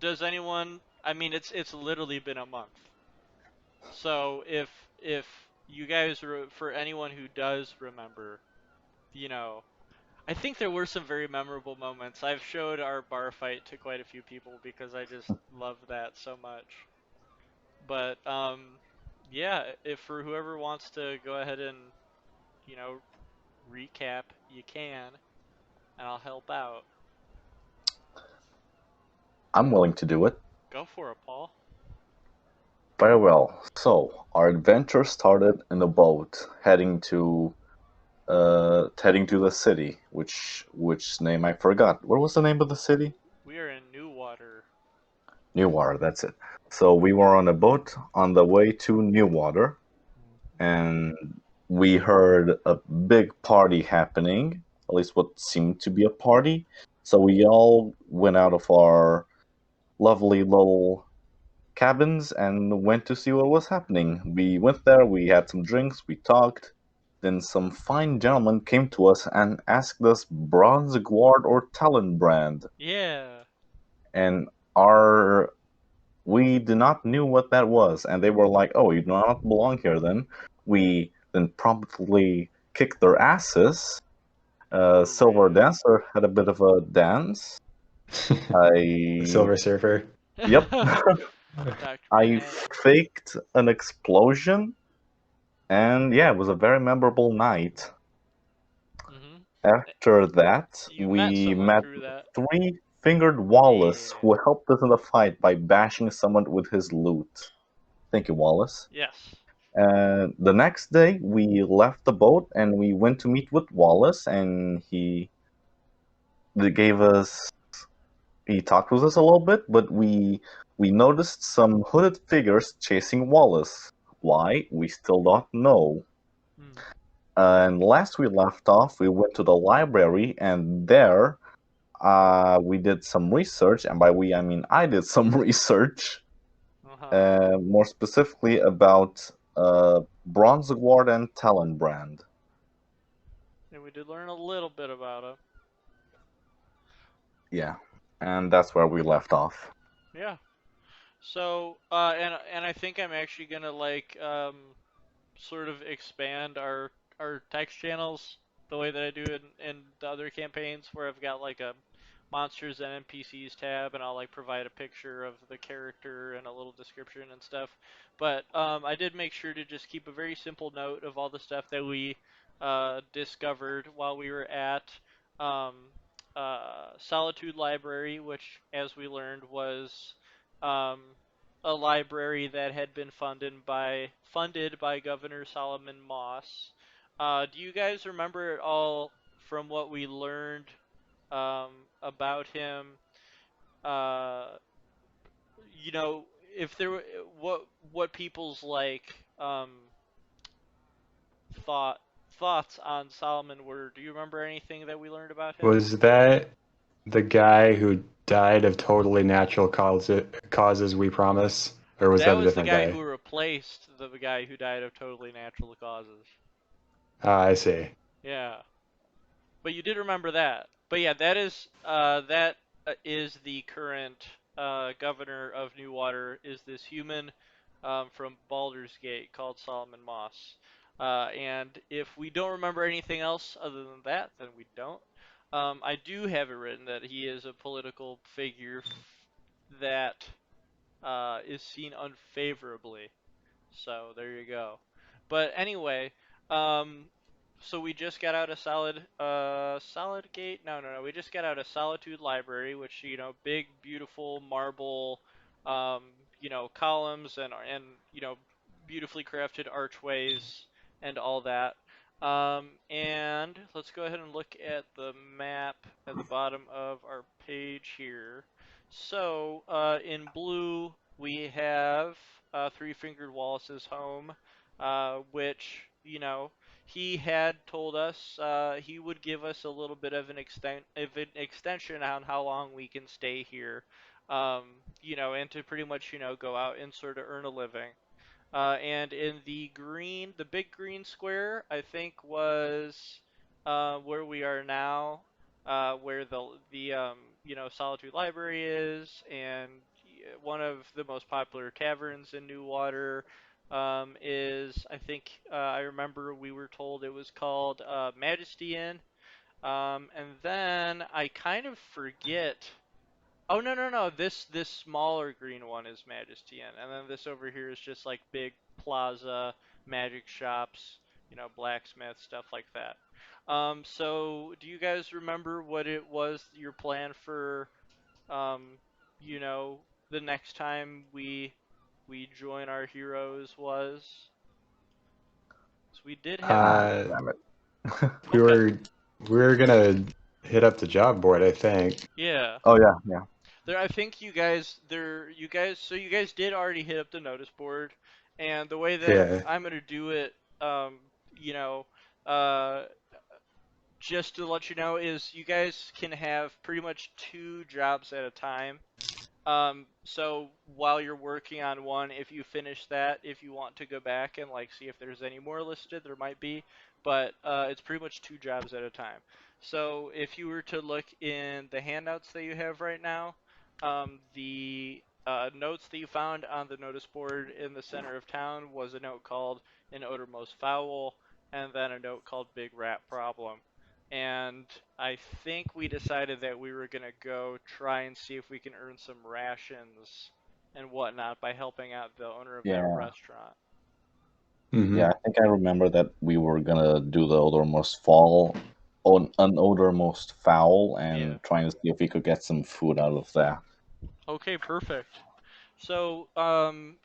does anyone? I mean, it's literally been a month. So if you guys for anyone who does remember, you know, I think there were some very memorable moments. I've showed our bar fight to quite a few people because I just love that so much. But yeah, if for whoever wants to go ahead and you know recap, you can, and I'll help out. I'm willing to do it. Go for it, Paul. Very well. So, our adventure started in a boat heading to the city, which name I forgot. What was the name of the city? We are in Newwater. Newwater, that's it. So we were on a boat on the way to Newwater, and we heard a big party happening, at least what seemed to be a party. So we all went out of our lovely little cabins and went to see what was happening. We went there, we had some drinks, we talked. Then some fine gentleman came to us and asked us bronze guard or talon brand. Yeah. And our we did not knew what that was, and they were like, "Oh, you do not belong here." Then we then promptly kicked their asses. Silver Hooray. Dancer had a bit of a dance. The I Silver Surfer. Yep, Dr. I Manhattan. faked an explosion, and yeah, it was a very memorable night. Mm-hmm. After that, You met we someone met through that. Three-Fingered Wallace, Yeah. who helped us in the fight by bashing someone with his loot. Thank you, Wallace. Yes. The next day, we left the boat and we went to meet with Wallace, and they gave us he talked with us a little bit, but we noticed some hooded figures chasing Wallace. Why? We still don't know. Hmm. And last we left off, we went to the library, and there we did some research, and by we I mean I did some research, Uh-huh. more specifically about Bronze Guard and Talonbrand. And we did learn a little bit about him. Yeah, and that's where we left off. Yeah. So, and I think I'm actually gonna like sort of expand our text channels the way that I do in the other campaigns where I've got like a monsters and NPCs tab and I'll like provide a picture of the character and a little description and stuff. But I did make sure to just keep a very simple note of all the stuff that we discovered while we were at um, Solitude Library, which, as we learned, was um, a library that had been funded by Governor Solomon Moss. Do you guys remember at all from what we learned um, about him? Uh, you know, if there were what people's like thought thoughts on Solomon were. Do you remember anything that we learned about him? Was that the guy who died of totally natural causes we promise? Or was That that a was the different guy guy? who replaced the guy who died of totally natural causes. Ah, I see. Yeah. But you did remember that. But yeah, that is the current governor of Newwater. Is this human from Baldur's Gate called Solomon Moss? And if we don't remember anything else other than that, then we don't. I do have it written that he is a political figure that is seen unfavorably. So there you go. But anyway, um, so we just got out of Solid Gate. No. We just got out of Solitude Library, which big, beautiful marble, um, columns and beautifully crafted archways and all that. And let's go ahead and look at the map at the bottom of our page here. So, in blue, we have Three-Fingered Wallace's home, which, he had told us he would give us a little bit of an extension on how long we can stay here, um, and to pretty much, go out and sort of earn a living. And in the big green square, I think was where we are now, where the Solitude Library is, and one of the most popular taverns in Newwater is, I think, I remember we were told it was called Majesty Inn. And then I kind of forget. Oh no no no! This smaller green one is Majesty Inn, and then this over here is just like big plaza, magic shops, blacksmith stuff like that. So do you guys remember what it was your plan for, um, you know, the next time we join our heroes was? So we did have a Uh, Damn it. we okay, were we were gonna hit up the job board, I think. yeah. Oh yeah, yeah. There, I think so you guys did already hit up the notice board, and the way that Yeah. I'm gonna do it, you know, uh, just to let you know, is you guys can have pretty much two jobs at a time. So while you're working on one, if you finish that, if you want to go back and like see if there's any more listed, there might be, but it's pretty much two jobs at a time. So if you were to look in the handouts that you have right now, the notes that you found on the notice board in the center of town was a note called "An Odor Most Foul," and then a note called "Big Rat Problem." And I think we decided that we were gonna go try and see if we can earn some rations and whatnot by helping out the owner of that Yeah. restaurant. Hmm. Yeah, I think I remember that we were gonna do the odormost fall on an odormost foul Yeah. and trying to see if we could get some food out of that. Okay, perfect. So,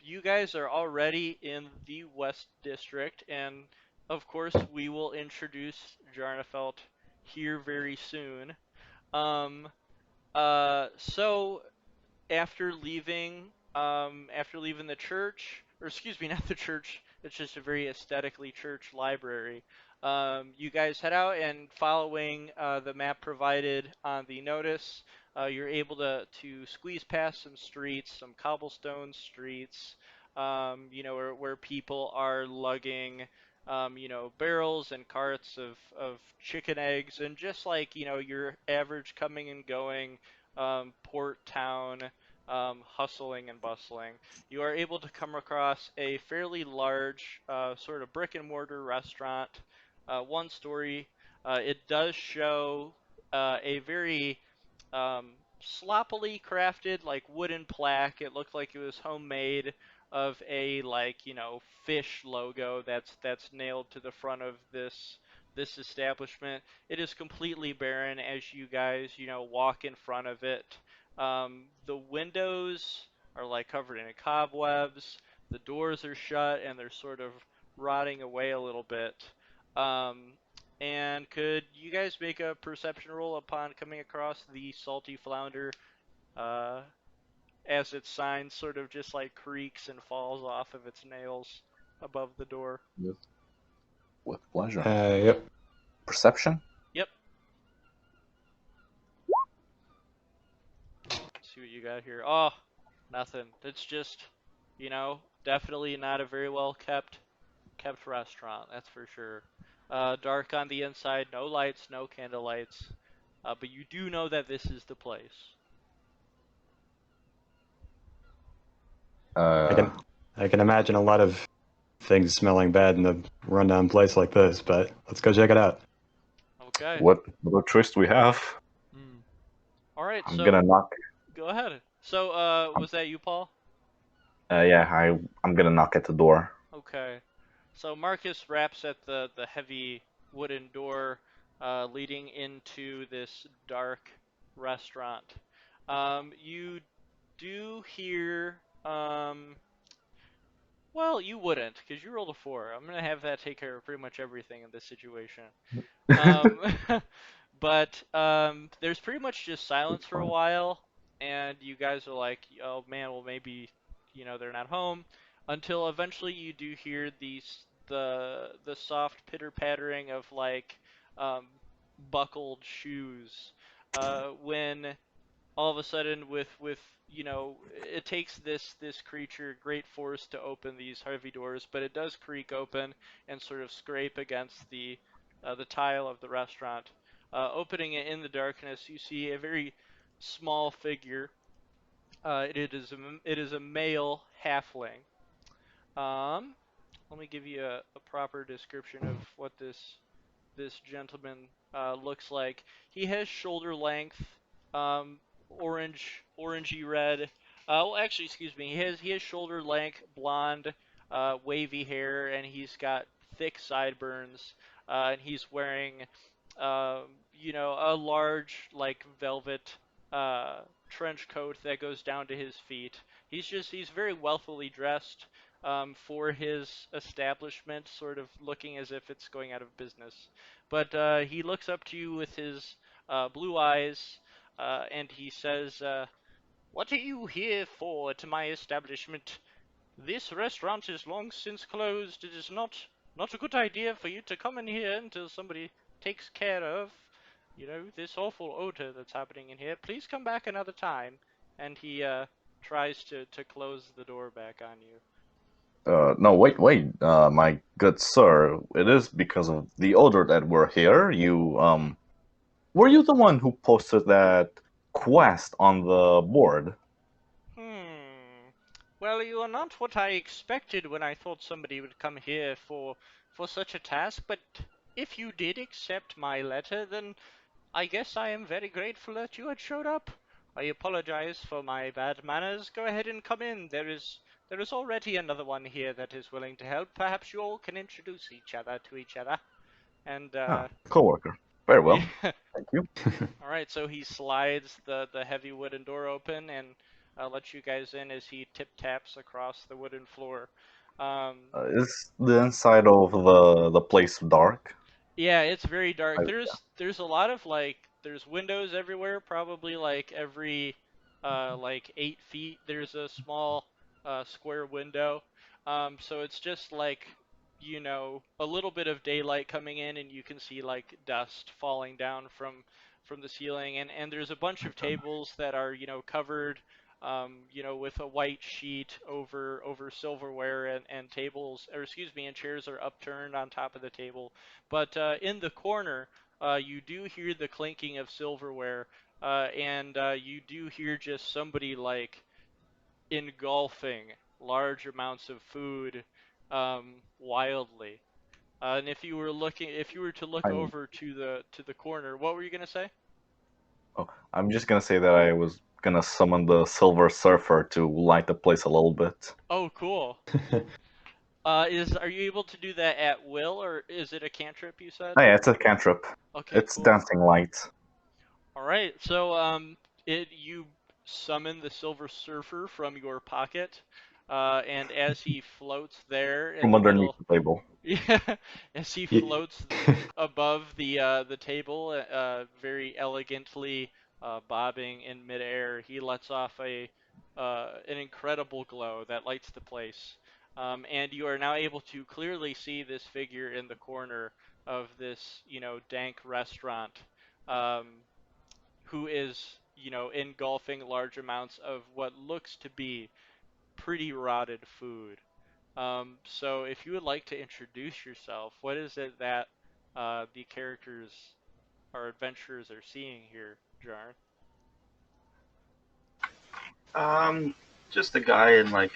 you guys are already in the West District, and of course, we will introduce Jarnefelt here very soon. Um, so after leaving the church, or excuse me, not the church, it's just a very aesthetically church library. You guys head out, and following the map provided on the notice, you're able to squeeze past some streets, some cobblestone streets, where people are lugging barrels and carts of chicken eggs, and just like your average coming and going port town, hustling and bustling. You are able to come across a fairly large sort of brick and mortar restaurant, one story. It does show a very sloppily crafted like wooden plaque. It looked like it was homemade of a like fish logo that's nailed to the front of this establishment. It is completely barren as you guys walk in front of it. The windows are like covered in cobwebs. The doors are shut and they're sort of rotting away a little bit. Um, and could you guys make a perception roll upon coming across the Salty Flounder uh, as its sign sort of just like creaks and falls off of its nails above the door? With, with pleasure. Yep. Perception? Yep. See what you got here. Oh, nothing. It's just, definitely not a very well kept restaurant. That's for sure. Dark on the inside, no lights, no candle lights. But you do know that this is the place. I Uh, can I can imagine a lot of things smelling bad in a rundown place like this, but let's go check it out. Okay. what choice do we have? Hmm. All right. I'm gonna So knock. go ahead. So, I'm, was that you, Paul? yeah, I'm gonna knock at the door. Okay. So Marcus raps at the heavy wooden door leading into this dark restaurant. You do hear, well, you wouldn't, because you rolled a 4. I'm gonna have that take care of pretty much everything in this situation. Um, but there's pretty much just silence It's for a fine. while, and you guys are like, oh man, well maybe they're not home, until eventually you do hear the soft pitter pattering of like um, buckled shoes when all of a sudden with it takes this creature great force to open these heavy doors, but it does creak open and sort of scrape against the tile of the restaurant. Opening it in the darkness, you see a very small figure It is a male halfling. Um, Let me give you a proper description of what this gentleman looks like. He has shoulder length, orangey red. Well, actually, excuse me. He has shoulder length, blonde, wavy hair, and he's got thick sideburns. And he's wearing, a large like velvet uh, trench coat that goes down to his feet. He's very wealthily dressed for his establishment, sort of looking as if it's going out of business. But he looks up to you with his blue eyes, and he says, "What are you here for at my establishment? This restaurant is long since closed. It is not a good idea for you to come in here until somebody takes care of, this awful odor that's happening in here. Please come back another time." And he tries to close the door back on you. No, wait, my good sir. It is because of the odor that we're here. Were you the one who posted that quest on the board? Well, you are not what I expected when I thought somebody would come here for such a task, but if you did accept my letter, then I guess I am very grateful that you had showed up. I apologize for my bad manners. Go ahead and come in. There is already another one here that is willing to help. Perhaps you all can introduce each other to each other. And Ah, coworker. Very well. yeah. Thank you. All right, so he slides the heavy wooden door open and lets you guys in as he tip taps across the wooden floor. Um, Is the inside of the place dark? Yeah, it's very dark. I, There's a lot of there's windows everywhere, probably like every like 8 feet. There's a small square window. So it's just like a little bit of daylight coming in, and you can see like dust falling down from the ceiling, and there's a bunch of tables that are covered with a white sheet over silverware, and tables, or excuse me, and chairs are upturned on top of the table. But in the corner, you do hear the clinking of silverware, and you do hear just somebody like engulfing large amounts of food wildly. And if you were to look I'm over to the corner, what were you gonna say? oh, I'm just gonna say that I was gonna summon the Silver Surfer to light the place a little bit. Oh, cool. Are you able to do that at will, or is it a cantrip you said? Oh yeah, it's a cantrip. Okay, It's cool. dancing light All right, so you summon the Silver Surfer from your pocket, and as he floats there in from the underneath middle, the table. yeah, as he Ye- floats above the table, very elegantly bobbing in midair, he lets off an incredible glow that lights the place, and you are now able to clearly see this figure in the corner of this dank restaurant. Um, who is, engulfing large amounts of what looks to be pretty rotted food. So if you would like to introduce yourself, what is it that the characters or adventurers are seeing here, Jarn? Um, just a guy in like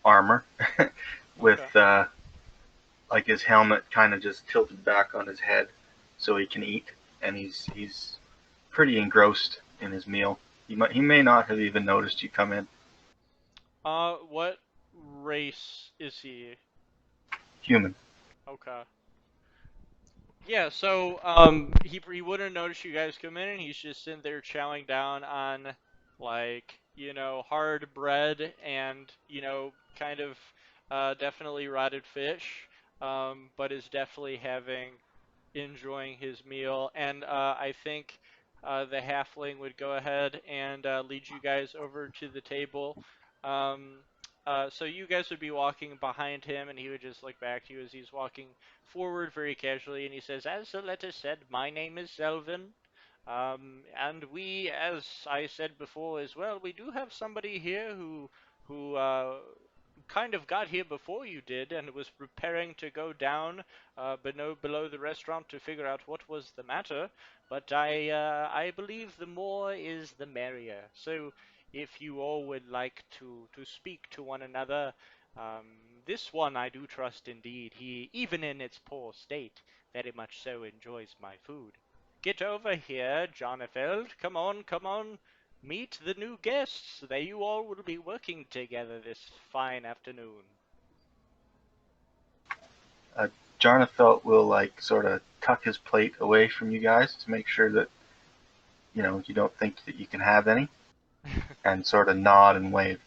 armor with Okay. like his helmet kind of just tilted back on his head so he can eat, and he's pretty engrossed in his meal. He may not have even noticed you come in. What race is he? Human. Okay. Yeah, so he wouldn't notice you guys come in, and he's just sitting there chowing down on like hard bread and kind of definitely rotted fish, but is definitely enjoying his meal. And I think the halfling would go ahead and lead you guys over to the table. Um, so you guys would be walking behind him, and he would just look back to you as he's walking forward very casually, and he says, "As the letter said, my name is Zelvem. And we, as I said before as well, we do have somebody here who kind of got here before you did and was preparing to go down below the restaurant to figure out what was the matter. But I believe the more is the merrier. So if you all would like to speak to one another, this one I do trust indeed. He, even in its poor state, very much so enjoys my food. Get over here, Jonafeld. Come on, come on. Meet the new guests. They you all will be working together this fine afternoon. Jarnafelt will like sort of tuck his plate away from you guys to make sure that you don't think that you can have any, and sort of nod and wave.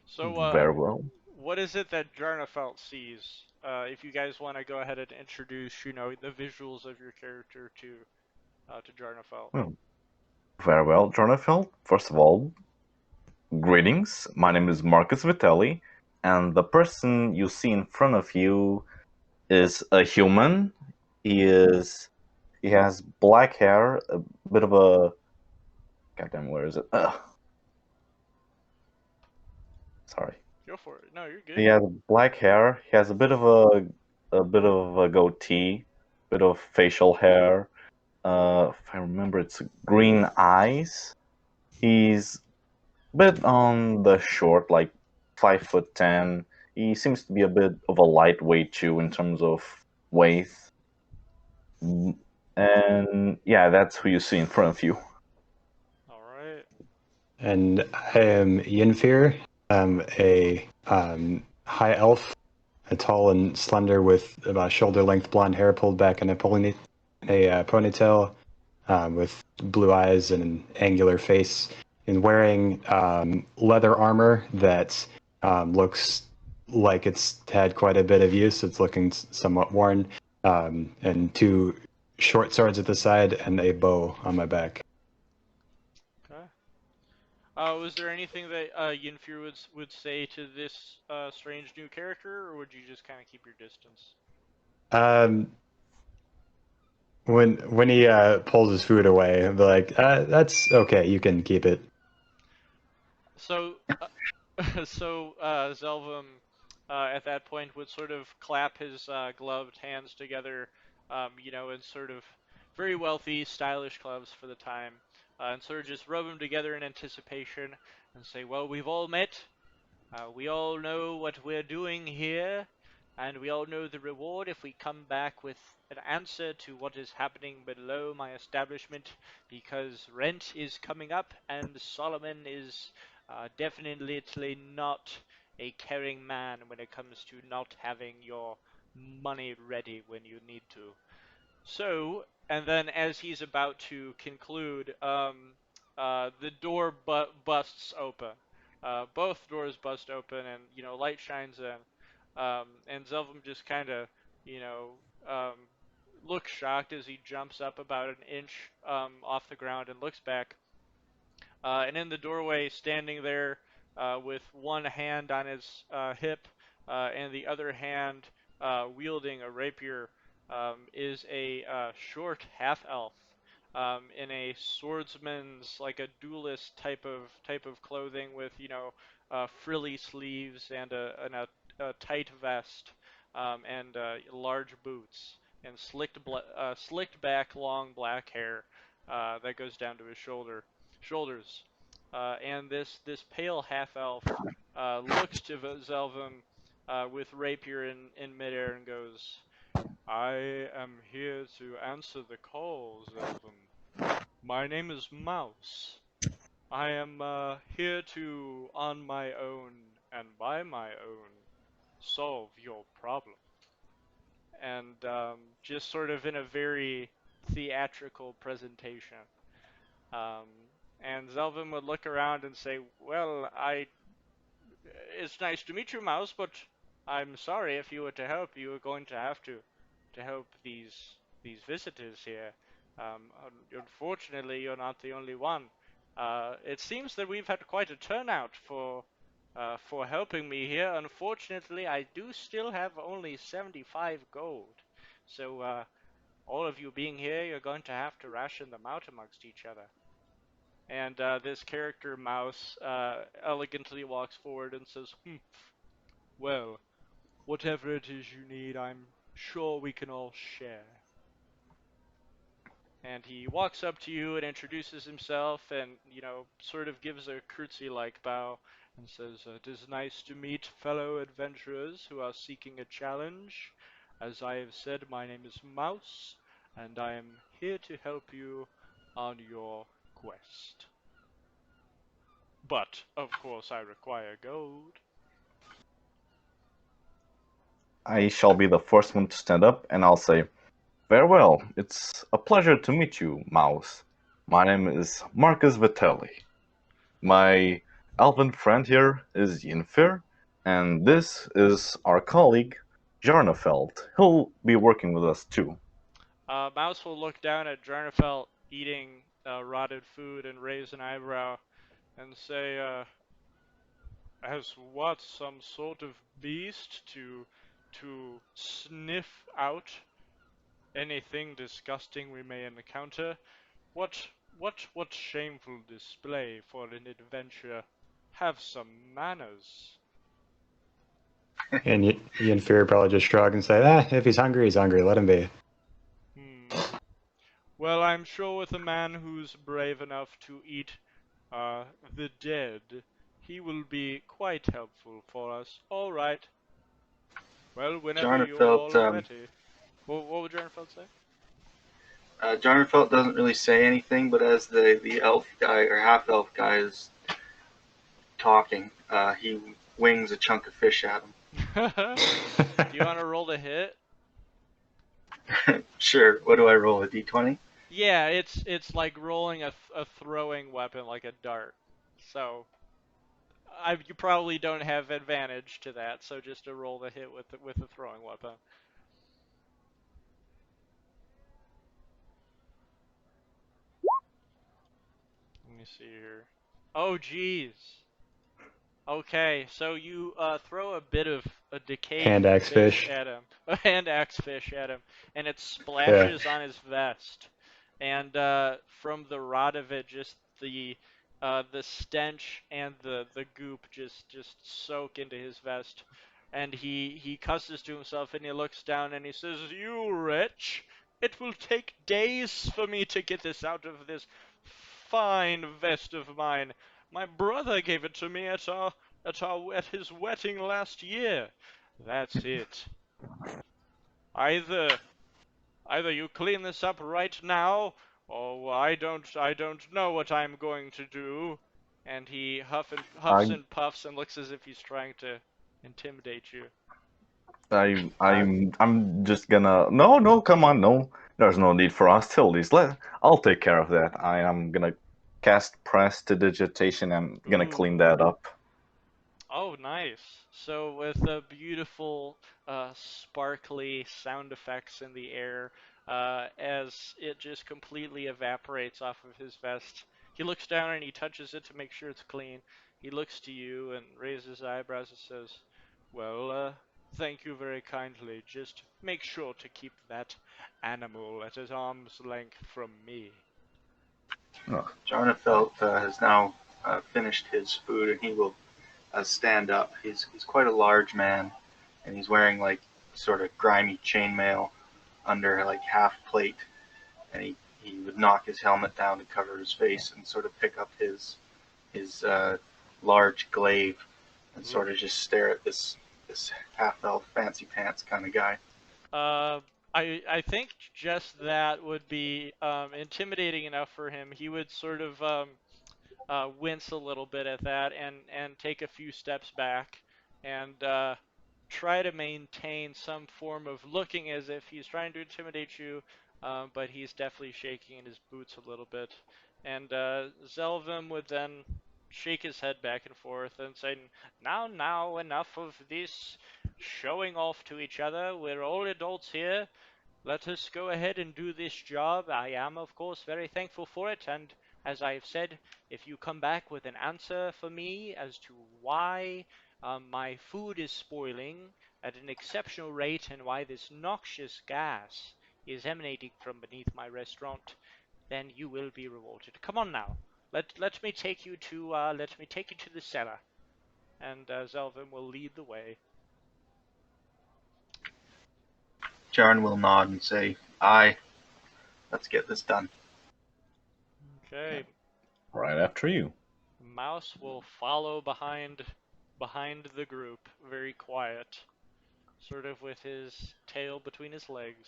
So, Very well. what is it that Jarnafelt sees? If you guys want to go ahead and introduce, the visuals of your character to Jarnafelt. Well, very well, Jonathan. First of all, greetings. My name is Marcus Vitelli, and the person you see in front of you is a human. He has black hair, a bit of a goddamn. Where is it? Sorry. Go for it. No, you're He good. has black hair. He has a bit of a goatee, bit of facial hair. If I remember, it's green eyes. He's a bit on the short, like 5'10". He seems to be a bit of a lightweight too in terms of weight. And yeah, that's who you see in front of you. All right. And I am Yinfir, a high elf, tall and slender with about shoulder-length blonde hair pulled back in a ponytail, with blue eyes and an angular face, and wearing leather armor that looks like it's had quite a bit of use. It's looking somewhat worn, and two short swords at the side and a bow on my back. Okay. Was there anything that Yinfir would say to this strange new character, or would you just kind of keep your distance? Um, when he pulls his food away, I'll be like, "That's okay. You can keep it." So, Zelvem, at that point would sort of clap his gloved hands together, in sort of very wealthy, stylish gloves for the time, and sort of just rub them together in anticipation and say, "Well, we've all met. We all know what we're doing here, and we all know the reward if we come back with an answer to what is happening below my establishment, because rent is coming up, and Solomon is definitely not a caring man when it comes to not having your money ready when you need to." So, and then as he's about to conclude, the door busts open. Both doors bust open, and light shines in. And Zelvum just kind of, you know, um, looks shocked as he jumps up about an inch off the ground and looks back. And in the doorway, standing there with one hand on his hip and the other hand wielding a rapier, is a short half elf in a swordsman's, like a duelist type of clothing with frilly sleeves and a tight vest and large boots and slicked back long black hair that goes down to his shoulders. And this pale half elf looks to Zelvem with rapier in midair and goes, "I am here to answer the call, Zelvem. My name is Mouse. I am here to, on my own and by my own, solve your problem." And just sort of in a very theatrical presentation. Um, and Zelvin would look around and say, "Well, it's nice to meet you, Mouse, but I'm sorry if you were to help, you were going to have to help these visitors here. Unfortunately, you're not the only one. It seems that we've had quite a turnout for helping me here. Unfortunately, I do still have only 75 gold, so all of you being here, you're going to have to ration them out amongst each other." And this character, Mouse, elegantly walks forward and says, "Well, whatever it is you need, I'm sure we can all share." And he walks up to you and introduces himself and, sort of gives a curtsy-like bow and says, "It is nice to meet fellow adventurers who are seeking a challenge. As I have said, my name is Mouse, and I am here to help you on your quest. But, of course, I require gold." I shall be the first one to stand up, and I'll say, "Farewell. It's a pleasure to meet you, Mouse. My name is Marcus Vitelli. My elven friend here is Yinfir, and this is our colleague, Jarnefeld. He'll be working with us too." Mouse will look down at Jarnefelt eating rotted food and raise an eyebrow and say, "As what, some sort of beast to sniff out anything disgusting we may encounter? What shameful display for an adventurer. Have some manners." And Ian Fear probably just shrug and say, if he's hungry, he's hungry. Let him be. Well, I'm sure with a man who's brave enough to eat the dead, he will be quite helpful for us. All right. Well, whenever you're Jarnefelt, all ready. What would Jarnfeld say? Jarnefelt doesn't really say anything, but as the elf guy or half elf guy is talking, he wings a chunk of fish at Do you want to roll to hit? him. Sure. What do I roll? A d20? Yeah, it's like rolling a throwing weapon like a dart. So you probably don't have advantage to that. So just to roll the hit with the throwing weapon. Let me see here. Oh, geez. Okay, so you throw a bit of a decayed Hand axe fish fish. at him, a hand axe fish at him, and it Yeah. splashes on his vest. And from the rot of it, just the stench and the goop just soak into his vest. And he cusses to himself and he looks down and he says, "You wretch! It will take days for me to get this out of this fine vest of mine. My brother gave it to me at his wedding last year. That's it. Either you clean this up right now, or I don't know what I'm going to do." And he huffs I, and puffs and looks as if he's trying to intimidate you. I'm just gonna. No, no, come on, no. There's no need for hostilities. I'll take care of that. I am gonna cast prestidigitation. I'm gonna clean Ooh. that up. Oh, nice. So with the beautiful, sparkly sound effects in the air, as it just completely evaporates off of his vest, he looks down and he touches it to make sure it's clean. He looks to you and raises his eyebrows and says, "Well, thank you very kindly. Just make sure to keep that animal at his arm's length from me." Oh, Jarnefelt has now finished his food, and he will stand up. He's quite a large man, and he's wearing like sort of grimy chainmail under like half plate, and he would knock his helmet down to cover his face and sort of pick up his large glaive and sort of Ooh. just stare at this half elf fancy pants kind of guy. Uh, I think just that would be intimidating enough for him. He would sort of wince a little bit at that and take a few steps back and try to maintain some form of looking as if he's trying to intimidate you, but he's definitely shaking in his boots a little bit. And Zelvem would then shake his head back and forth and say, "Now, enough of this showing off to each other. We're all adults here. Let us go ahead and do this job. I am, of course, very thankful for it, and as I have said, if you come back with an answer for me as to why my food is spoiling at an exceptional rate and why this noxious gas is emanating from beneath my restaurant, then you will be rewarded. Come on now. Let me take you to the cellar." And Zelvin will lead the way. Jarn will nod and say, "Aye, Let's get this done. Okay. Right after you. Mouse will follow behind the group, very quiet, sort of with his tail between his legs.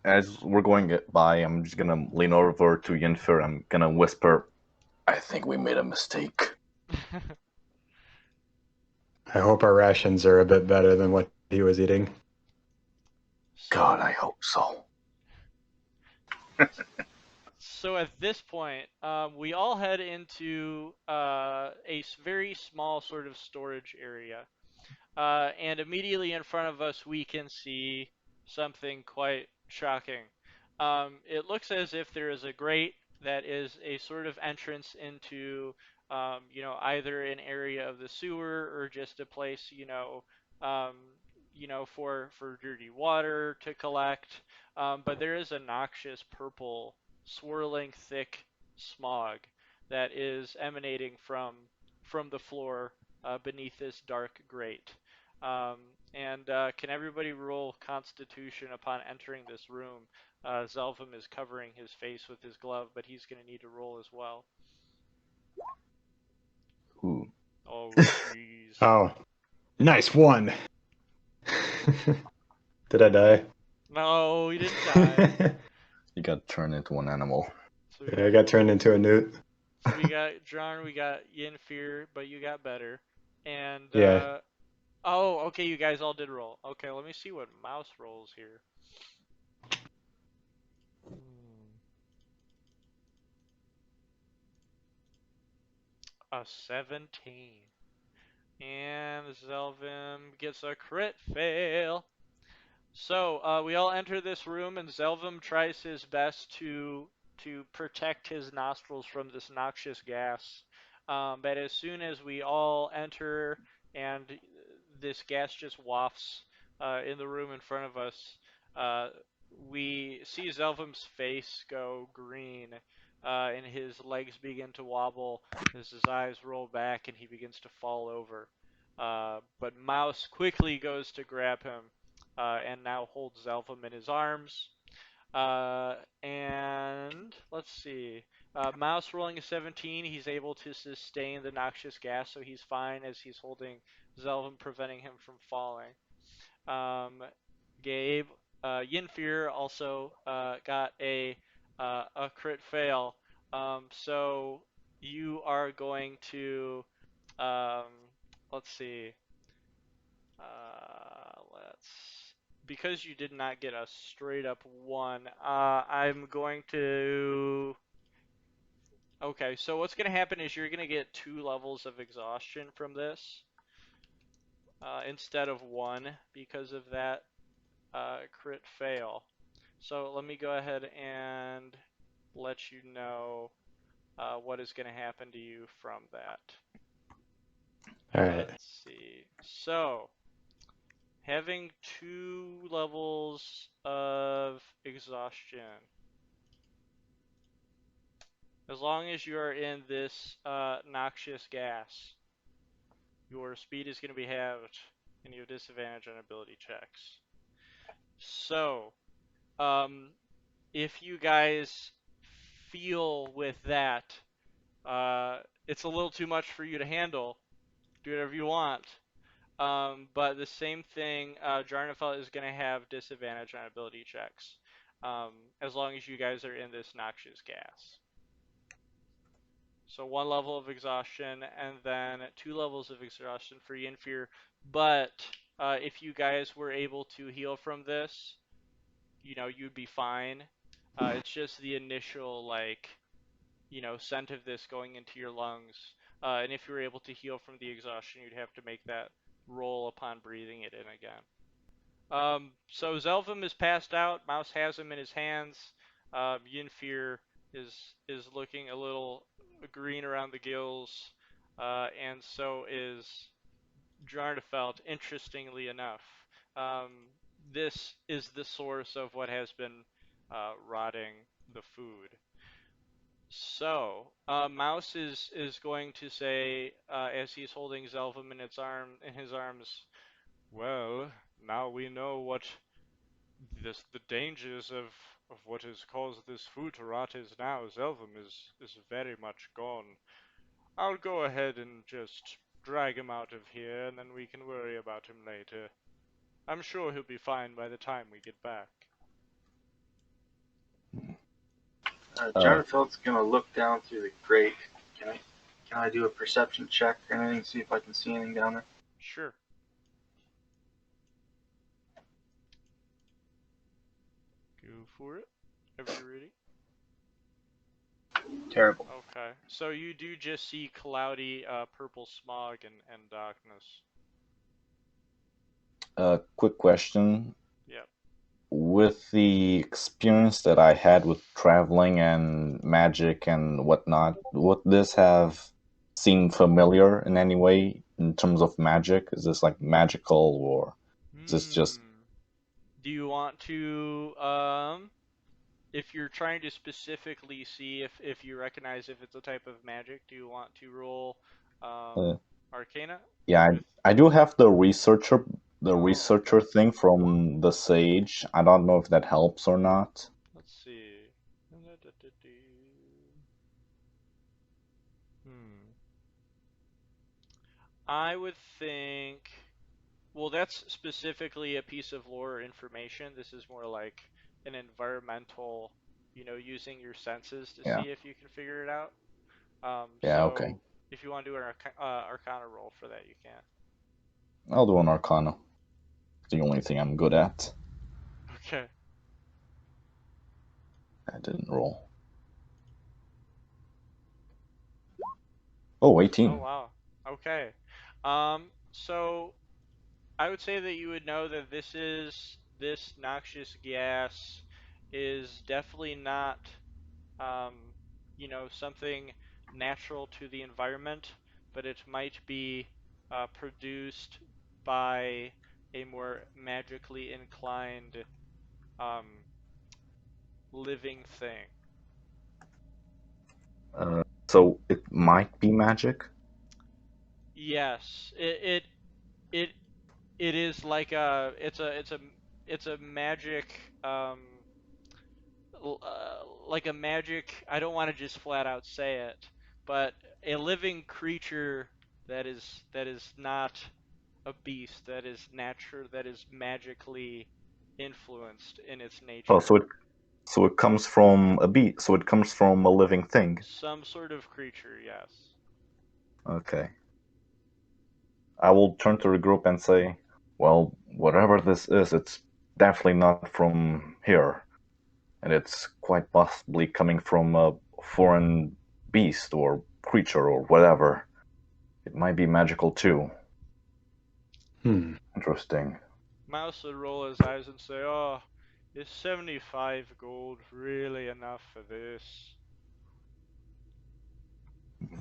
As we're going by, I'm just gonna lean over to Yenfir. I'm gonna whisper, I think we made a mistake. I hope our rations are a bit better than what he was eating. God, I hope so. So at this point, we all head into a very small sort of storage area. And immediately in front of us, we can see something quite shocking. It looks as if there is a grate that is a sort of entrance into, either an area of the sewer or just a place, um, for dirty water to collect. But there is a noxious purple, swirling, thick smog that is emanating from the floor beneath this dark grate. Um, and can everybody roll Constitution upon entering this room? Zelvem is covering his face with his glove, but he's going to need to roll as well. Ooh. Oh, jeez. Oh, nice one. Did I die? No, he didn't die. You got turned into an animal. So I got turned into a newt. we got Jarn, we got Yenfir, but you got better. And Yeah. oh, okay, you guys all did roll. Okay, let me see what Mouse rolls here. A 17. And Zelvem gets a crit fail. So we all enter this room, and Zelvem tries his best to protect his nostrils from this noxious gas. But as soon as we all enter, and this gas just wafts in the room in front of us, uh, we see Zelvem's face go green, and his legs begin to wobble as his eyes roll back, and he begins to fall over. But Mouse quickly goes to grab him and now holds Zelvem in his arms. And let's see. Mouse rolling a 17, he's able to sustain the noxious gas, so he's fine as he's holding Zelvem, preventing him from falling. Gabe, Yinfir also got a crit fail. So you are going to, um, let's see. Because you did not get a straight up one, I'm going to. Okay, so what's going to happen is you're going to get 2 levels of exhaustion from this instead of 1 because of that crit fail. So let me go ahead and let you know what is going to happen to you from that. All right. Let's see. So, having 2 levels of exhaustion. As long as you are in this noxious gas, your speed is going to be halved and you have disadvantage on ability checks. So, um, if you guys feel with that, it's a little too much for you to handle, do whatever you want. But the same thing, Jarnafel is going to have disadvantage on ability checks, as long as you guys are in this noxious gas. So 1 level of exhaustion, and then 2 levels of exhaustion for Yinfir. But if you guys were able to heal from this, you'd be fine. It's just the initial, scent of this going into your lungs. And if you were able to heal from the exhaustion, you'd have to make that roll upon breathing it in again. So Zelvem is passed out. Mouse has him in his hands. Yinfir is looking a little green around the gills, and so is Jarnefelt, interestingly enough. Um, this is the source of what has been rotting the food. So, Mouse is going to say, as he's holding Zelvem in his arms, well, now we know what the dangers of of what has caused this food to rot is now Zelvem is very much gone. I'll go ahead and just drag him out of here, and then we can worry about him later. I'm sure he'll be fine by the time we get back. Jonathan's gonna look down through the grate. Can I do a perception check or anything? See if I can see anything down there. Sure. Go for it. Have you ready? Terrible. Okay. So you do just see cloudy purple smog and darkness. Quick question. Yep. With the experience that I had with traveling and magic and whatnot, would this have seemed familiar in any way in terms of magic? Is this like magical, or is this just... Do you want to if you're trying to specifically see if you recognize if it's a type of magic, do you want to roll Arcana? Yeah, With I do have the researcher okay. thing from the sage. I don't know if that helps or not. Let's see. I would think. Well, that's specifically a piece of lore information. This is more like an environmental, using your senses to Yeah. see if you can figure it out. Yeah, okay. So if you want to do an Arcana roll for that, you can. I'll do an Arcana. It's the only thing I'm good at. Okay. I didn't roll. Oh, 18. Oh wow. Okay. So I would say that you would know that this noxious gas is definitely not something natural to the environment, but it might be produced by a more magically inclined um, living thing. So it might be magic? Yes, it it is like it's a magic like a magic. I don't want to just flat out say it, but a living creature that is not a beast, that is natural, that is magically influenced in its Oh, nature. so it comes from a beast. So it comes from a living thing. Some sort of creature, yes. Okay. I will turn to the group and say, well, whatever this is, it's definitely not from here. And it's quite possibly coming from a foreign beast or creature or whatever. It might be magical too. Interesting. Mouse would roll his eyes and say, "Oh, is 75 gold really enough for this?"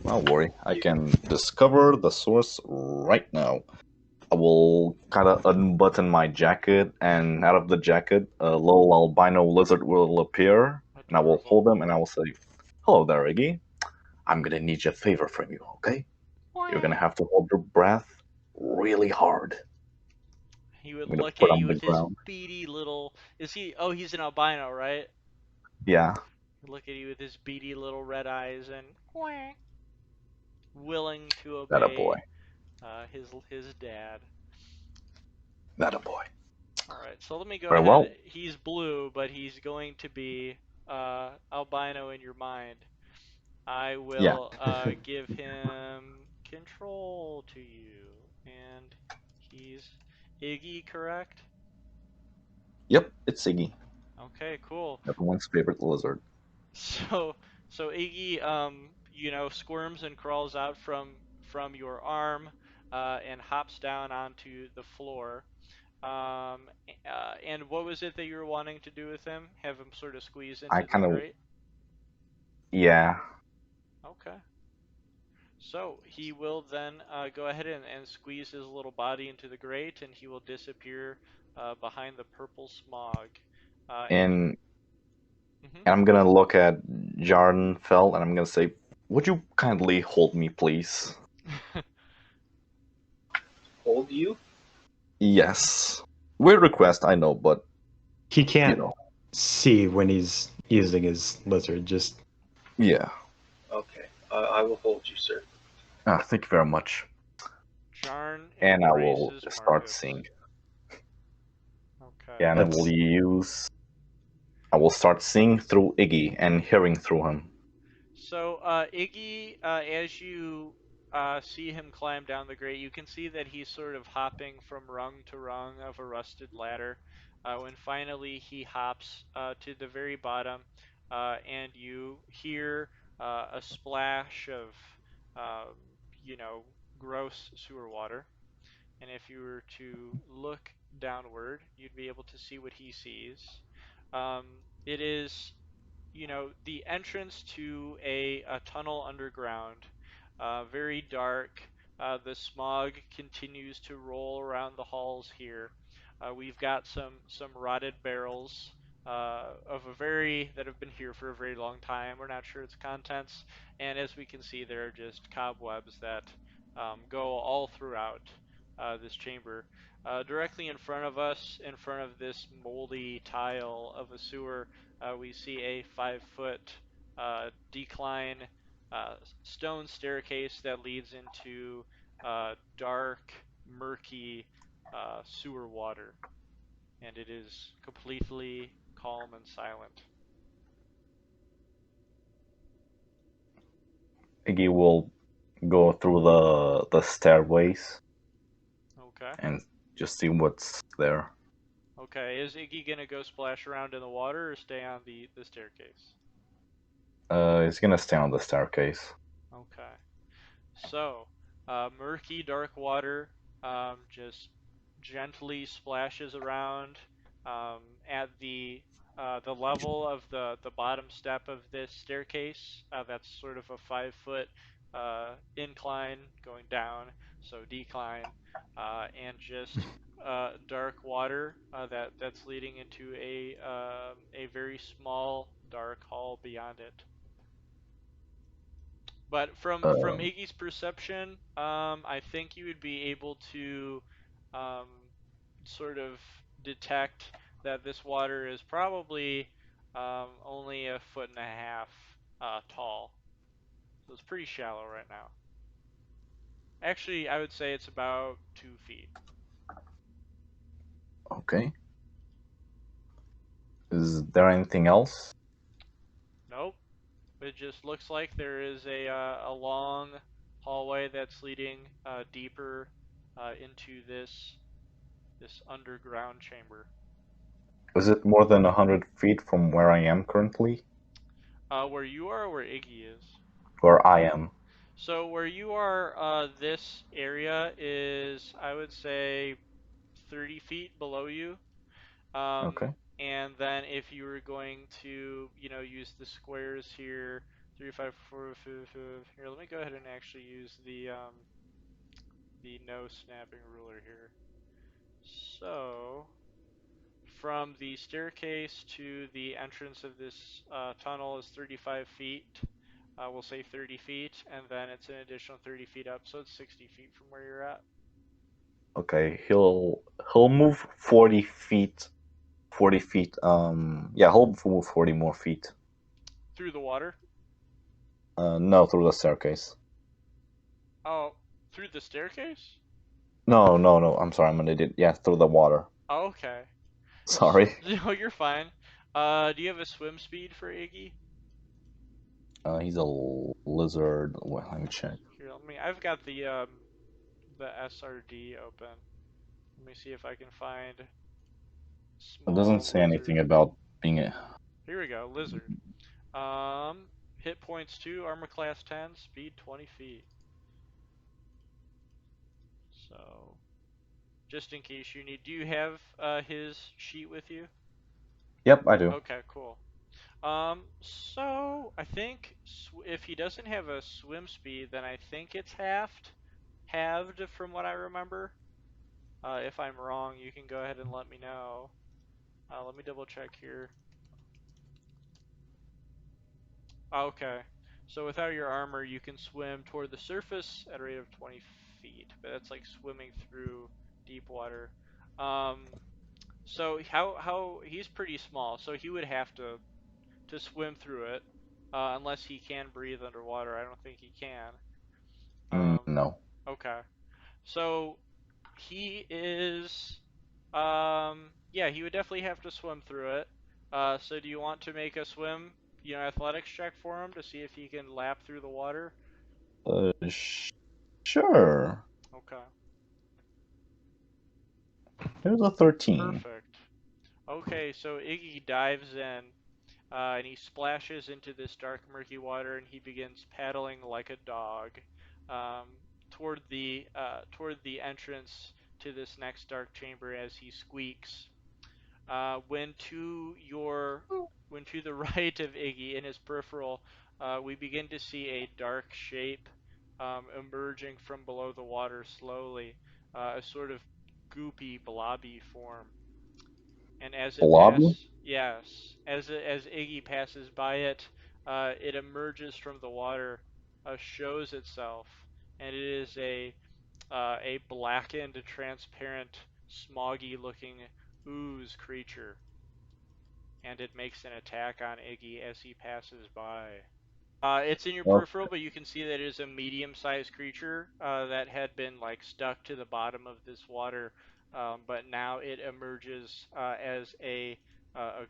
Don't worry, I can discover the source right now. I will kind of unbutton my jacket, and out of the jacket, a little albino lizard will appear, and I will Adorable. hold him, and I will say, "Hello there, Iggy. I'm gonna need a favor from you, okay? You're gonna have to hold your breath really hard. He would I'm gonna look put at on you the with his ground." beady little. Is he? Oh, he's an albino, right? Yeah, He'd look at you with his beady little red eyes and quack, willing to that a boy. obey his dad. That a boy. All right, so let me go Very ahead. well. He's blue, but he's going to be albino in your mind. I Yeah. will give him control to you, and he's Iggy, correct? Yep, it's Iggy. Okay, cool. Everyone's favorite lizard. So so Iggy squirms and crawls out from your arm and hops down onto the floor. And what was it that you were wanting to do with him? Have him sort of squeeze I into the kind of... grate? Yeah. Okay. So he will then go ahead and squeeze his little body into the grate, and he will disappear behind the purple smog. And And mhm. I'm gonna look at Jarden Fell, and I'm gonna say, "Would you kindly hold me, please?" Hold you? Yes. Weird request, I know, but He you can't. know. see when he's using his lizard. Just Yeah. Okay. I will hold you, sir. Thank you very much. Jarn And I will embraces start Marcus. seeing. Okay. Yeah, and That's- I will start seeing through Iggy and hearing through him. So, Iggy, as you see him climb down the grate, you can see that he's sort of hopping from rung to rung of a rusted ladder. When finally he hops to the very bottom, and you hear a splash of, um, you know, gross sewer water. And if you were to look downward, you'd be able to see what he sees. Um, it is the entrance to a tunnel underground, very dark. The smog continues to roll around the halls here. We've got some rotted barrels that have been here for a very long time. We're not sure its contents, and as we can see, there are just cobwebs that go all throughout this chamber. Directly in front of us, in front of this moldy tile of a sewer, we see a 5-foot decline stone staircase that leads into dark, murky sewer water, and it is completely calm and silent. Iggy will go through the stairways Okay. and just see what's there. Okay, is Iggy gonna go splash around in the water or stay on the staircase? He's gonna stay on the staircase. Okay. So, murky, dark water just gently splashes around at the level of the bottom step of this staircase. That's sort of a 5-foot incline going down, so decline, and just dark water that's leading into a very small dark hall beyond it. But from Uh, Iggy's perception, I think you would be able to um, sort of detect that this water is probably only a foot and a half tall. So it's pretty shallow right now. Actually, I would say it's about 2 feet. okay. Is there anything else? Nope. It just looks like there is a long hallway that's leading deeper into this underground chamber. Is it more than 100 feet from where I am currently? Where you are, or where Iggy is. Where I am. So where you are, this area is, I would say, 30 feet below you. Okay. And then if you were going to, use the squares here, 3, 5, 4, 5, 5. Here, let me go ahead and actually use the no snapping ruler here. So from the staircase to the entrance of this tunnel is 35 feet. We'll say 30 feet, and then it's an additional 30 feet up, so it's 60 feet from where you're at. Okay. He'll move 40 feet. 40 feet. Yeah, he'll move 40 more feet. Through the water? No, through the staircase. Oh, through the staircase? No, no, no. I'm sorry, I'm an idiot. Yeah, through the water. Oh, okay. Sorry. No, you're fine. Do you have a swim speed for Iggy? He's a lizard. Well, let me check. Here, I've got the SRD open. Let me see if I can find It doesn't small say lizard. anything about being a. Here we go, lizard. Hit points 2, armor class 10, speed 20 feet. So, just in case you need, do you have his sheet with you? Yep, I do. Okay, cool. So I think if he doesn't have a swim speed, then I think it's halved from what I remember. If I'm wrong, you can go ahead and let me know. Let me double check here. Okay. So without your armor, you can swim toward the surface at a rate of 20 feet, but that's like swimming through deep water. Um, So how he's pretty small, so he would have to swim through it, unless he can breathe underwater. I don't think he can. No. Okay. So he is, yeah, he would definitely have to swim through it. So do you want to make a swim, athletics check for him to see if he can lap through the water? Uh, sure. Okay. There's a 13. Perfect. Okay, so Iggy dives in, and he splashes into this dark, murky water, and he begins paddling like a dog, um, toward the entrance to this next dark chamber as he squeaks. When to the right of Iggy in his peripheral, we begin to see a dark shape emerging from below the water slowly, a sort of goopy, blobby form. And as it Blobby? pass, yes, as Iggy passes by it, it emerges from the water, shows itself, and it is a blackened, transparent, smoggy-looking ooze creature, and it makes an attack on Iggy as he passes by. It's in your Oh, peripheral, but you can see that it is a medium-sized creature that had been like stuck to the bottom of this water, but now it emerges as a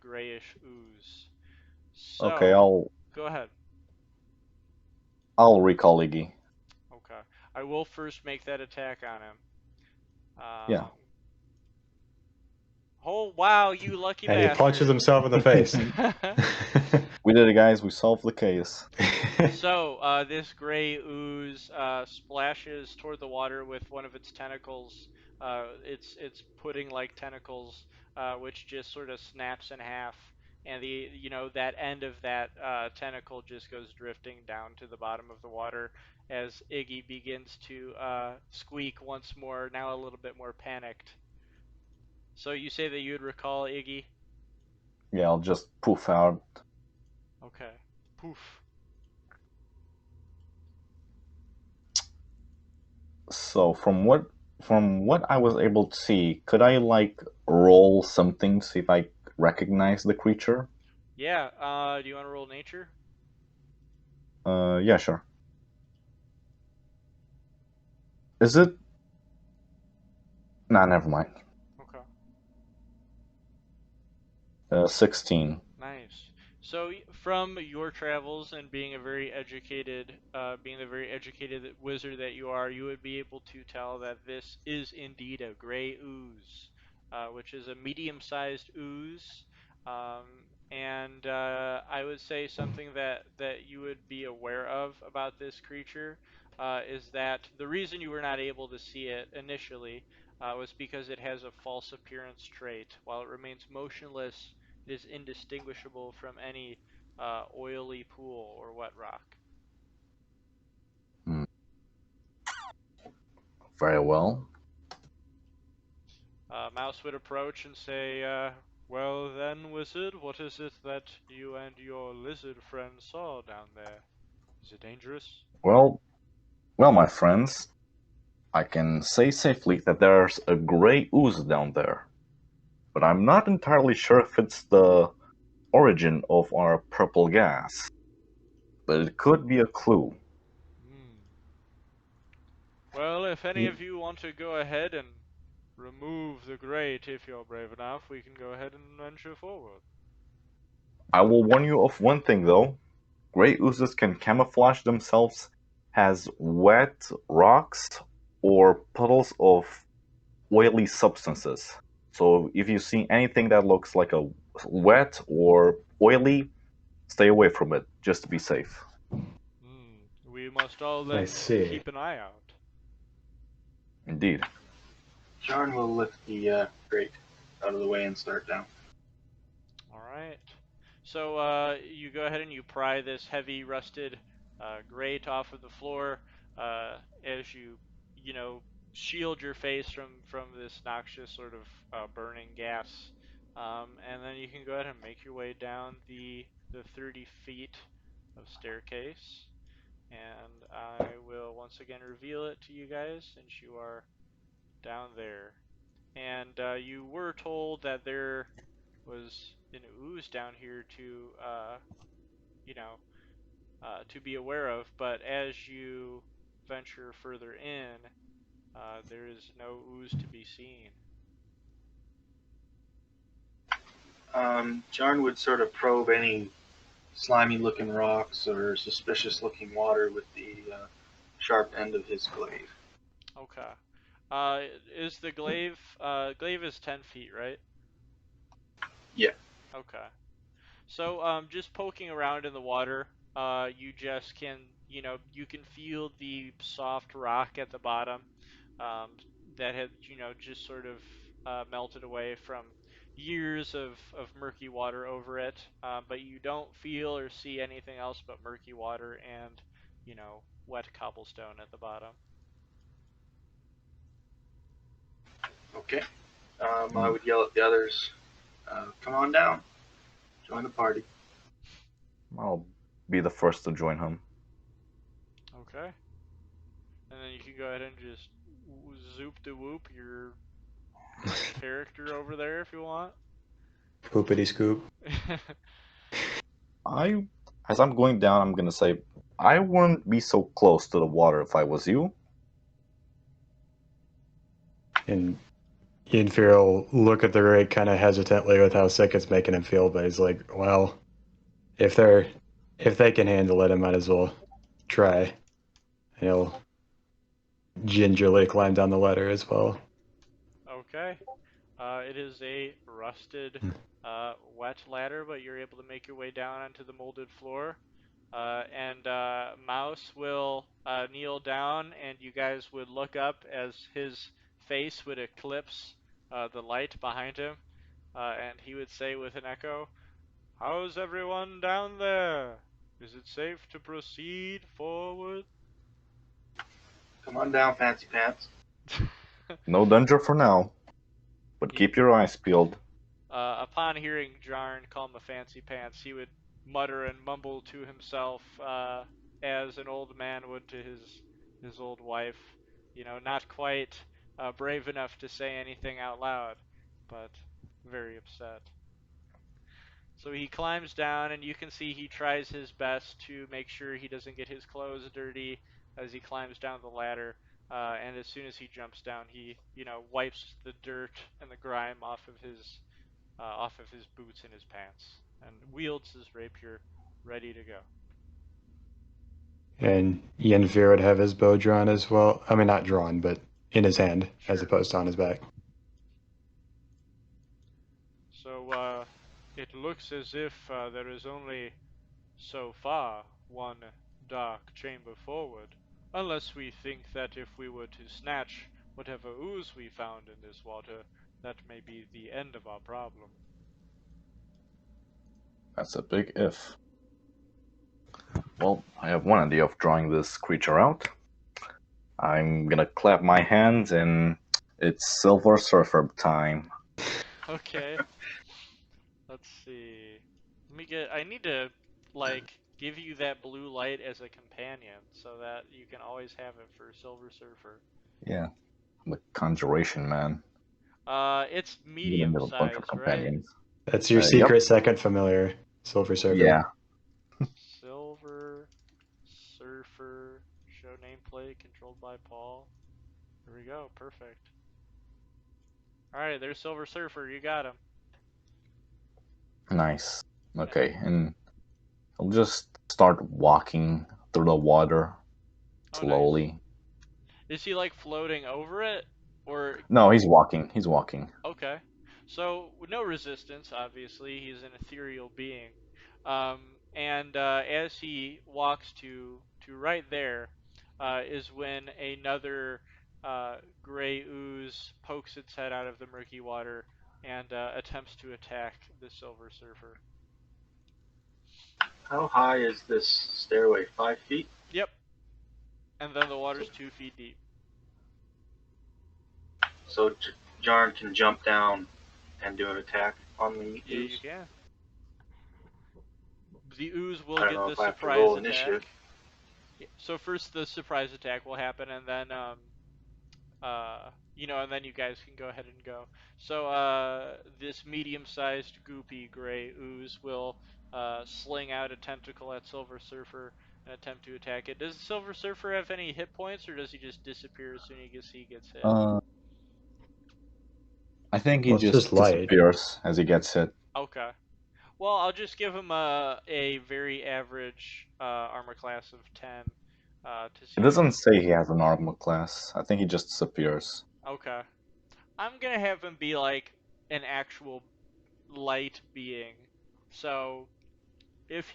grayish ooze. okay, So, go ahead. I'll recall Iggy. Okay, I will first make that attack on him. Yeah. Um, oh wow, you lucky And he punches bastard! himself in the face. We did it, guys. We solved the case. So, this gray ooze splashes toward the water with one of its tentacles. It's putting like tentacles, which just sort of snaps in half, and that end of that tentacle just goes drifting down to the bottom of the water as Iggy begins to squeak once more, now a little bit more panicked. So you say that you'd recall Iggy? Yeah, I'll just poof out. Okay. Poof. So from what I was able to see, could I like roll something to see if I recognize the creature? Yeah. Do you want to roll nature? Yeah, sure. Is it? Nah, never mind. Okay. 16. Nice. So from your travels and being the very educated wizard that you are, you would be able to tell that this is indeed a gray ooze, which is a medium-sized ooze. Um, and I would say something that you would be aware of about this creature is that the reason you were not able to see it initially was because it has a false appearance trait. While it remains motionless, it is indistinguishable from any oily pool or wet rock. Hmm, very well. Mouse would approach and say, well then, wizard, what is it that you and your lizard friend saw down there? Is it dangerous? Well, well, my friends, I can say safely that there's a gray ooze down there, but I'm not entirely sure if it's the origin of our purple gas. But it could be a clue. Hmm. Well, if any of you want to go ahead and remove the grate, if you're brave enough, we can go ahead and venture forward. I will warn you of one thing though. Gray oozes can camouflage themselves as wet rocks or puddles of oily substances. So if you see anything that looks like a wet or oily, stay away from it, just to be safe. Hmm. We must all I then see. keep an eye out. Indeed. John will lift the grate out of the way and start down. All right. So you go ahead and you pry this heavy rusted grate off of the floor as you shield your face from this noxious sort of burning gas, and then you can go ahead and make your way down the 30 feet of staircase, and I will once again reveal it to you guys since you are down there. and you were told that there was an ooze down here to, you know, to be aware of. But as you venture further in, there is no ooze to be seen. Jarn would sort of probe any slimy-looking rocks or suspicious-looking water with the sharp end of his glaive. Okay. Is the glaive? Glaive is 10 feet, right? Yeah. Okay. So, just poking around in the water, you just can, you can feel the soft rock at the bottom, um, that had, just sort of melted away from years of murky water over it. But you don't feel or see anything else but murky water and, wet cobblestone at the bottom. Okay. I would yell at the others, come on down. Join the party. I'll be the first to join him. Okay. And then you can go ahead and just zoop de whoop your character over there if you want. Poopity scoop. As I'm going down, I'm gonna say, I wouldn't be so close to the water if I was you. And Yinfir will look at the rig kind of hesitantly with how sick it's making him feel, but he's like, well, if they can handle it, I might as well try. And he'll gingerly climb down the ladder as well. Okay. It is a rusted, wet ladder, but you're able to make your way down onto the molded floor. And Mouse will kneel down, and you guys would look up as his face would eclipse the light behind him. And he would say with an echo, "How's everyone down there? Is it safe to proceed forward?" Come on down, fancy pants. No danger for now, but keep your eyes peeled. Upon hearing Jarn call him a fancy pants, he would mutter and mumble to himself, as an old man would to his old wife. Not quite brave enough to say anything out loud, but very upset. So he climbs down, and you can see he tries his best to make sure he doesn't get his clothes dirty as he climbs down the ladder. And as soon as he jumps down, he, wipes the dirt and the grime off of his boots and his pants, and wields his rapier, ready to go. And Yinfir would have his bow drawn as well. I mean, not drawn, but in his hand, as Sure. opposed to on his back. So, it looks as if there is only so far one dark chamber forward, unless we think that if we were to snatch whatever ooze we found in this water, that may be the end of our problem. That's a big if. Well, I have one idea of drawing this creature out. I'm gonna clap my hands and it's Silver Surfer time. Okay. Let's see. I need to, give you that blue light as a companion so that you can always have it for Silver Surfer. Yeah, I'm a conjuration man. It's Need a medium little bunch of sized, right? companions. That's your Yep. secret second familiar, Silver Surfer. Yeah. Silver Surfer, show nameplate, controlled by Paul. Here we go, perfect. Alright, there's Silver Surfer, you got him. Nice. Okay, and I'll just start walking through the water slowly. Nice. Is he floating over it? Or No, he's walking. He's walking. okay. So, no resistance, obviously. He's an ethereal being. And as he walks to right there, is when another gray ooze pokes its head out of the murky water and attempts to attack the Silver Surfer. How high is this stairway? 5 feet? Yep. And then the water's 2 feet deep. So Jarn can jump down and do an attack on the Yeah, ooze. you can. The ooze will I don't get know the if I have to surprise roll attack. initiative. So first the surprise attack will happen, and then you know, and then you guys can go ahead and go. So this medium-sized goopy gray ooze will sling out a tentacle at Silver Surfer and attempt to attack it. Does Silver Surfer have any hit points, or does he just disappear as soon as he gets hit? I think he Well, it's just just light. disappears as he gets hit. Okay. Well, I'll just give him a very average armor class of 10 to see It if doesn't say he has an armor class. I think he just disappears. Okay. I'm gonna have him be like an actual light being. So if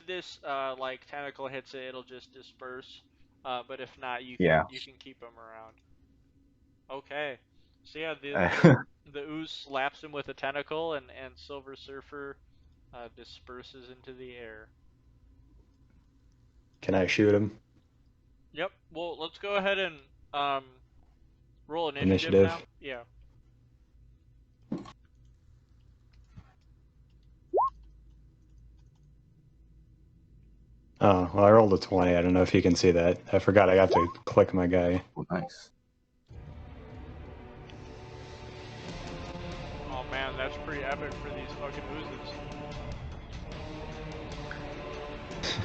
this like tentacle hits it, it'll just disperse. But if not, Yeah. you can keep him around. Okay. So yeah, Uh, the ooze slaps him with a tentacle, and Silver Surfer disperses into the air. Can I shoot him? Yep. Well, let's go ahead and um roll initiative Initiative. now. Yeah. Oh, well, I rolled a 20. I don't know if you can see that. I forgot I got to click my guy. nice. Oh man, that's pretty epic for these fucking oozes.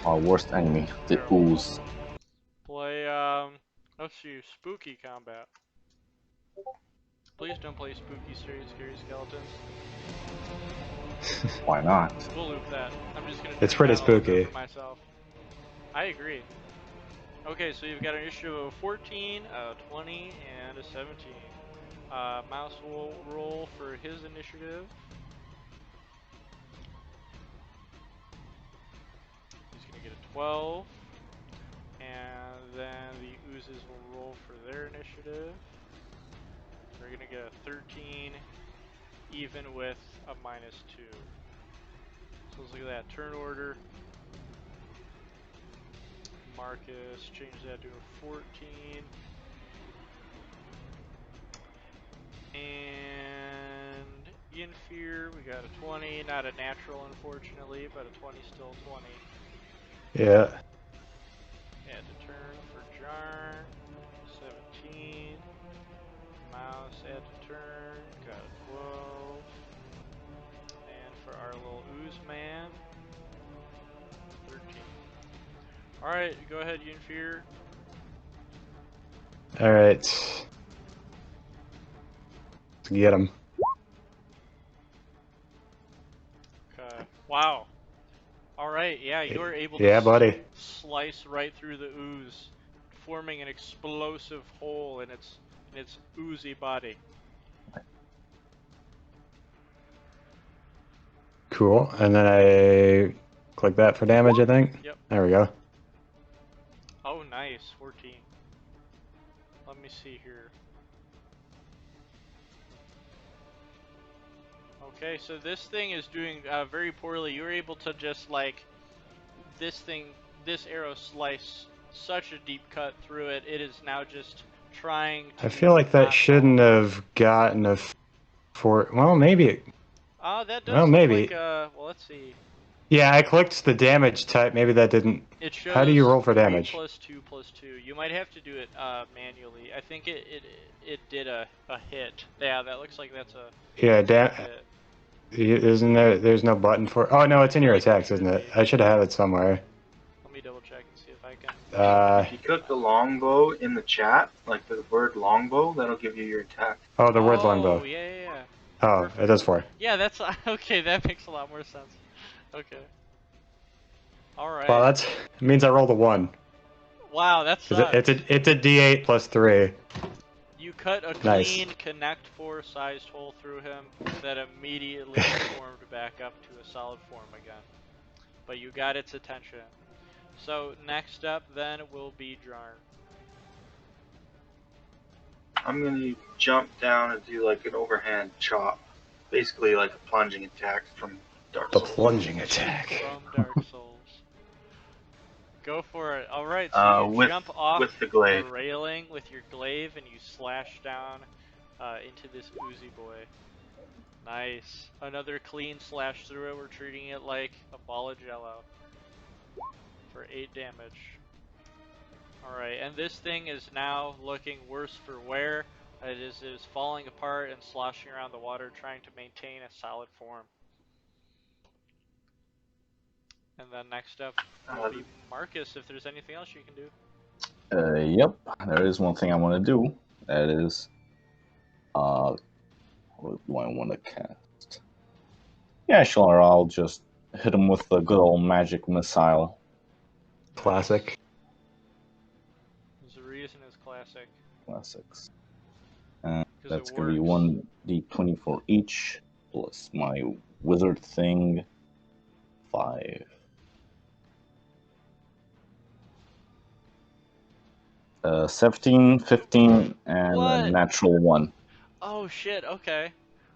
Our worst enemy, the Here, ooze. play let's see, spooky combat. Please don't play spooky scary skeletons. Why not? We'll loop that. I'm just gonna It's turn pretty down a little bit spooky. for myself. I agree. Okay, so you've got an issue of 14, a 20, and a 17. Mouse will roll for his initiative. He's gonna get a 12. And then the oozes will roll for their initiative. They're gonna get a 13, even with a -2. So let's look at that. Turn order. Marcus, change that to a 14. And Yinfear, we got a 20. Not a natural, unfortunately, but a 20 still 20. Yeah. Add a turn for Jarn. 17. Mouse, add a turn. Got a 12. And for our little ooze man, 13. Alright, go ahead, Yinfear. Alright. Let's get him. Okay. Wow. Alright, yeah, you were able Yeah, to buddy. slice right through the ooze, forming an explosive hole in its oozy body. Cool. And then I click that for damage, I think. Yep. There we go. Oh, nice. 14. Let me see here. Okay, so this thing is doing very poorly. You were able to just like this arrow slice such a deep cut through it. It is now just trying to I feel like that not shouldn't fall. have gotten a well, maybe it, That does well, look maybe. like well, let's see. Yeah, I clicked the damage type. Maybe that didn't. It shows How do you roll for 3 damage? plus 2 plus 2. You might have to do it manually. I think it did a hit. Yeah, that looks like that's a Yeah, hit. isn't there? There's no button for. Oh no, it's in I your feel like there attacks, isn't should it? be. I should have it somewhere. Let me double check and see if I can. If you click the longbow in the chat, like the word longbow, that'll give you your attack. Oh, the word Oh, longbow. yeah. Oh, Perfect. it does 4. Yeah, that's okay. That makes a lot more sense. Okay. All right. Well, it means I rolled a 1. Wow, that sucks. It's a D8 plus 3. You cut a Nice. clean Connect 4 sized hole through him that immediately formed back up to a solid form again. But you got its attention. So next up then will be Jarn. I'm going to jump down and do like an overhand chop. Basically like a plunging attack from Dark The Souls. plunging attack. From Dark Souls. Go for it. Alright, so you jump off with the glaive. railing with your glaive and you slash down into this oozy boy. Nice. Another clean slash through it. We're treating it like a ball of jello. For 8 damage. Alright, and this thing is now looking worse for wear. It is falling apart and sloshing around the water, trying to maintain a solid form. And then next up will be Marcus, if there's anything else you can do. Yep, there is one thing I want to do. That is, what do I want to cast? Yeah, sure. I'll just hit him with a good old magic missile. Classic. The reason is classic. Classics. And 'Cause that's it gonna be works. 1d20 for each, plus my wizard thing, 5. 17, 15, and a What? natural 1. Oh shit, okay.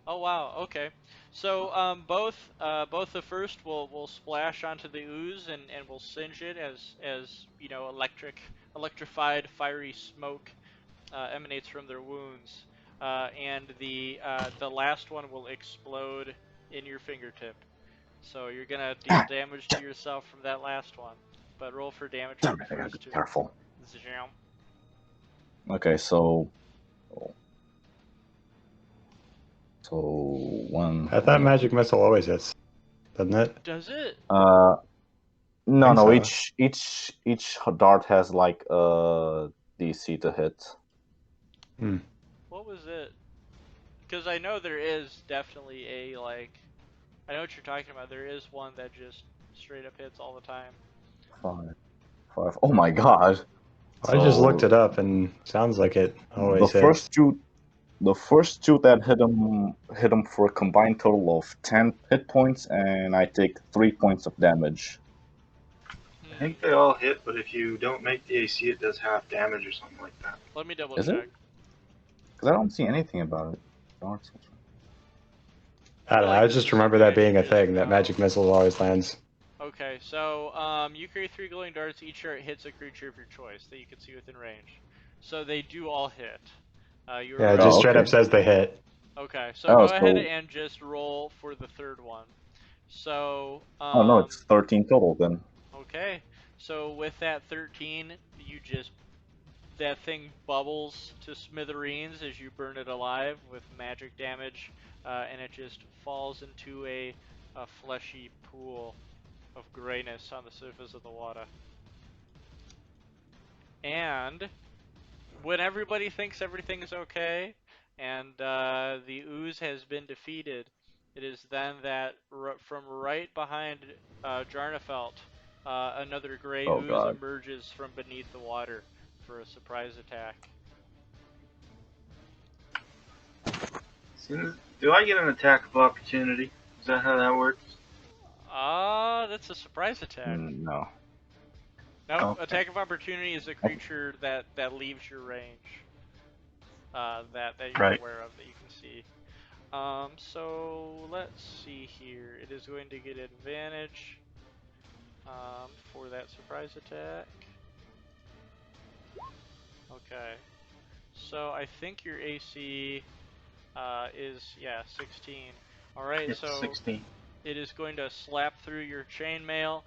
Oh wow, okay. So both the first will splash onto the ooze and will singe it as you know electrified fiery smoke emanates from their wounds, and the last one will explode in your fingertip. So you're gonna deal damage to yourself from that last one, but roll for damage from Damn the it, I gotta first be two. careful. Zjam. Okay, so 1. I thought magic missile always hits, doesn't it? Does it? No, think no. so. Each dart has like a DC to hit. What was it? Because I know there is definitely a, like, I know what you're talking about. There is one that just straight up hits all the time. 5. Oh my god! I just looked So it up, and sounds like it the always hits. first two that hit him for a combined total of 10 hit points, and I take 3 points of damage. I think they all hit, but if you don't make the AC, it does half damage or something like that. Let me double Is it? check. Because I don't see anything about it. Darts. I don't know. like I this just is some remember that being a shit, thing, that bro. magic missile always lands. Okay, so you create 3 glowing darts. Each dart hits a creature of your choice that you can see within range. So they do all hit. You Yeah, it were just Oh, straight okay. up says they hit. okay. So Oh, go ahead so and just roll for the third one. So oh no, it's 13 total then. okay. So with that 13, you just that thing bubbles to smithereens as you burn it alive with magic damage, and it just falls into a fleshy pool of grayness on the surface of the water. And when everybody thinks everything is okay, and the ooze has been defeated, it is then that from right behind Jarnafelt, another gray Oh ooze god. emerges from beneath the water for a surprise attack. Do I get an attack of opportunity? Is that how that works? That's a surprise attack. No. Nope, Okay. attack of opportunity is a creature that leaves your range. That you're Right. aware of, that you can see. So let's see here. It is going to get advantage for that surprise attack. Okay. So I think your AC is 16. All right. It's So 16. it is going to slap through your chainmail,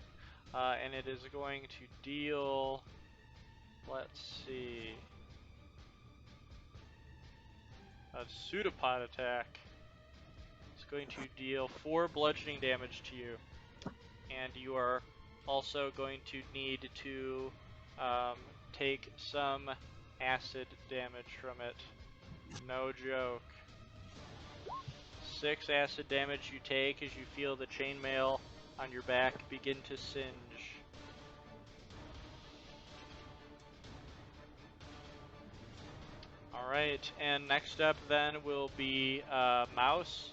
and it is going to deal. Let's see. A pseudopod attack. It's going to deal 4 bludgeoning damage to you, and you are also going to need to take some acid damage from it. No joke. 6 acid damage you take as you feel the chainmail on your back begin to singe. Alright, and next up then will be Mouse,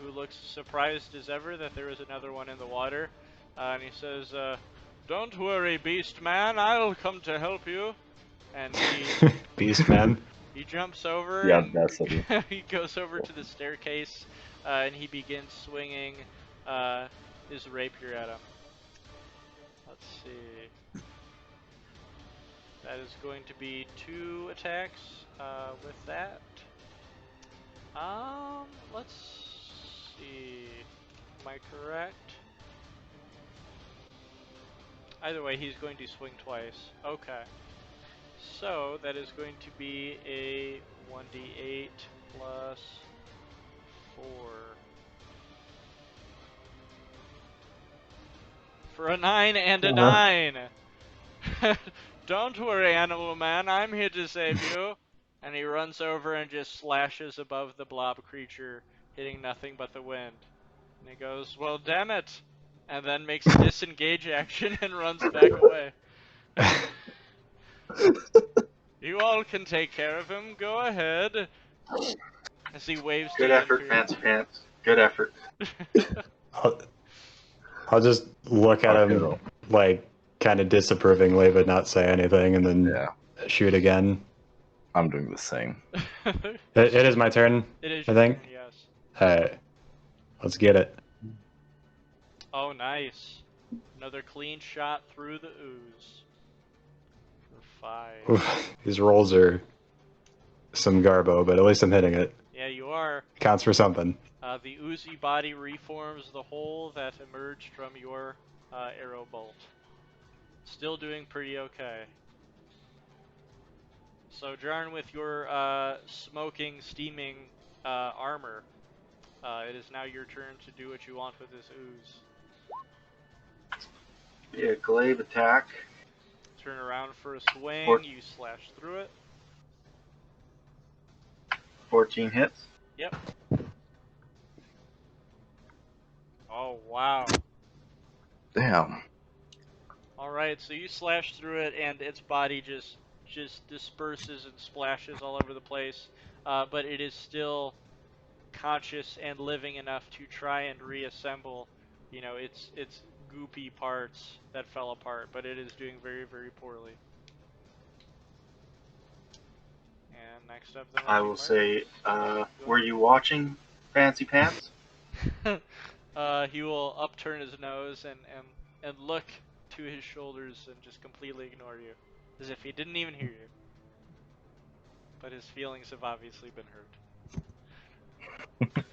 who looks surprised as ever that there is another one in the water. And he says, "Don't worry, Beast Man, I'll come to help you." And Beast man. he jumps over Yeah, and that's it. he goes over to the staircase, and he begins swinging his rapier at him. Let's see. That is going to be 2 attacks with that. Let's see. Am I correct? Either way, he's going to swing twice. Okay. So that is going to be a 1d8 plus 4. For a 9 and a 9! Don't worry, Animal Man, I'm here to save you. And he runs over and just slashes above the blob creature, hitting nothing but the wind. And he goes, well, damn it! And then makes a disengage action and runs back away. You all can take care of him, go ahead. As he waves to Good effort, Yinfir. Fancy Pants. Good effort. I'll just look at Our him, hero. like, kind of disapprovingly, but not say anything, and then Yeah, shoot again. I'm doing the same. It is my turn, It is I your think. turn, yes. Alright, let's get it. Oh, nice. Another clean shot through the ooze. For 5. Oof, these rolls are some garbo, but at least I'm hitting it. Yeah, you are. Counts for something. The oozy body reforms the hole that emerged from your arrow bolt. Still doing pretty okay. So, Jarn, with your smoking, steaming armor, it is now your turn to do what you want with this ooze. Yeah, glaive attack. Turn around for a swing, you slash through it. 14 hits. Yep. Oh, wow. Damn. Alright, so you slash through it and its body just disperses and splashes all over the place, but it is still conscious and living enough to try and reassemble, you know, its goopy parts that fell apart, but it is doing very, very poorly. And next up then I will will be say, Marcus. were you watching Fancy Pants? He will upturn his nose and look to his shoulders and just completely ignore you, as if he didn't even hear you. But his feelings have obviously been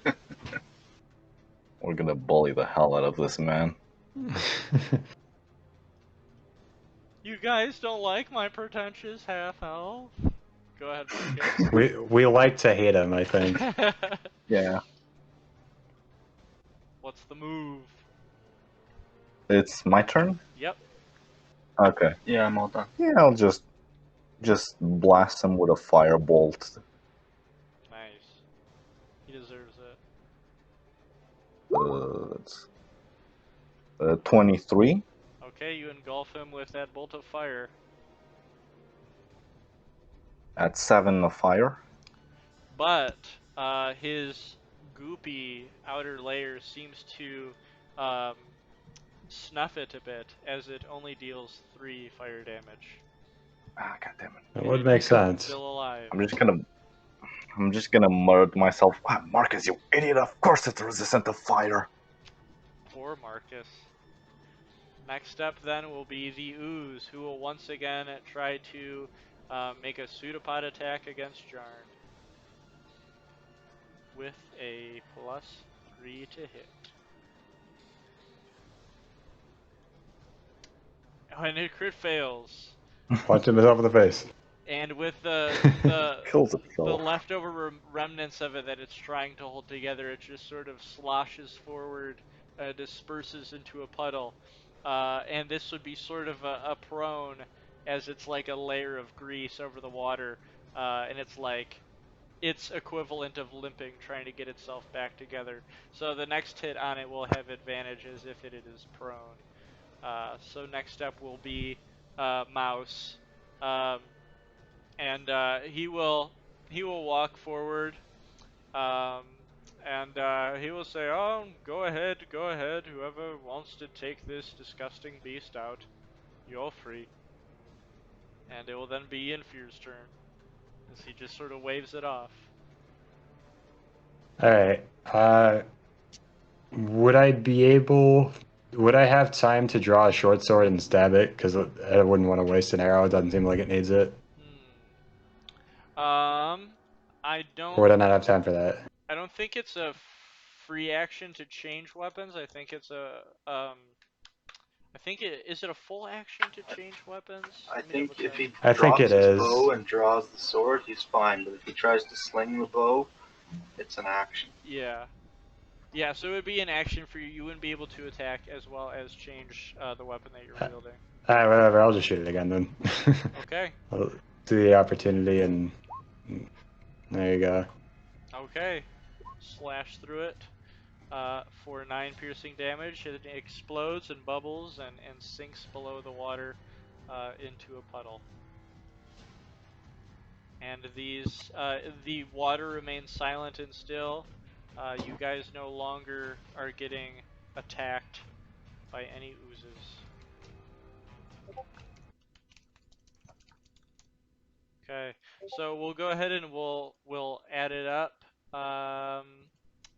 hurt. We're gonna bully the hell out of this man. You guys don't like my pretentious half-elf? Go ahead, Marcus. we like to hate him, I think. Yeah. What's the move? It's my turn? Yep. Okay. Yeah, I'm all done. Yeah, I'll just blast him with a firebolt. Nice. He deserves it. It's 23 Okay, you engulf him with that bolt of fire. at 7 of fire. But his goopy outer layer seems to snuff it a bit, as it only deals 3 fire damage. Ah, God damn it. That would make sense. Still alive. I'm just gonna mutter to myself, ah, Marcus, you idiot, of course it's resistant to fire. Poor Marcus. Next up then will be the ooze, who will once again try to make a pseudopod attack against Jarn. With a +3 to hit. And it crit fails. Punch himself in the face. And with the Kills the itself. leftover remnants of it that it's trying to hold together, it just sort of sloshes forward, disperses into a puddle. And this would be sort of a prone, as it's like a layer of grease over the water. And it's like its equivalent of limping, trying to get itself back together. So the next hit on it will have advantage as if it is prone. So next up will be Mouse. Um, and he will walk forward, um, and he will say, "Oh, go ahead, whoever wants to take this disgusting beast out, you're free." And it will then be Infear's turn, as he just sort of waves it off. Alright. Would I be able... Would I have time to draw a short sword and stab it? Because I wouldn't want to waste an arrow. It doesn't seem like it needs it. I Or would I don't not have time for that? think it's a free action to change weapons. I think it's a I think is it a full action to change weapons? I Let me double think if check. he I think it drops his is. bow and draws the sword, he's fine. But if he tries to sling the bow, it's an action. Yeah. Yeah, so it would be an action for you. You wouldn't be able to attack as well as change the weapon that you're wielding. Alright, whatever. I'll just shoot it again then. Okay. I'll do the opportunity, and there you go. Okay. Slash through it for 9 piercing damage. It explodes and bubbles and sinks below the water into a puddle. And the water remains silent and still. You guys no longer are getting attacked by any oozes. Okay, so we'll go ahead and we'll add it up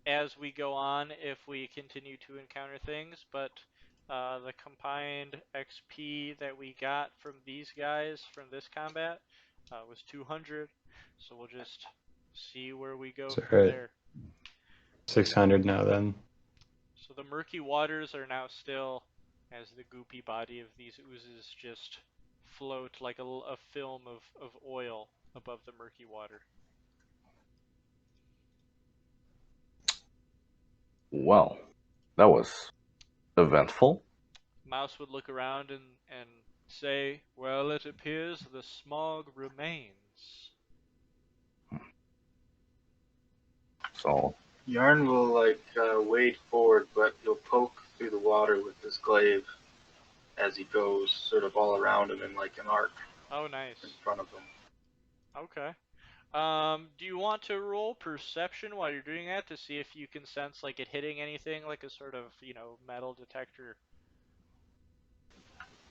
as we go on if we continue to encounter things. But the combined XP that we got from these guys from this combat was 200. So we'll just see where we go So from we're at there. 600 now then. So the murky waters are now still as the goopy body of these oozes just float like a film of oil above the murky water. Well, that was eventful. Mouse would look around and say, well, it appears the smog remains. So, Yarn will wade forward, but he'll poke through the water with his glaive as he goes, sort of all around him in like an arc Oh, nice. in front of him. Okay. Do you want to roll perception while you're doing that to see if you can sense like it hitting anything, like a sort of, metal detector?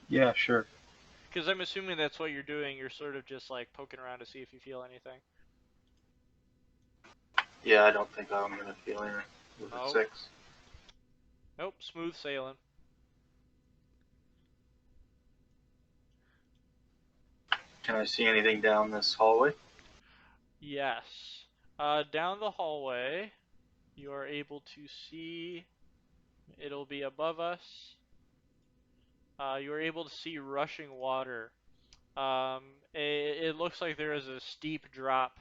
Yeah, sure. Because I'm assuming that's what you're doing. You're sort of just like poking around to see if you feel anything. Yeah, I don't think I'm gonna feel anything with a Oh. 6. Nope, smooth sailing. Can I see anything down this hallway? Yes. Down the hallway, you are able to see, it'll be above us. You are able to see rushing water. It looks like there is a steep drop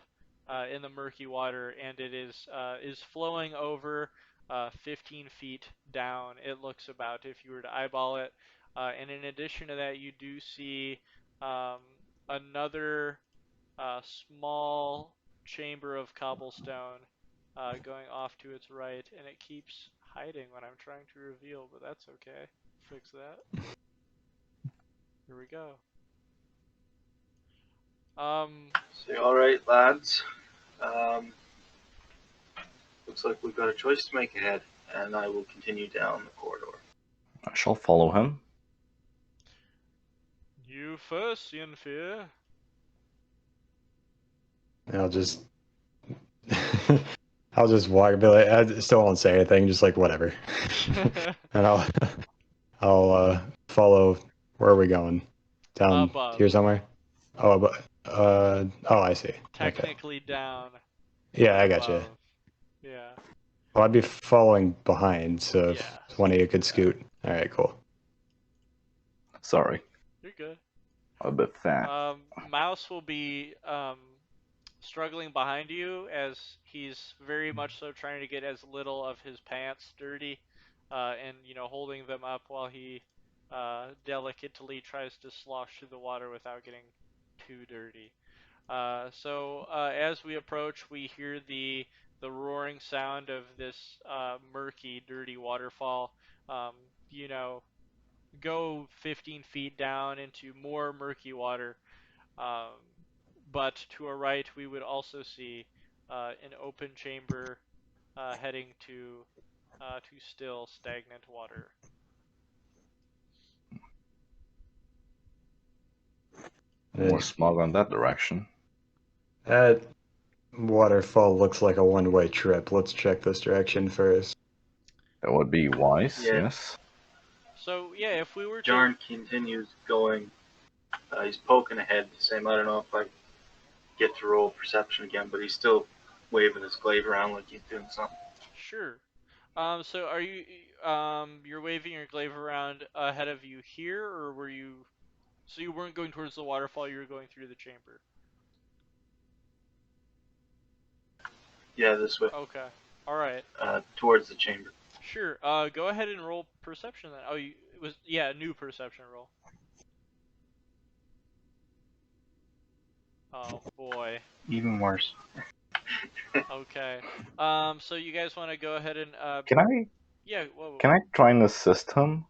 in the murky water, and it is flowing over 15 feet down. It looks about if you were to eyeball it. And in addition to that, you do see um, another small chamber of cobblestone going off to its right, and it keeps hiding when I'm trying to reveal, but that's okay. Fix that. Here we go. Say, alright, lads. Looks like we've got a choice to make ahead, and I will continue down the corridor. I shall follow him. You first, Yenfear. I'll just I'll just walk. Be like, I still won't say anything. Just like whatever. And I'll follow. Where are we going? Down Above. here somewhere. Oh, but oh, I see. Okay. Technically down. Yeah, I Above. got you. Yeah. Well, I'd be following behind, so if Yeah. one of you could scoot. All right, cool. Sorry, You're good. a bit fat. Mouse will be struggling behind you as he's very much so trying to get as little of his pants dirty, and holding them up while he delicately tries to slosh through the water without getting too dirty. So as we approach, we hear the roaring sound of this murky, dirty waterfall. Um, go 15 feet down into more murky water. Um, but to our right, we would also see an open chamber heading to still stagnant water. More smog on that direction. That waterfall looks like a one-way trip. Let's check this direction first. That would be wise, Yeah. yes. So yeah, if we were to Jarn continues going. He's poking ahead, the same. I don't know if I get to roll perception again, but he's still waving his glaive around like he's doing something. sure, So are you you're waving your glaive around ahead of you here, or were you? So you weren't going towards the waterfall, you were going through the chamber. Yeah, this way, Okay. All right. towards the chamber. Sure. Go ahead and roll perception then. Oh, it was yeah, new perception roll. Oh boy. Even worse. Okay. So you guys want to go ahead and Can I yeah. Whoa. can I try and assist him?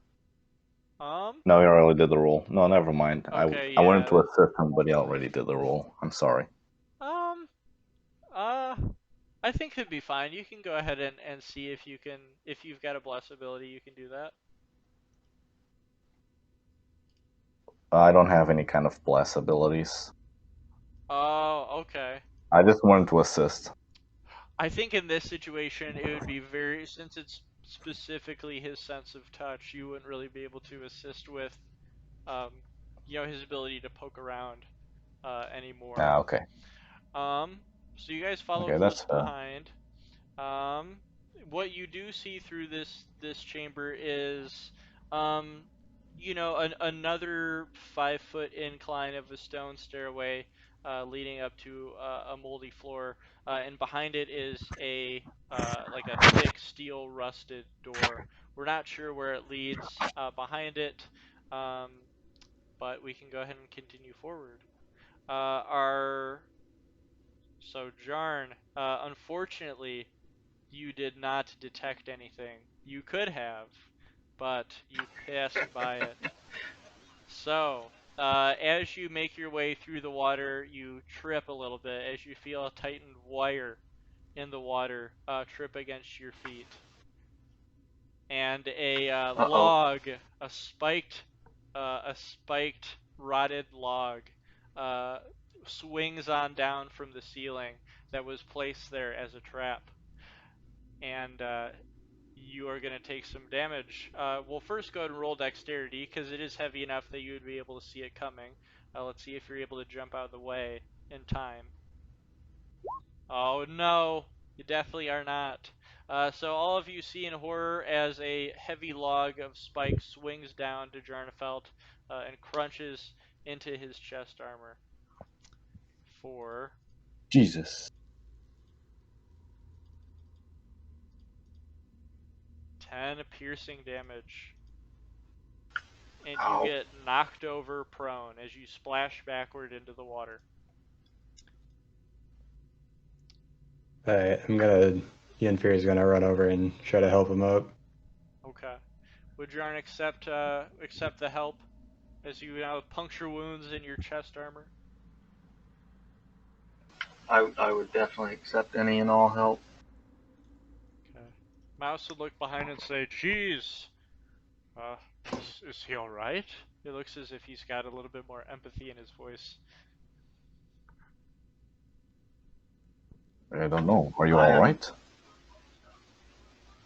No, he already did the roll. No, never mind. Okay. I wanted Yeah. to assist him, but he already did the roll. I'm sorry. Um. Uh. I think it'd be fine. You can go ahead and see if you can if you've got a bless ability, you can do that. I don't have any kind of bless abilities. Oh. Okay. I just wanted to assist. I think in this situation it would be very since it's specifically his sense of touch, you wouldn't really be able to assist with um, his ability to poke around anymore. Ah, okay. So you guys follow Okay, close that's behind. Um, what you do see through this chamber is, um, another 5 foot incline of a stone stairway leading up to a moldy floor, and behind it is a like a thick steel rusted door. We're not sure where it leads behind it, um, but we can go ahead and continue forward. Our so Jarn, unfortunately, you did not detect anything. You could have, but you passed by it. So, as you make your way through the water, you trip a little bit as you feel a tightened wire in the water trip against your feet. And a Uh-oh. log, a spiked rotted log, uh, swings on down from the ceiling that was placed there as a trap. And you are going to take some damage. We'll first go ahead and roll dexterity because it is heavy enough that you would be able to see it coming. Let's see if you're able to jump out of the way in time. Oh no, you definitely are not. So all of you see in horror as a heavy log of spikes swings down to Jarnfeld and crunches into his chest armor for Jesus. 10 piercing damage. And you Ow. get knocked over prone as you splash backward into the water. Alright, Yenfear is gonna run over and try to help him up. Okay. Would Jarn accept the help as you now puncture wounds in your chest armor? I would definitely accept any and all help. Okay. Mouse would look behind and say, "Geez, uh, is he all right?" It looks as if he's got a little bit more empathy in his voice. I don't know. Are you I all am. right?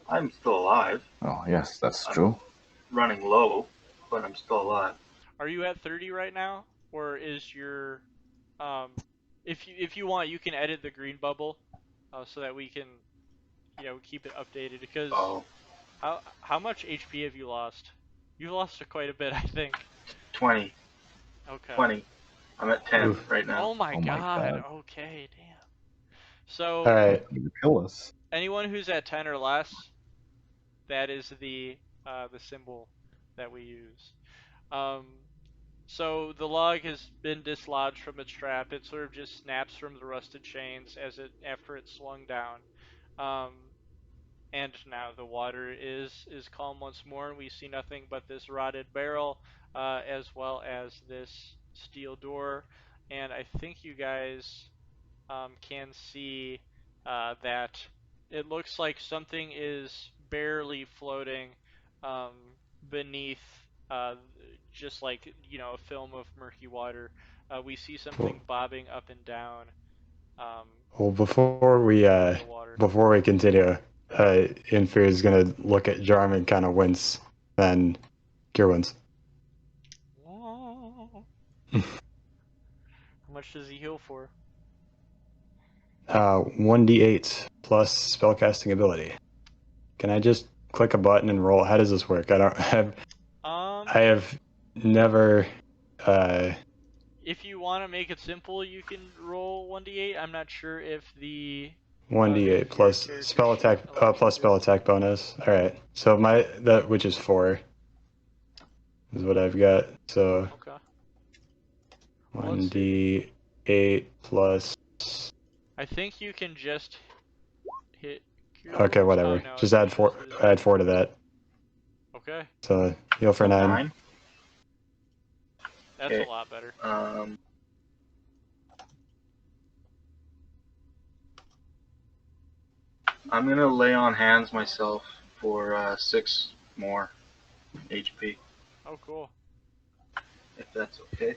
I'm still alive. Oh, yes, that's I'm true. running low, but I'm still alive. Are you at 30 right now, or is your um, if you want, you can edit the green bubble, so that we can keep it updated because Oh, how much HP have you lost? You've lost quite a bit, I think. 20. Okay. 20. I'm at 10 Oof. right now. Oh my Oh my God. god. Okay, damn. So Alright, You kill us. anyone who's at 10 or less, that is the symbol that we use. Um, so the log has been dislodged from its trap. It sort of just snaps from the rusted chains after it swung down. Um, And now the water is calm once more, and we see nothing but this rotted barrel, as well as this steel door. And I think you guys can see that it looks like something is barely floating um, beneath, uh, just like a film of murky water. We see well, something bobbing up and down um, well in the water. before we continue, Yenfear is gonna look at Jarm and kind of wince, then cure wounds. How much does he heal for? 1d8 plus spellcasting ability. Can I just click a button and roll? How does this work? I have never. If you want to make it simple, you can roll 1d8. I'm not sure if the 1d8 plus spell attack plus spell attack bonus. All right. So which is 4 is what I've got. So Okay. 1d8 plus. I think you can just hit. Okay, whatever. Oh, no, just add 4. Add 4 to that. Okay. So heal for 9. That's a lot better. I'm gonna lay on hands myself for 6 more HP. Oh, cool. If that's okay.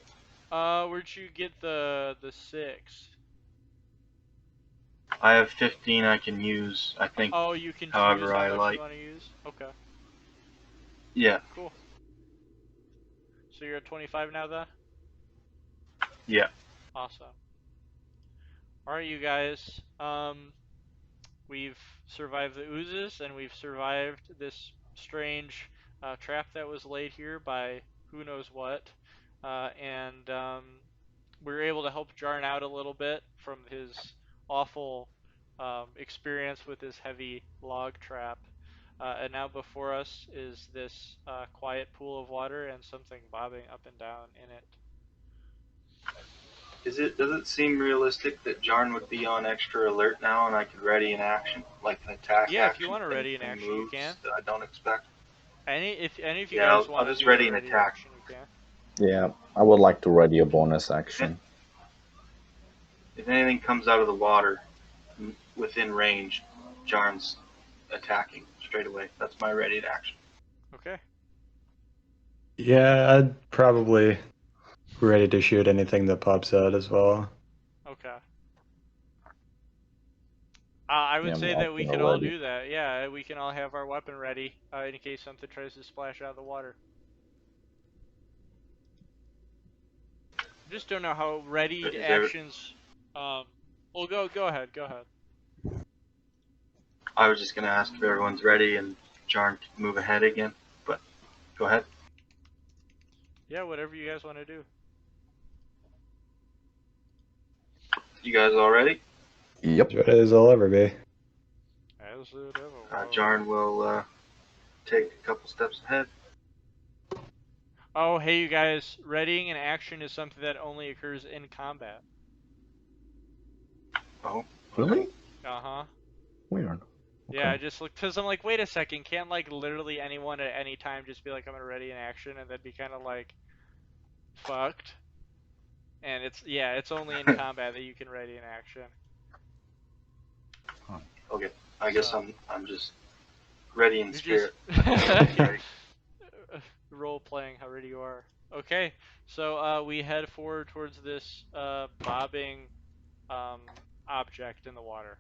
Where'd you get the 6? I have 15 I can use. I think. Oh, you can however choose how I much like. you want to use. Okay. Yeah. Cool. So you're at 25 now, then? Yeah. Awesome. All right, you guys. We've survived the oozes, and we've survived this strange trap that was laid here by who knows what. And we were able to help Jarn out a little bit from his awful experience with this heavy log trap. And now before us is this quiet pool of water and something bobbing up and down in it. Does it seem realistic that Jarn would be on extra alert now and I could ready an action, like an attack action? Yeah, if you want to ready an action, you can. That I don't expect. If any of you guys want to do ready a an ready attack. action, you can. Yeah, I would like to ready a bonus action. If anything comes out of the water within range, Jarn's attacking straight away. That's my ready action. Okay. Yeah, I'd probably ready to shoot anything that pops out as well. Okay. I would say that we can all do that. Yeah, we can all have our weapon ready in case something tries to splash out of the water. Just don't know how readied actions. Well, go ahead. Go ahead. I was just gonna ask if everyone's ready and Jarn can move ahead again, but go ahead. Yeah, whatever you guys want to do. You guys all ready? Yep. As ready as I'll ever be. As it ever was. Jarn will take a couple steps ahead. Oh, hey, you guys. Readying an action is something that only occurs in combat. Oh. Really? Uh-huh. Weird. Yeah, I just looked, because I'm like, wait a second, can't, like, literally anyone at any time just be like, I'm gonna ready an action, and that'd be kind of, like, fucked. And it's only in combat that you can ready an action. Okay, I guess I'm just ready in spirit. Role-playing how ready you are. Okay, so we head forward towards this bobbing object in the water.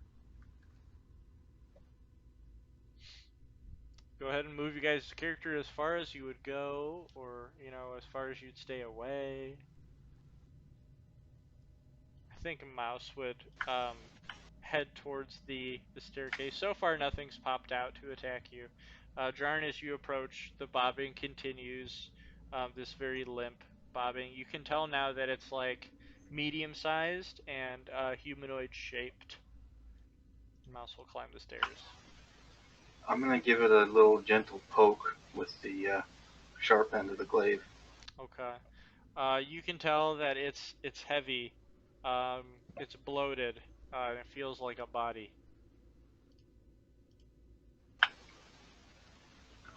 Go ahead and move you guys' character as far as you would go, or, you know, as far as you'd stay away. I think a mouse would head towards the staircase. So far, nothing's popped out to attack you. Jarn, as you approach, the bobbing continues, this very limp bobbing. You can tell now that it's like medium-sized and humanoid-shaped. Mouse will climb the stairs. I'm gonna give it a little gentle poke with the sharp end of the glaive. Okay. You can tell that it's heavy. It's bloated. And it feels like a body.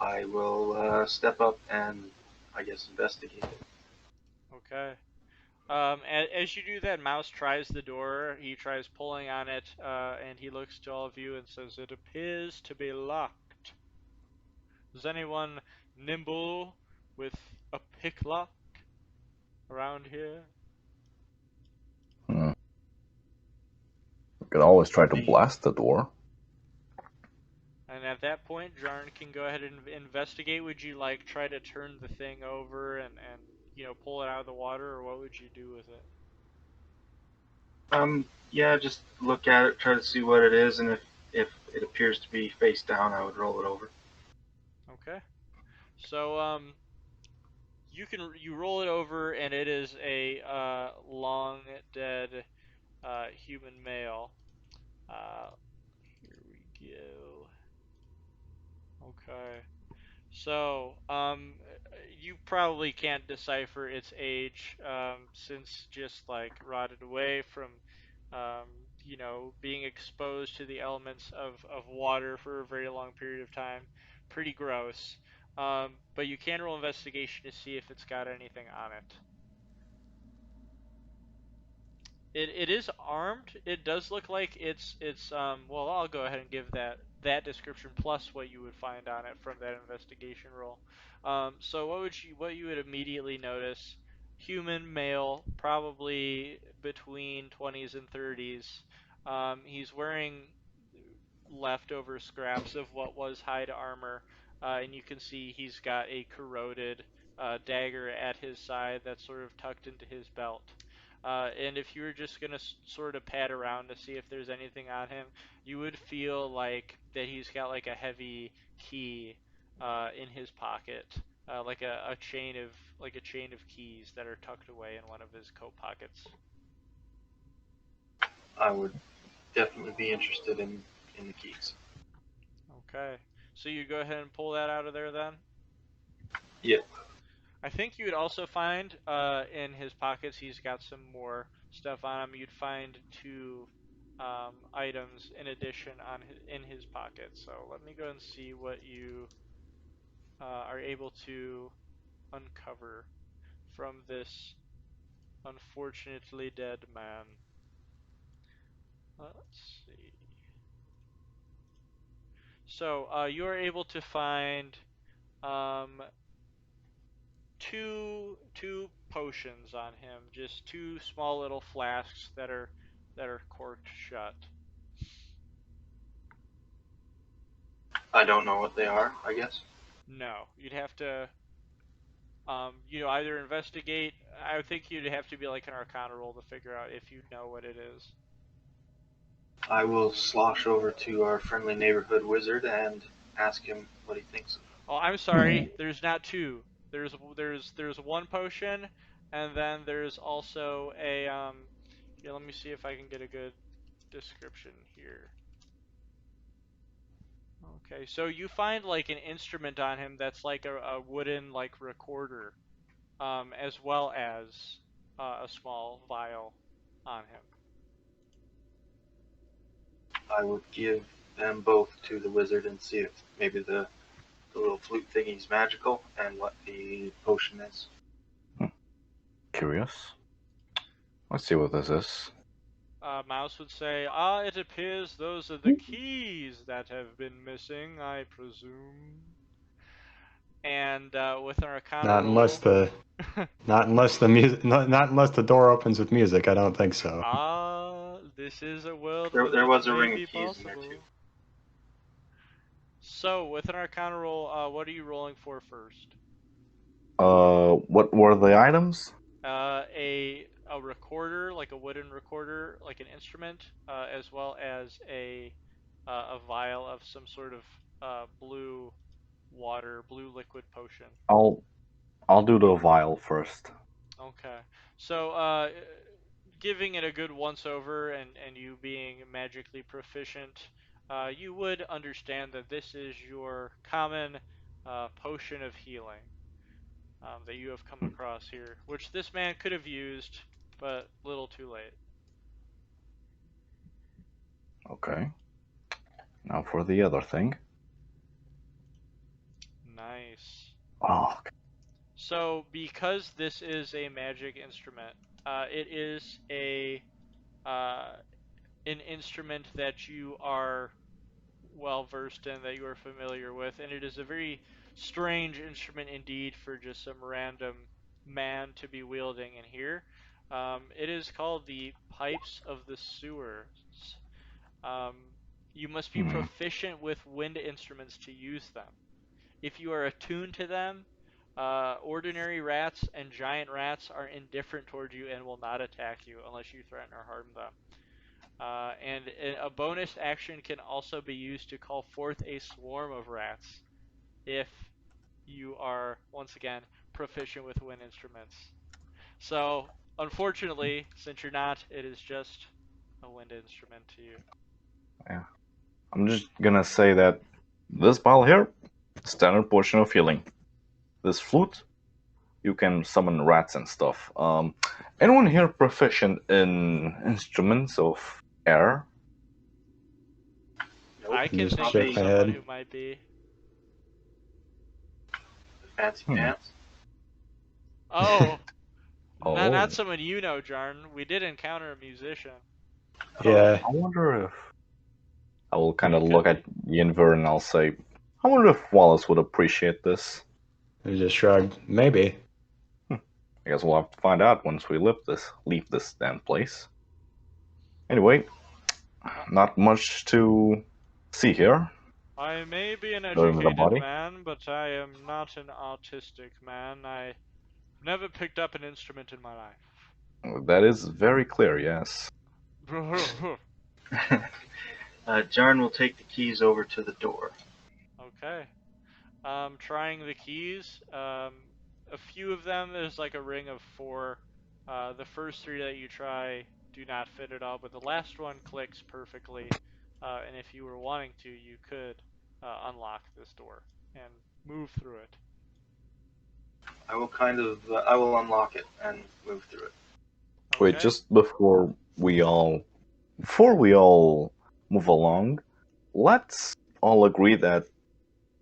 I will step up and, I guess, investigate it. Okay. As you do that, Mouse tries the door. He tries pulling on it, and he looks to all of you and says, "It appears to be locked. Is anyone nimble with a picklock around here?" We could always try to blast the door. And at that point, Jarn can go ahead and investigate. Would you like try to turn the thing over and you know, pull it out of the water, or what would you do with it? Yeah, just look at it, try to see what it is, and If it appears to be face down, I would roll it over. Okay. So you roll it over, and it is a long dead human male. Uh, Here we go. Okay. So, you probably can't decipher its age, since just like rotted away from, um, being exposed to the elements of water for a very long period of time. Pretty gross. But you can roll investigation to see if it's got anything on it. It is armed. It does look like it's well, I'll go ahead and give that description plus what you would find on it from that investigation roll. So what you would immediately notice, human male, probably between 20s and 30s. He's wearing leftover scraps of what was hide armor, and you can see he's got a corroded dagger at his side that's sort of tucked into his belt. And if you were just gonna sort of pat around to see if there's anything on him, you would feel like that he's got like a heavy key in his pocket, like a chain of keys that are tucked away in one of his coat pockets. I would definitely be interested in the keys. Okay, so you go ahead and pull that out of there then. Yeah. I think you would also find in his pockets he's got some more stuff on him. You'd find two items in addition in his pocket. So let me go and see what you are able to uncover from this unfortunately dead man. Let's see. So you are able to find um, two potions on him, just two small little flasks that are corked shut. I don't know what they are, I guess. No, you'd have to either investigate. I would think you'd have to be like an Arcana roll to figure out if you know what it is. I will slosh over to our friendly neighborhood wizard and ask him what he thinks. Oh, I'm Hmm. sorry. There's not two. There's one potion, and then there's also a Here, let me see if I can get a good description here. Okay, so you find like an instrument on him that's like a wooden like recorder, as well as a small vial on him. I would give them both to the wizard and see if maybe the little flute thingy's magical and what the potion is. Curious. Let's see what this is. Mouse would say, "Ah, it appears those are the keys that have been missing, I presume." And with an Arcana Not unless roll, the not unless the music not unless the door opens with music. I don't think so. this is a world There, where there that was a may ring of be keys in there too. possible. So, with an Arcana roll, what are you rolling for first? What were the items? A recorder, like a wooden recorder, like an instrument, as well as a vial of some sort of blue blue liquid potion. I'll do the vial first. Okay. So, giving it a good once over and you being magically proficient, you would understand that this is your common potion of healing that you have come across here, which this man could have used, but little too late. Okay. Now for the other thing. Nice. Oh, So, because this is a magic instrument, it is uh, an instrument that you are well versed in, that you are familiar with, and it is a very strange instrument indeed for just some random man to be wielding in here. It is called the Pipes of the Sewers. Um, you must be hmm. proficient with wind instruments to use them. If you are attuned to them, ordinary rats and giant rats are indifferent towards you and will not attack you unless you threaten or harm them. and a bonus action can also be used to call forth a swarm of rats if you are, once again, proficient with wind instruments. So, unfortunately, since you're not, it is just a wind instrument to you. Yeah. I'm just gonna say that this pile here, standard portion of healing. This flute, you can summon rats and stuff. Anyone here proficient in instruments of air? Nope. I can Just think shake of my someone head. who might be. Fancy Hmm. pants. Oh, not, Oh, not someone you know, Jarn. We did encounter a musician. Yeah, I wonder if I will kind It of could look at be. Yinver and I'll say, I wonder if Wallace would appreciate this. I just shrugged. Maybe. I guess we'll have to find out once we leave this damn place. Anyway, not much to see here. I may be an Other than the educated body. man, but I am not an autistic man. I've never picked up an instrument in my life. That is very clear, yes. Jarn will take the keys over to the door. Okay. Trying the keys. A few of them, there's like a ring of 4. The first 3 that you try do not fit at all, but the last one clicks perfectly. And if you were wanting to, you could unlock this door and move through it. I will unlock it and move through it. Wait, Okay. just before we all move along, let's all agree that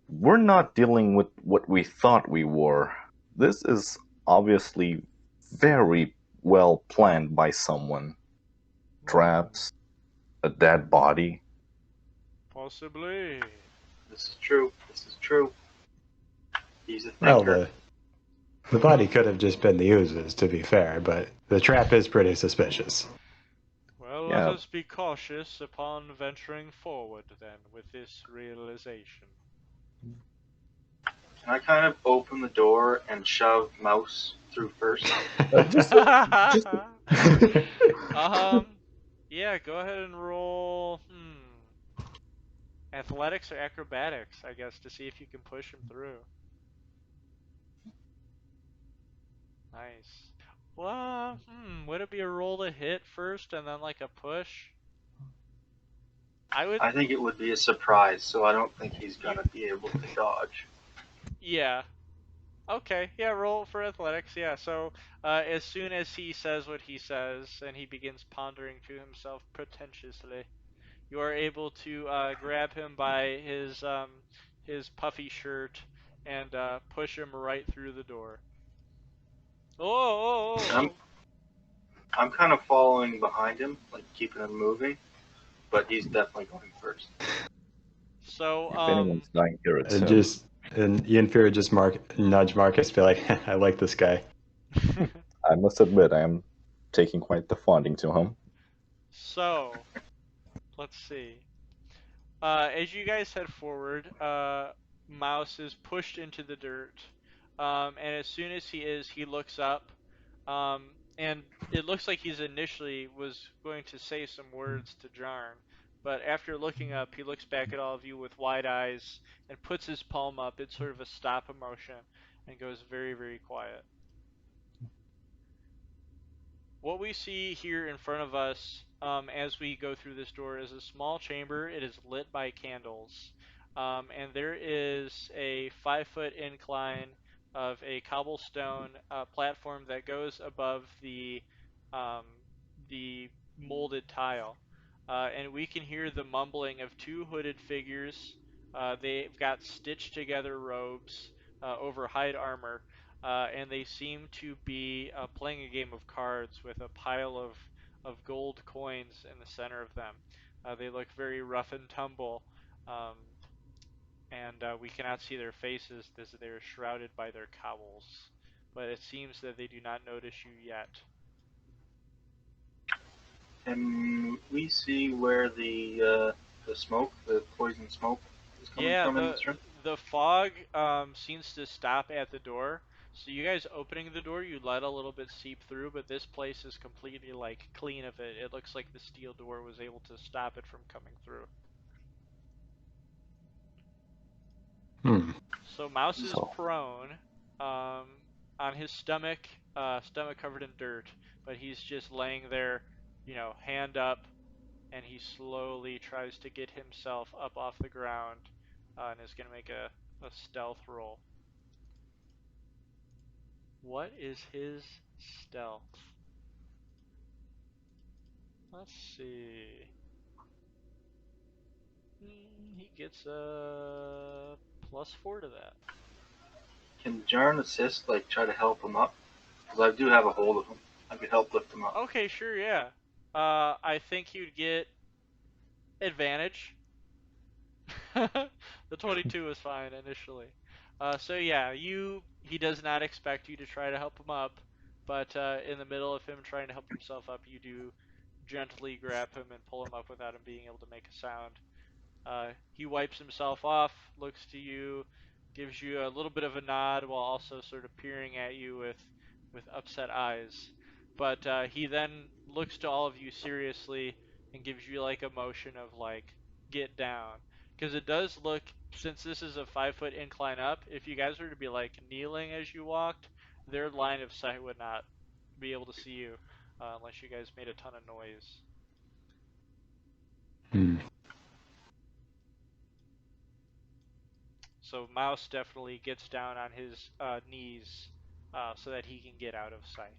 we're not dealing with what we thought we were. This is obviously very well planned by someone. Traps, a dead body. Possibly. This is true. This is true. He's a Well, thinker. the body could have just been the oozes, to be fair, but the trap is pretty suspicious. Well, let Yeah. us be cautious upon venturing forward then with this realization. Can I kind of open the door and shove Mouse through first? Just Yeah, go ahead and roll, athletics or acrobatics, I guess, to see if you can push him through. Nice. Well, would it be a roll to hit first and then like a push? I would, I think it would be a surprise, so I don't think he's gonna be able to dodge. yeah. Okay, yeah, roll for athletics, yeah. So, as soon as he says what he says and he begins pondering to himself pretentiously, you are able to grab him by his puffy shirt and push him right through the door. I'm Oh! I'm kind of following behind him, like keeping him moving, but he's definitely going first. So, if anyone's dying here, it's And him. Ian Fear would just nudge Marcus, be like, I like this guy. I must admit, I am taking quite the fonding to him. So, let's see. As you guys head forward, Mouse is pushed into the dirt, and as soon as he looks up, and it looks like he's initially was going to say some words to Jarn, but after looking up, he looks back at all of you with wide eyes and puts his palm up in sort of a stop motion and goes very, very quiet. What we see here in front of us as we go through this door is a small chamber. It is lit by candles. And there is a 5-foot incline of a cobblestone platform that goes above um, the molded tile. And we can hear the mumbling of 2 hooded figures. They've got stitched together robes over hide armor, and they seem to be playing a game of cards with a pile of gold coins in the center of them. They look very rough and tumble, um, and we cannot see their faces as they are shrouded by their cowls. But it seems that they do not notice you yet. Can we see where the smoke, the poison smoke, is coming Yeah, from in the this room? the fog seems to stop at the door, So you guys opening the door, you let a little bit seep through, but this place is completely like clean of it. It looks like the steel door was able to stop it from coming through. So Mouse is So prone, on his stomach, stomach covered in dirt, but he's just laying there, hand up, and he slowly tries to get himself up off the ground, and is gonna make a stealth roll. What is his stealth? Let's see. He gets a +4 to that. Can Jarn assist, like try to help him up? Because I do have a hold of him. I could help lift him up. Okay, sure, yeah. I think you'd get advantage. The 22 was fine initially. So yeah, he does not expect you to try to help him up, but in the middle of him trying to help himself up, you do gently grab him and pull him up without him being able to make a sound. He wipes himself off, looks to you, gives you a little bit of a nod while also sort of peering at you with upset eyes. But he then looks to all of you seriously and gives you like a motion of like, get down. Because it does look, since this is a 5-foot incline up, if you guys were to be like kneeling as you walked, their line of sight would not be able to see you unless you guys made a ton of noise. So Mouse definitely gets down on his knees so that he can get out of sight.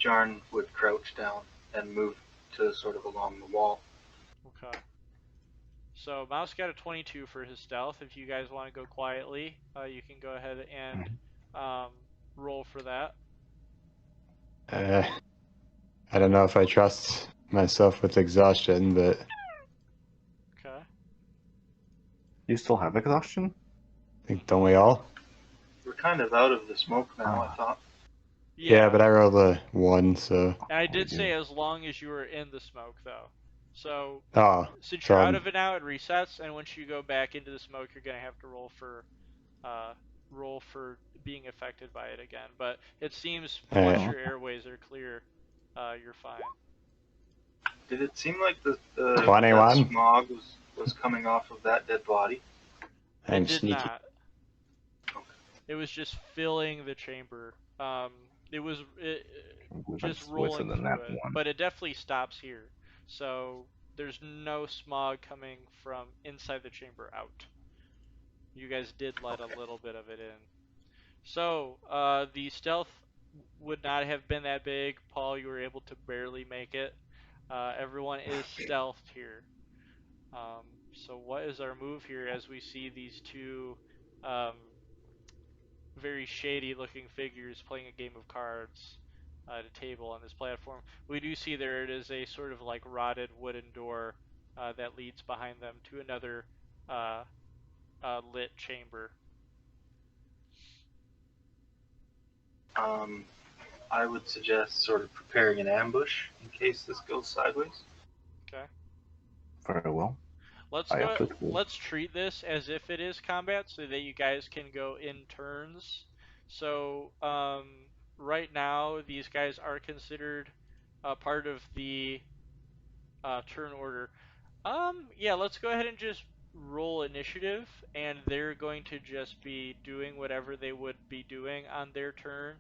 Jarn would crouch down and move to sort of along the wall. Okay. So Mouse got a 22 for his stealth. If you guys want to go quietly, you can go ahead and roll for that. I don't know if I trust myself with exhaustion, but Okay. you still have exhaustion? I think don't we all? We're kind of out of the smoke now, I thought. Yeah, but I rolled a 1, so. And I did say as long as you were in the smoke, though. So since so you're out of it now, it resets, and once you go back into the smoke, you're gonna have to roll for being affected by it again. But it seems once your airways are clear, you're fine. Did it seem like that 21? smog was coming off of that dead body? I'm It did sneaky. not. It was just filling the chamber. It was just rolling through it, but it definitely stops here. So there's no smog coming from inside the chamber out. You guys did let a little bit of it in. So the stealth would not have been that big. Paul, you were able to barely make it. Everyone is stealthed here. So what is our move here as we see these two very shady looking figures playing a game of cards at a table on this platform? We do see there it is a sort of like rotted wooden door that leads behind them to another lit chamber. I would suggest sort of preparing an ambush in case this goes sideways. Okay. Very well. Let's treat this as if it is combat so that you guys can go in turns. So right now these guys are considered part of the turn order. Yeah, let's go ahead and just roll initiative, and they're going to just be doing whatever they would be doing on their turn.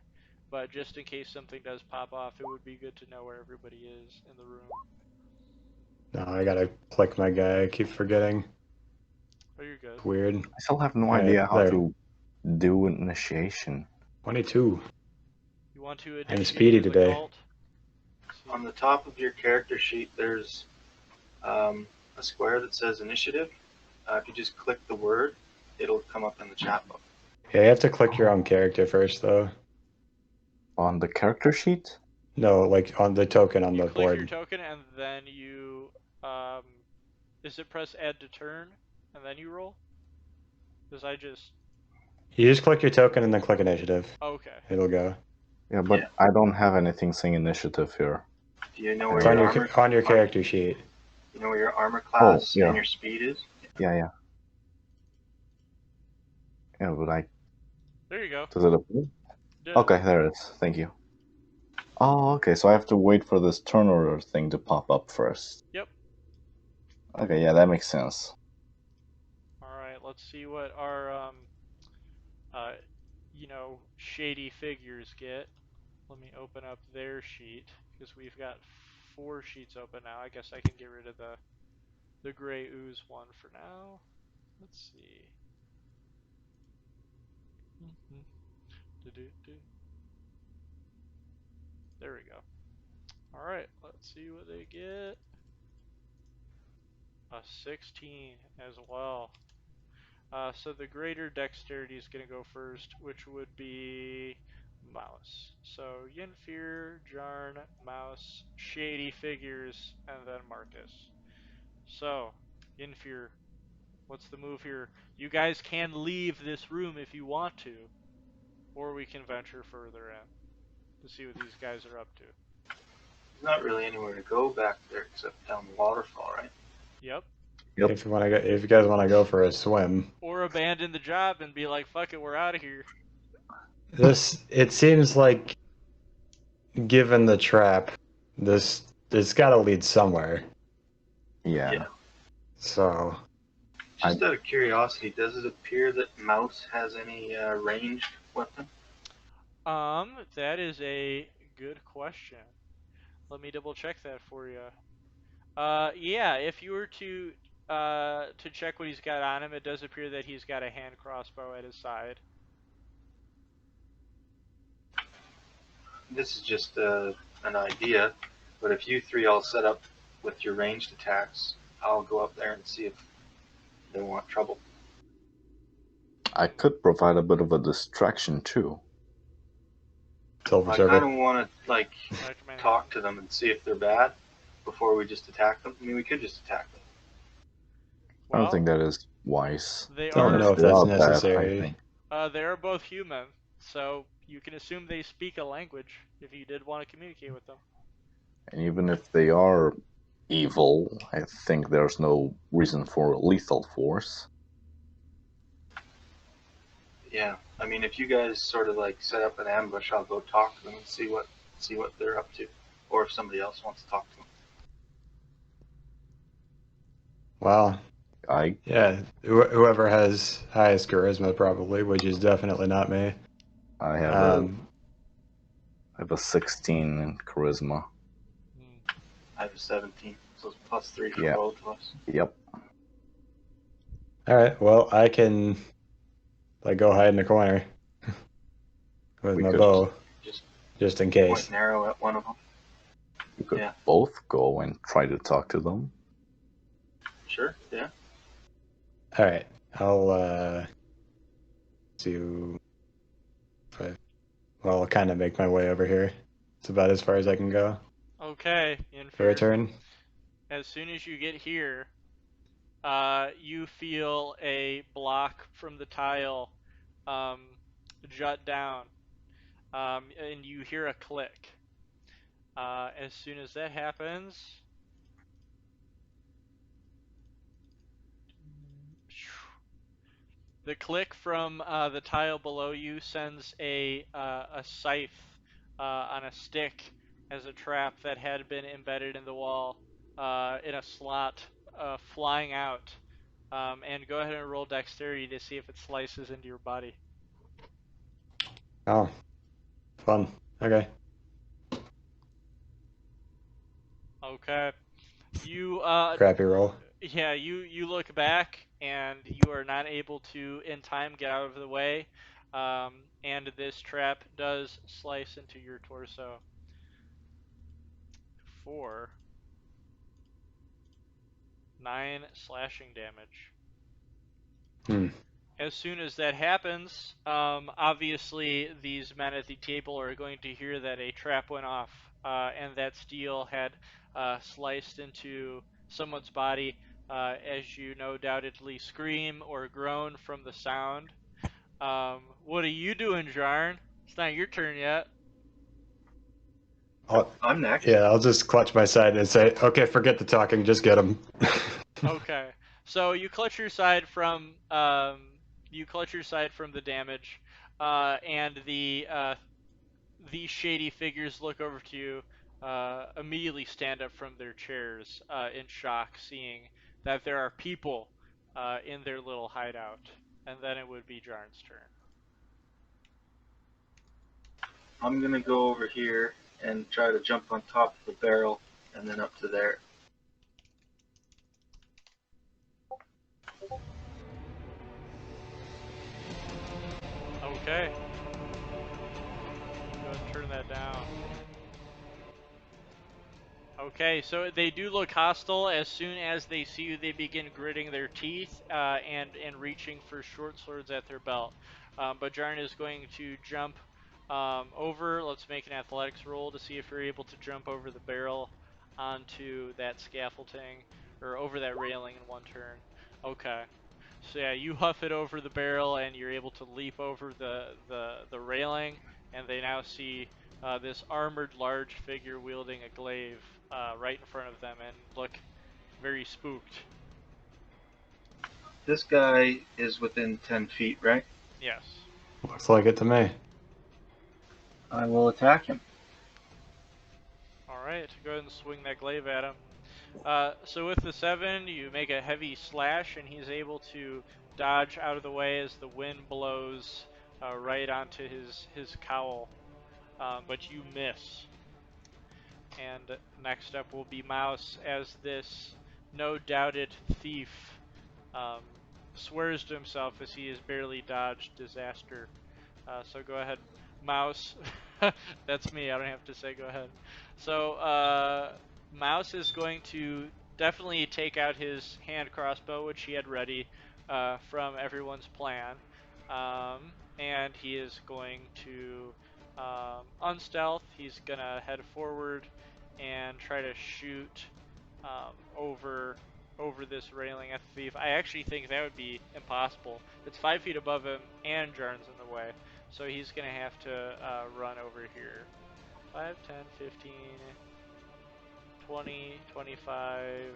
But just in case something does pop off, it would be good to know where everybody is in the room. No, I gotta click my guy. I keep forgetting. Oh, you're good. Weird. I still have no idea how to do initiation. 22. You want to initiate I'm speedy the today. cult? On the top of your character sheet, there's a square that says initiative. If you just click the word, it'll come up in the chat box. Yeah, you have to click your own character first, though. On the character sheet? No, like on the token on the click board. your token, and then you is it press add to turn, and then you roll? Because You just click your token and then click initiative. Okay. It'll go. Yeah, but I don't have anything saying initiative here. Do you know where It's your on your character sheet. You know where your armor class and your speed is? Yeah, but There you go. Does it appear? Did. Okay, there it is. Thank you. Oh, okay, so I have to wait for this turn order thing to pop up first. Yep. Okay, yeah, that makes sense. Alright, let's see what our, shady figures get. Let me open up their sheet, because we've got 4 sheets open now. I guess I can get rid of the gray ooze one for now. Let's see. There we go. Alright, let's see what they get. A 16 as well. So the greater dexterity is going to go first, which would be Mouse. So Yinfir, Jarn, Mouse, Shady Figures, and then Marcus. So, Yinfir, what's the move here? You guys can leave this room if you want to, or we can venture further in to see what these guys are up to. There's not really anywhere to go back there except down the waterfall, right? Yep. Yep. If you guys want to go for a swim, Or abandon the job and be like, fuck it, we're out of here. it seems like, given the trap, it's got to lead somewhere. Yeah. So, Just out of curiosity, does it appear that Mouse has any ranged weapon? That is a good question. Let me double check that for you. Yeah, if you were to check what he's got on him, it does appear that he's got a hand crossbow at his side. This is just an idea, but if you three all set up with your ranged attacks, I'll go up there and see if they want trouble. I could provide a bit of a distraction too. Silver I Server. kind of want to talk to them and see if they're bad before we just attack them. I mean, we could just attack them. I don't think that is wise. They Don't are. know if They that's are bad, necessary. I think. They are both human, so you can assume they speak a language if you did want to communicate with them. And even if they are evil, I think there's no reason for lethal force. Yeah, I mean, if you guys sort of like set up an ambush, I'll go talk to them and see what they're up to, or if somebody else wants to talk to them. Wow. Yeah, whoever has highest charisma probably, which is definitely not me. I have a 16 in charisma. I have a 17, so it's +3 for both of us. Yep. All right. Well, I can go hide in the corner with my bow, just in case. Point an arrow at one of them. You could both go and try to talk to them. Sure. Yeah. All right. I'll do. I'll kind of make my way over here. It's about as far as I can go. Okay, For a turn. As soon as you get here, you feel a block from the tile jut down, and you hear a click. As soon as that happens, the click from the tile below you sends a scythe on a stick as a trap that had been embedded in the wall in a slot flying out. And go ahead and roll dexterity to see if it slices into your body. Oh, fun. Okay. Okay. You crappy roll. Yeah, you look back and you are not able to in time get out of the way, and this trap does slice into your torso for 9 slashing damage. As soon as that happens, obviously these men at the table are going to hear that a trap went off, and that steel had sliced into someone's body, as you no doubtedly scream or groan from the sound. What are you doing, Jarn? It's not your turn yet. I'm next. Yeah, I'll just clutch my side and say, okay, forget the talking, just get him. Okay, so you clutch your side from the damage, and these shady figures look over to you, immediately stand up from their chairs in shock, seeing that there are people in their little hideout. And then it would be Jarn's turn. I'm gonna go over here and try to jump on top of the barrel and then up to there. Okay. Go ahead and turn that down. Okay, so they do look hostile. As soon as they see you, they begin gritting their teeth and reaching for short swords at their belt. But Jarn is going to jump over. Let's make an athletics roll to see if you're able to jump over the barrel onto that scaffolding or over that railing in one turn. Okay. So yeah, you huff it over the barrel and you're able to leap over the railing, and they now see this armored large figure wielding a glaive right in front of them and look very spooked. This guy is within 10 feet, right? Yes. Looks like it to me. I will attack him. Alright, go ahead and swing that glaive at him. So with the 7, you make a heavy slash, and he's able to dodge out of the way as the wind blows right onto his cowl. But you miss. And next up will be Mouse, as this no-doubted thief swears to himself as he has barely dodged disaster. So go ahead, Mouse. That's me, I don't have to say go ahead. So Mouse is going to definitely take out his hand crossbow, which he had ready from everyone's plan. And he is going to unstealth. He's going to head forward and try to shoot over this railing at the thief. I actually think that would be impossible. It's 5 feet above him, and Jarn's in the way, so he's gonna have to run over here. 5, 10, 15, 20, 25,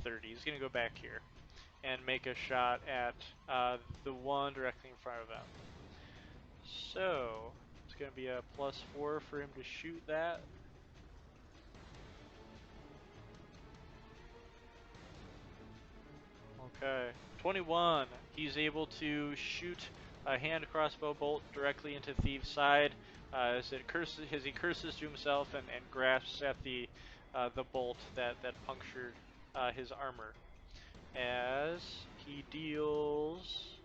30. He's gonna go back here and make a shot at the one directly in front of him. So it's gonna be a +4 for him to shoot that. Okay, 21. He's able to shoot a hand crossbow bolt directly into Thieves' side as he curses to himself and grasps at the bolt that punctured his armor. As he deals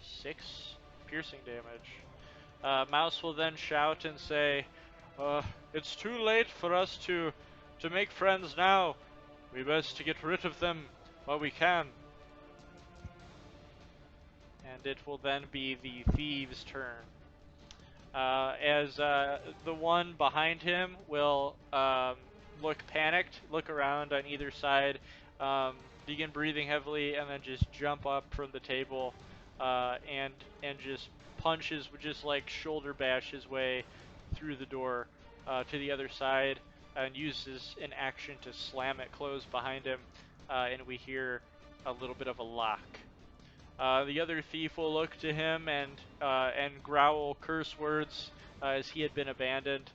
6 piercing damage. Mouse will then shout and say, "It's too late for us to make friends now. We best to get rid of them while we can." And it will then be the thieves' turn. As the one behind him will look panicked, look around on either side, begin breathing heavily, and then just jump up from the table and just punches, just like shoulder bash his way through the door to the other side, and uses an action to slam it closed behind him, and we hear a little bit of a lock. The other thief will look to him and growl curse words as he had been abandoned.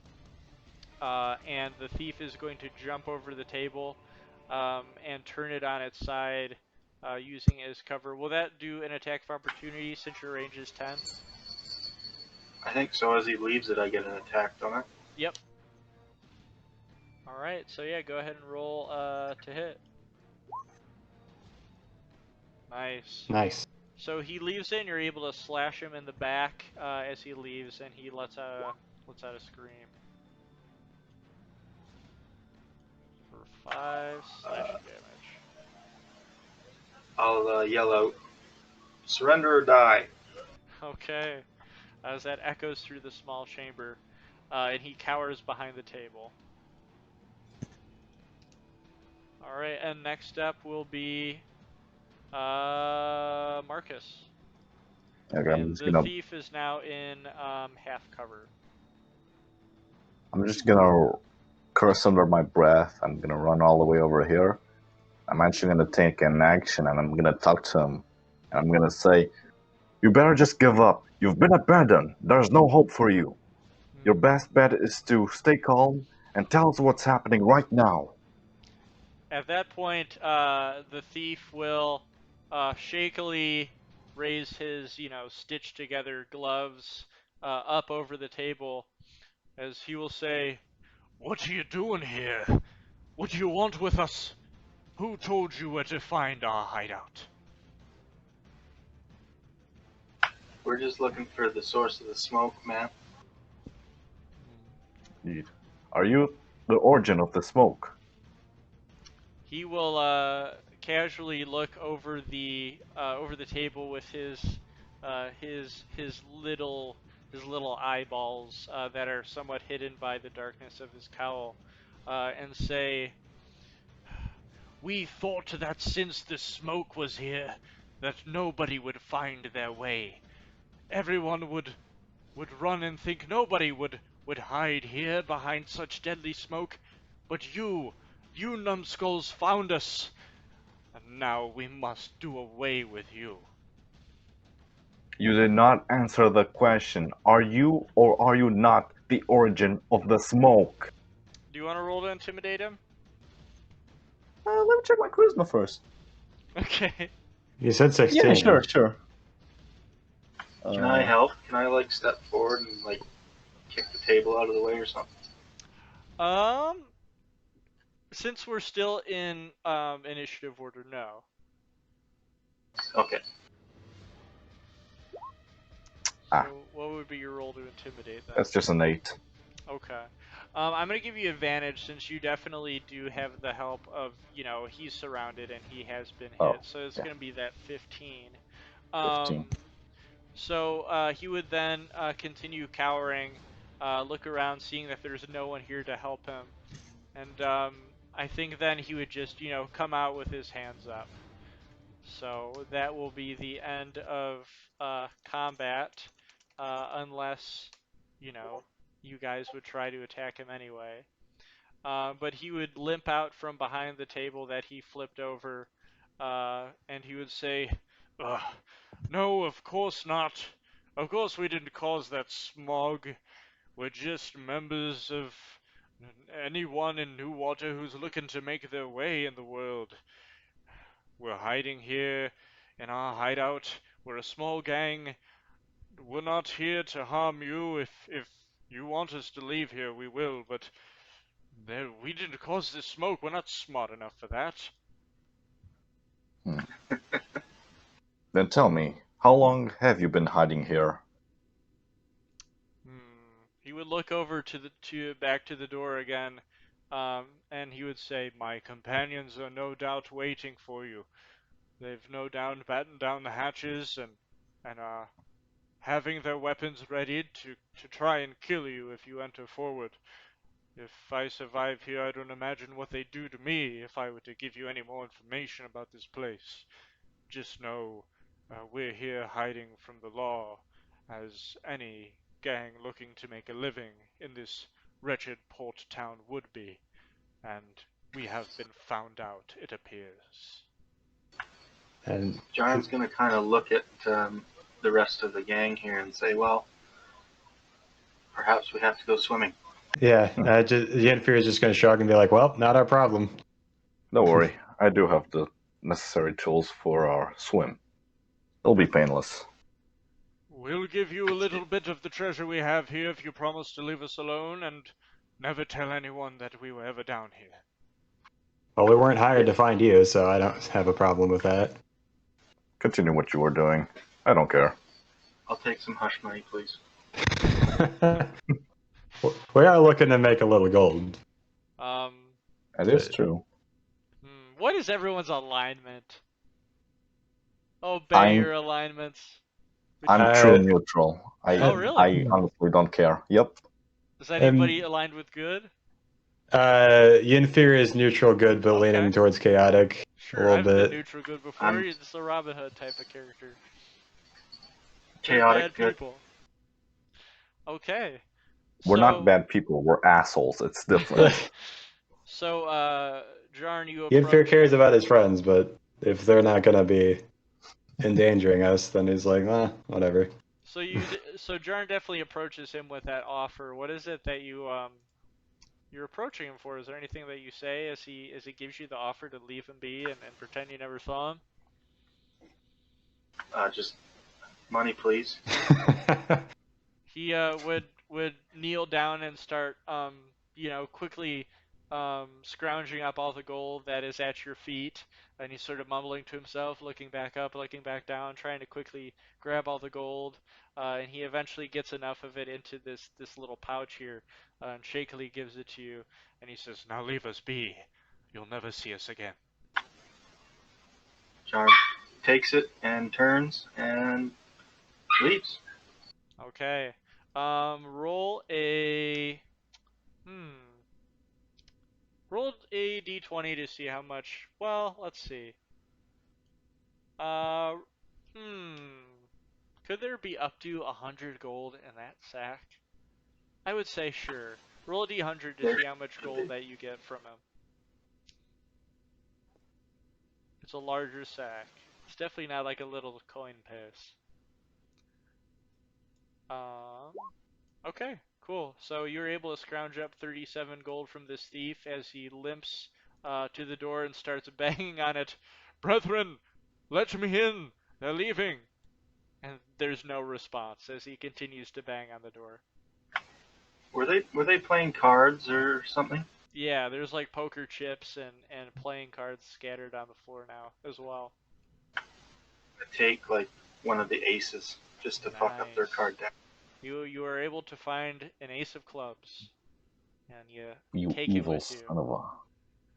And the thief is going to jump over the table and turn it on its side using it as cover. Will that do an attack of opportunity since your range is 10? I think so. As he leaves it, I get an attack, don't I? Yep. Alright, so yeah, go ahead and roll to hit. Nice. Nice. So he leaves it, and you're able to slash him in the back as he leaves, and he lets out a scream. For 5 slashing damage. I'll yell out, "Surrender or die!" Okay. As that echoes through the small chamber, and he cowers behind the table. Alright, and next up will be Marcus. Okay, And the thief is now in half cover. I'm just gonna curse under my breath. I'm gonna run all the way over here. I'm actually gonna take an action and I'm gonna talk to him. And I'm gonna say, "You better just give up. You've been abandoned. There's no hope for you. Your best bet is to stay calm and tell us what's happening right now." At that point, the thief will shakily raise his, stitched together gloves up over the table as he will say, "What are you doing here? What do you want with us? Who told you where to find our hideout?" We're just looking for the source of the smoke, man. Indeed. Are you the origin of the smoke? He will casually look over the table with his little eyeballs that are somewhat hidden by the darkness of his cowl, and say, "We thought that since the smoke was here, that nobody would find their way. Everyone would run and think nobody would hide here behind such deadly smoke. But you numbskulls found us, and now we must do away with you." You did not answer the question. Are you or are you not the origin of the smoke? Do you want to roll to intimidate him? Let me check my charisma first. Okay. You said 16. Yeah, sure. Can I help? Can I like step forward and like kick the table out of the way or something? Since we're still in initiative order, no. Okay. Ah. So what would be your roll to intimidate then? That's just an 8. Okay. I'm going to give you advantage since you definitely do have the help of, he's surrounded and he has been hit. Oh, So it's yeah. going to be that 15. 15. So he would then continue cowering, look around, seeing that there's no one here to help him. And I think then he would just, come out with his hands up. So that will be the end of combat, unless, you guys would try to attack him anyway. But he would limp out from behind the table that he flipped over, and he would say, "Ugh, no, of course not. Of course we didn't cause that smog. We're just members of anyone in Newwater who's looking to make their way in the world. We're hiding here in our hideout. We're a small gang. We're not here to harm you. If you want us to leave here, we will, but we didn't cause this smoke. We're not smart enough for that." Then tell me, how long have you been hiding here? He would look over back to the door again, and he would say, "My companions are no doubt waiting for you. They've no doubt battened down the hatches and are having their weapons ready to try and kill you if you enter forward. If I survive here, I don't imagine what they'd do to me if I were to give you any more information about this place. Just know we're here hiding from the law, as any gang looking to make a living in this wretched port town would be, and we have been found out, it appears." And Jarn's gonna kind of look at the rest of the gang here and say, "Well, perhaps we have to go swimming." yeah, Yennefer is just going to shrug and be like, "Well, not our problem." Don't worry, I do have the necessary tools for our swim. It'll be painless. "We'll give you a little bit of the treasure we have here if you promise to leave us alone and never tell anyone that we were ever down here." Well, we weren't hired to find you, so I don't have a problem with that. Continue what you were doing. I don't care. I'll take some hush money, please. We are looking to make a little gold. That is true. What is everyone's alignment? Oh, Ben, your alignments. I'm true neutral. Oh, really? I honestly don't care. Yep. Is anybody aligned with good? Yennefer is neutral good, but leaning towards chaotic Sure, a little I've been neutral good before. It's a Robin Hood type of character. Chaotic bad good. people. Okay. We're not bad people. We're assholes. It's different. So, Jarn, you Yenfir approach. cares about his friends, but if they're not gonna be endangering us, then he's like, whatever. So Jarn definitely approaches him with that offer. What is it that you're approaching him for? Is there anything that you say as he gives you the offer to leave him be and pretend you never saw him? Just money, please. He would kneel down and start quickly scrounging up all the gold that is at your feet, and he's sort of mumbling to himself, looking back up, looking back down, trying to quickly grab all the gold, and he eventually gets enough of it into this little pouch here, and shakily gives it to you, and he says, "Now leave us be. You'll never see us again." Jarn takes it and turns and leaves. Okay. Roll a roll a d20 to see how much. Well, let's see. Uh, Could there be up to 100 gold in that sack? I would say sure. Roll a d100 to There see how much should gold be. that you get from him. It's a larger sack. It's definitely not like a little coin purse. Okay, cool. So you're able to scrounge up 37 gold from this thief as he limps to the door and starts banging on it. "Brethren, let me in! They're leaving!" And there's no response as he continues to bang on the door. Were they playing cards or something? Yeah, there's like poker chips and playing cards scattered on the floor now as well. I take like one of the aces just to fuck up their Nice. card deck. You are able to find an ace of clubs, and you You take it evil with you. son of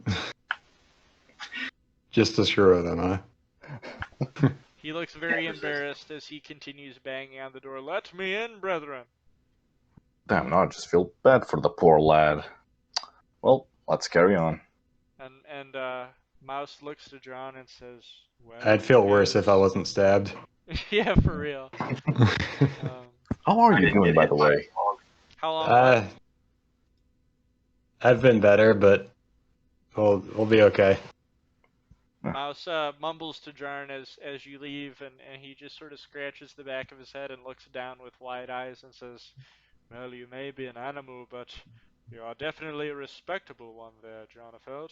a. Just to screw with him, huh? He looks very Can't resist. embarrassed as he continues banging on the door. "Let me in, brethren." Damn, now I just feel bad for the poor lad. Well, let's carry on. And Mouse looks to John and says, "Well, I'd feel worse if I wasn't stabbed. Yeah, for real. How are I you didn't doing, get by hit the by a way? log. How long? What? I've been better, but we'll be okay. Mouse mumbles to Jarn as you leave, and he just sort of scratches the back of his head and looks down with wide eyes and says, "Well, you may be an animal, but you are definitely a respectable one there, Jonafelt."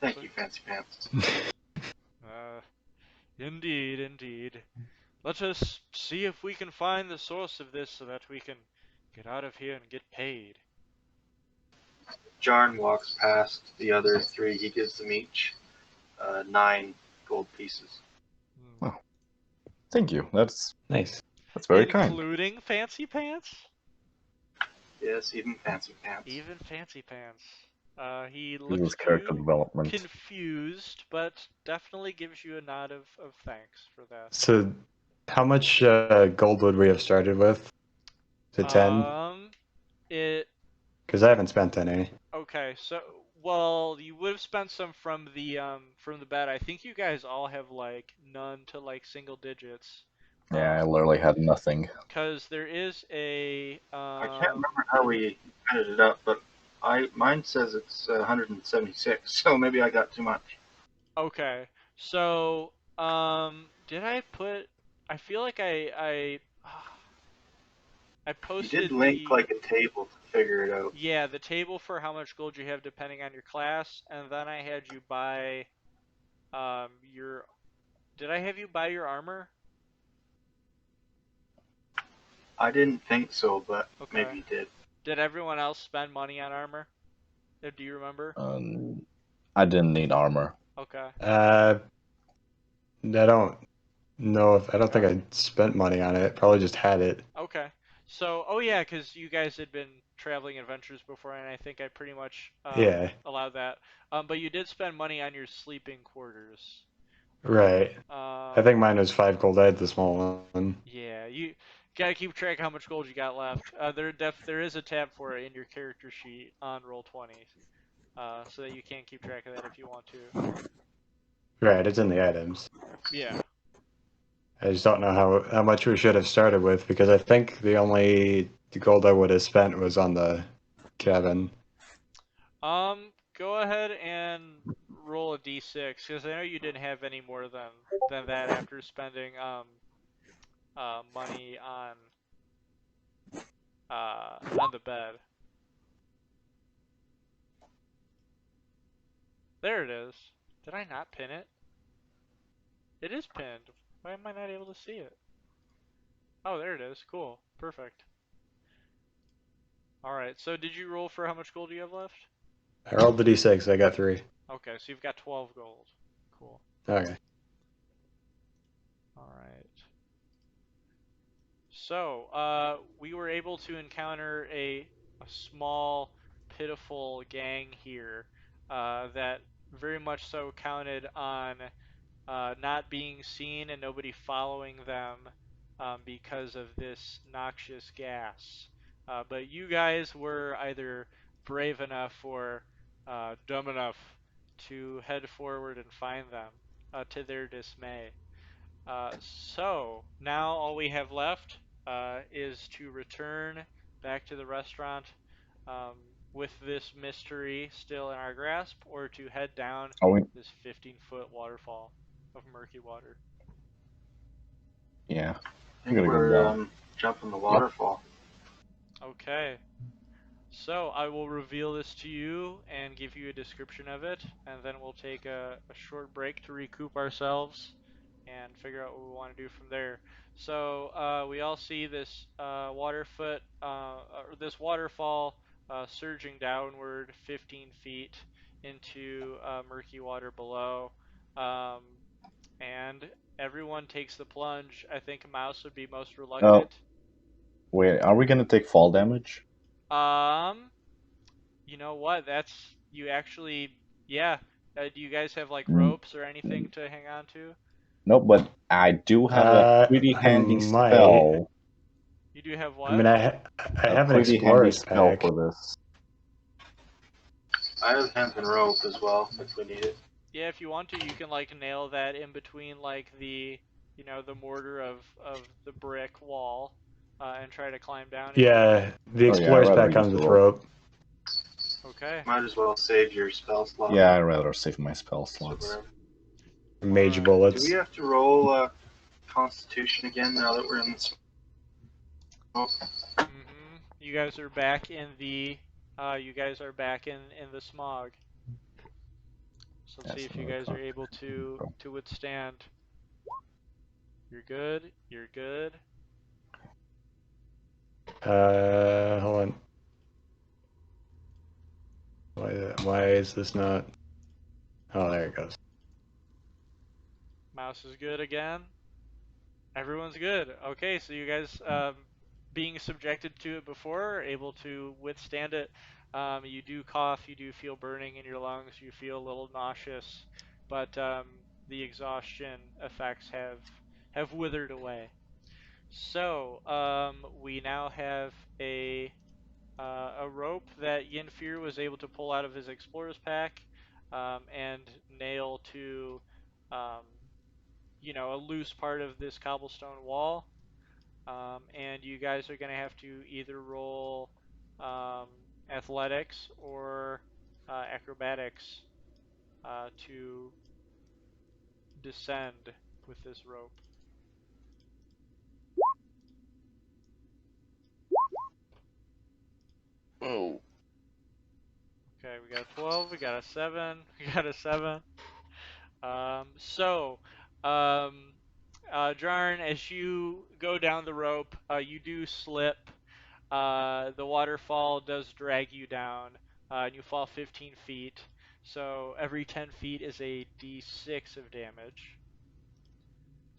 Thank you, Fancy Pants. Indeed, indeed. Let us see if we can find the source of this so that we can get out of here and get paid. Jarn walks past the other three. He gives them each 9 gold pieces. Thank you. That's Nice. very kind. Including Fancy Pants? Yes, even Fancy Pants. Even Fancy Pants. He This looks is character to you development. confused, but definitely gives you a nod of thanks for that. So, how much gold would we have started with? To 10? Because I haven't spent any. Okay, so well, you would have spent some from the bed. I think you guys all have like none to like single digits. Yeah, I literally had nothing. Because there is a I can't remember how we added it up, but mine says it's 176, so maybe I got too much. Okay, so did I put? I feel like I You posted did link the like a table to figure it out. yeah, the table for how much gold you have depending on your class, and then I had you buy your. Did I have you buy your armor? I didn't think so, but Okay. maybe you did. Did everyone else spend money on armor? Do you remember? I didn't need armor. Okay. I don't know if I don't think I spent money on it. Probably just had it. Okay. So, oh yeah, because you guys had been traveling adventures before, and I think I pretty much Yeah. allowed that. But you did spend money on your sleeping quarters. Right. I think mine was 5 gold. I had the small one. Yeah, you gotta keep track of how much gold you got left. There is a tab for it in your character sheet on Roll20, so that you can keep track of that if you want to. Right, it's in the items. Yeah. I just don't know how much we should have started with, because I think the only gold I would have spent was on the Kevin. Go ahead and roll a d6 because I know you didn't have any more than that after spending money on the bed. There it is. Did I not pin it? It is pinned. Why am I not able to see it? Oh, there it is. Cool. Perfect. Alright, so did you roll for how much gold do you have left? I rolled the d6. I got 3. Okay, so you've got 12 gold. Cool. Okay. Alright. So, we were able to encounter a small, pitiful gang here that very much so counted on not being seen and nobody following them because of this noxious gas. But you guys were either brave enough or dumb enough to head forward and find them, to their dismay. So now all we have left is to return back to the restaurant um, with this mystery still in our grasp, or to head down Are we? this 15-foot waterfall of murky water. Yeah, I we're think gonna go we're down. jumping the waterfall. Okay. So I will reveal this to you and give you a description of it, and then we'll take a short break to recoup ourselves and figure out what we want to do from there. So we all see this this waterfall surging downward 15 feet into murky water below, um, and everyone takes the plunge. I think Mouse would be most Oh, reluctant. wait. Are we gonna take fall damage? Um, You know what? That's you actually, yeah. Do you guys have like Mm, ropes or anything to hang on to? no, but I do have a pretty I handy might. spell. You do have I mean, what? I A have an pretty handy explorer's spell pack. for this. I have hemp and rope as well if we need it. Yeah, if you want to, you can like nail that in between like the mortar of the brick wall, and try to climb down if you want. Yeah, the Oh yeah, I'd explorer's rather pack use comes the with rope. rope. Okay. Might as well save your spell slot. Yeah, I'd rather save my spell So slots. whatever. Mage Alright. Do bullets. we have to roll Constitution again now that we're in the smoke? You guys are back in the smog. So let's see That's if you another guys are card. able to withstand. You're good. You're good. Hold on. Why is this not? Oh, there it goes. Mouse is good again. Everyone's good. Okay, so you guys, being subjected to it before, are able to withstand it. You do cough, you do feel burning in your lungs, you feel a little nauseous, but the exhaustion effects have withered away. So we now have a rope that Yinfir was able to pull out of his explorer's pack and nail to um, a loose part of this cobblestone wall. And you guys are going to have to either roll um, athletics or acrobatics to descend with this rope. Oh. Okay, we got a 12, we got a 7, we got a 7. So, um, Jarn, as you go down the rope, you do slip. The waterfall does drag you down, and you fall 15 feet. So every 10 feet is a d6 of damage.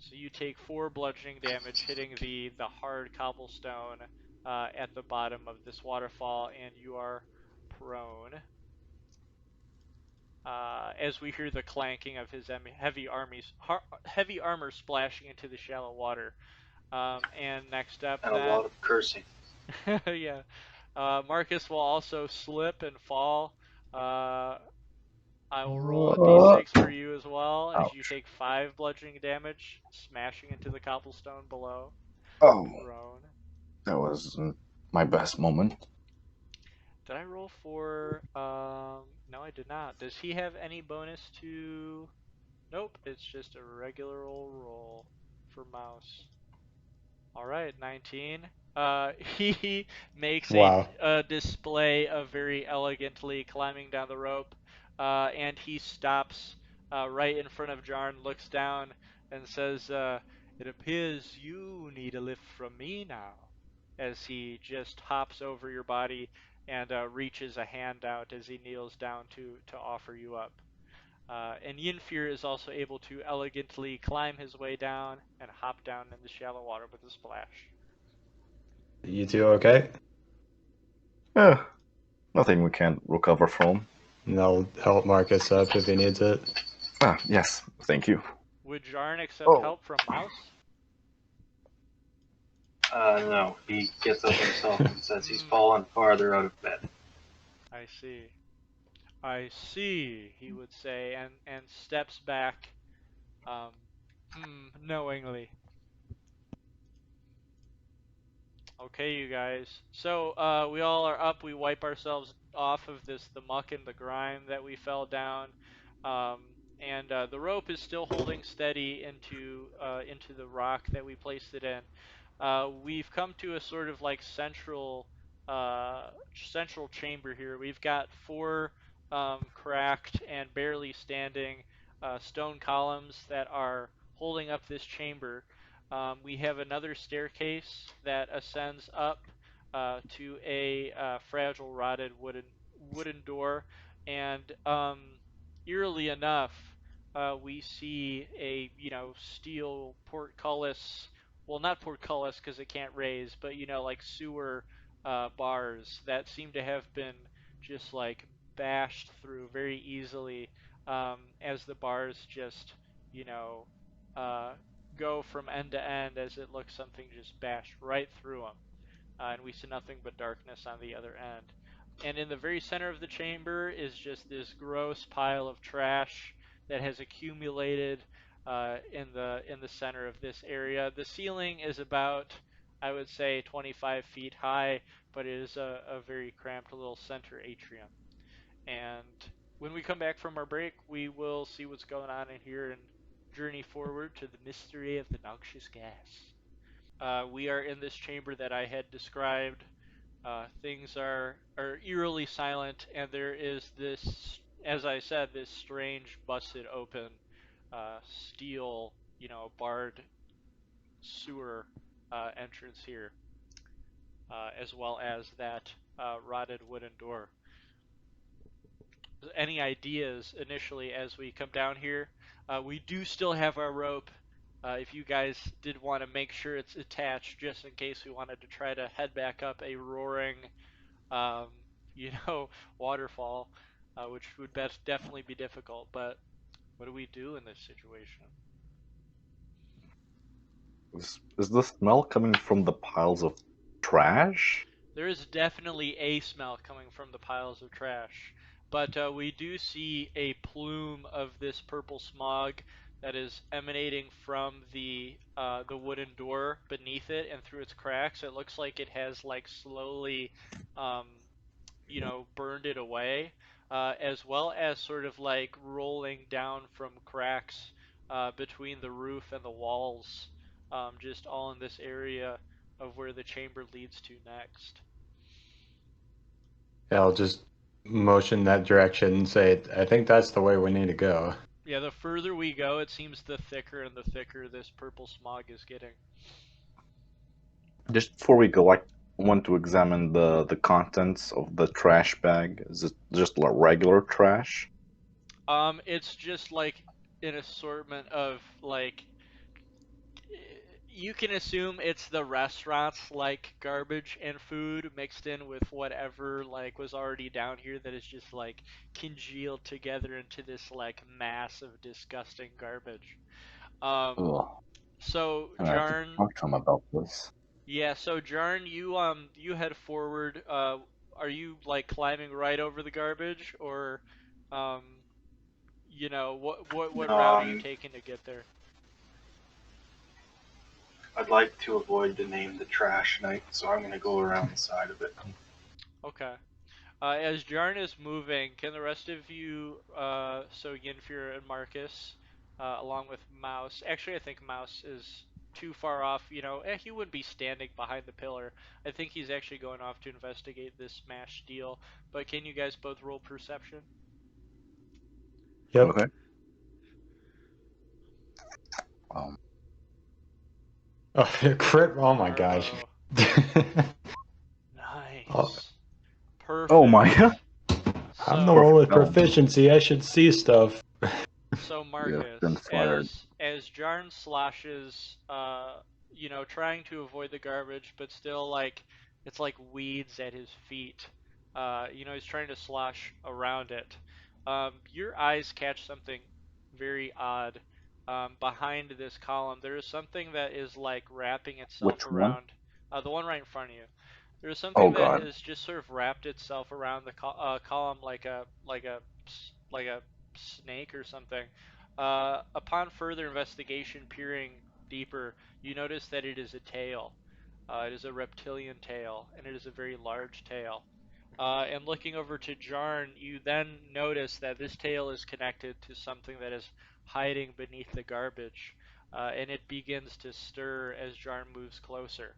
So you take 4 bludgeoning damage hitting the hard cobblestone at the bottom of this waterfall, and you are prone. As we hear the clanking of his heavy armor splashing into the shallow water. And next up, And a then, lot of cursing. yeah, Marcus will also slip and fall. I will roll a d6 for you as well, as you Ouch. take 5 bludgeoning damage, smashing into the cobblestone below. Oh, Prone. that was my best moment. Did I roll for? No, I did not. Does he have any bonus to? Nope. It's just a regular old roll for mouse. All right, 19. He makes Wow. a display of very elegantly climbing down the rope, and he stops right in front of Jarn, looks down, and says, "It appears you need a lift from me now." As he just hops over your body and reaches a hand out as he kneels down to offer you up. And Yinfir is also able to elegantly climb his way down and hop down in the shallow water with a splash. You two okay? Yeah, nothing we can't recover from. And I'll help Marcus up if he needs it. Ah, yes, thank you. Would Jarn accept Oh. help from Mouse? No. He gets up himself and says he's fallen farther out of bed. I see. I see, he would say, and steps back, um, knowingly. Okay, you guys. So, we all are up. We wipe ourselves off of the muck and the grime that we fell down. Um, and the rope is still holding steady into the rock that we placed it in. We've come to a sort of like central chamber here. We've got four cracked and barely standing stone columns that are holding up this chamber. We have another staircase that ascends up to a fragile, rotted wooden door, and eerily enough, we see a steel portcullis. Well, not portcullis because it can't raise, but like sewer bars that seem to have been just like bashed through very easily as the bars just you know uh, go from end to end as it looks something just bashed right through them. And we see nothing but darkness on the other end. And in the very center of the chamber is just this gross pile of trash that has accumulated in the center of this area. The ceiling is about, I would say, 25 feet high, but it is a very cramped little center atrium. And when we come back from our break, we will see what's going on in here and journey forward to the mystery of the noxious gas. We are in this chamber that I had described. Things are eerily silent, and there is this, as I said, this strange busted open steel, barred sewer entrance here, as well as that rotted wooden door. Any ideas initially as we come down here? We do still have our rope. If you guys did want to make sure it's attached, just in case we wanted to try to head back up a roaring, um, you know, waterfall, which would definitely be difficult. But what do we do in this situation? Is the smell coming from the piles of trash? There is definitely a smell coming from the piles of trash, but we do see a plume of this purple smog that is emanating from the wooden door beneath it and through its cracks. It looks like it has like slowly, um, burned it away, as well as sort of like rolling down from cracks between the roof and the walls, just all in this area of where the chamber leads to next. Yeah, I'll just motion that direction and say, I think that's the way we need to go. Yeah, the further we go, it seems the thicker and the thicker this purple smog is getting. Just before we go, I want to examine the contents of the trash bag. Is it just like regular trash? It's just like an assortment of like you can assume it's the restaurants like garbage and food mixed in with whatever like was already down here that is just like congealed together into this like mass of disgusting garbage. Um, Ugh, so I have to Jarn, talk to him about this. yeah, so Jarn, you head forward. Are you like climbing right over the garbage, or um, what No, route are you taking to get there? I'd like to avoid the name the Trash Knight, so I'm going to go around the side of it. Okay. As Jarn is moving, can the rest of you, so Yinfir and Marcus, along with Mouse, actually I think Mouse is too far off, he wouldn't be standing behind the pillar. I think he's actually going off to investigate this smash deal, but can you guys both roll perception? Yep. Okay. Um, Oh, crit! Oh my gosh. Bravo. Oh, Nice. Perfect. oh my god. I'm the So, one with Perfect. proficiency. I should see stuff. so You have been Marcus, fired. as Jarn sloshes, trying to avoid the garbage, but still like it's like weeds at his feet. He's trying to slosh around it. Your eyes catch something very odd. Behind this column, there is something that is like wrapping itself Which one? around. The one right in front of you. There's Oh something that god. has just sort of wrapped itself around the column like a snake or something. Upon further investigation, peering deeper, you notice that it is a tail. It is a reptilian tail, and it is a very large tail. And looking over to Jarn, you then notice that this tail is connected to something that is hiding beneath the garbage, and it begins to stir as Jarn moves closer.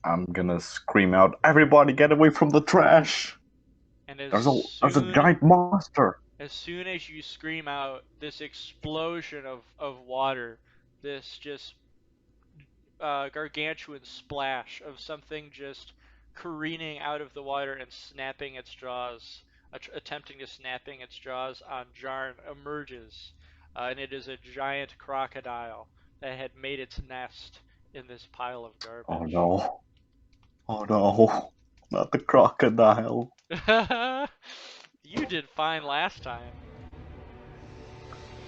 I'm gonna scream out, everybody get away from the trash! And There's a giant monster! as soon as you scream out, this explosion of water, this just gargantuan splash of something just careening out of the water and snapping its jaws, attempting to snapping its jaws on Jarn, emerges, and it is a giant crocodile that had made its nest in this pile of Oh garbage. no. Oh no. Not the crocodile. You did fine last time,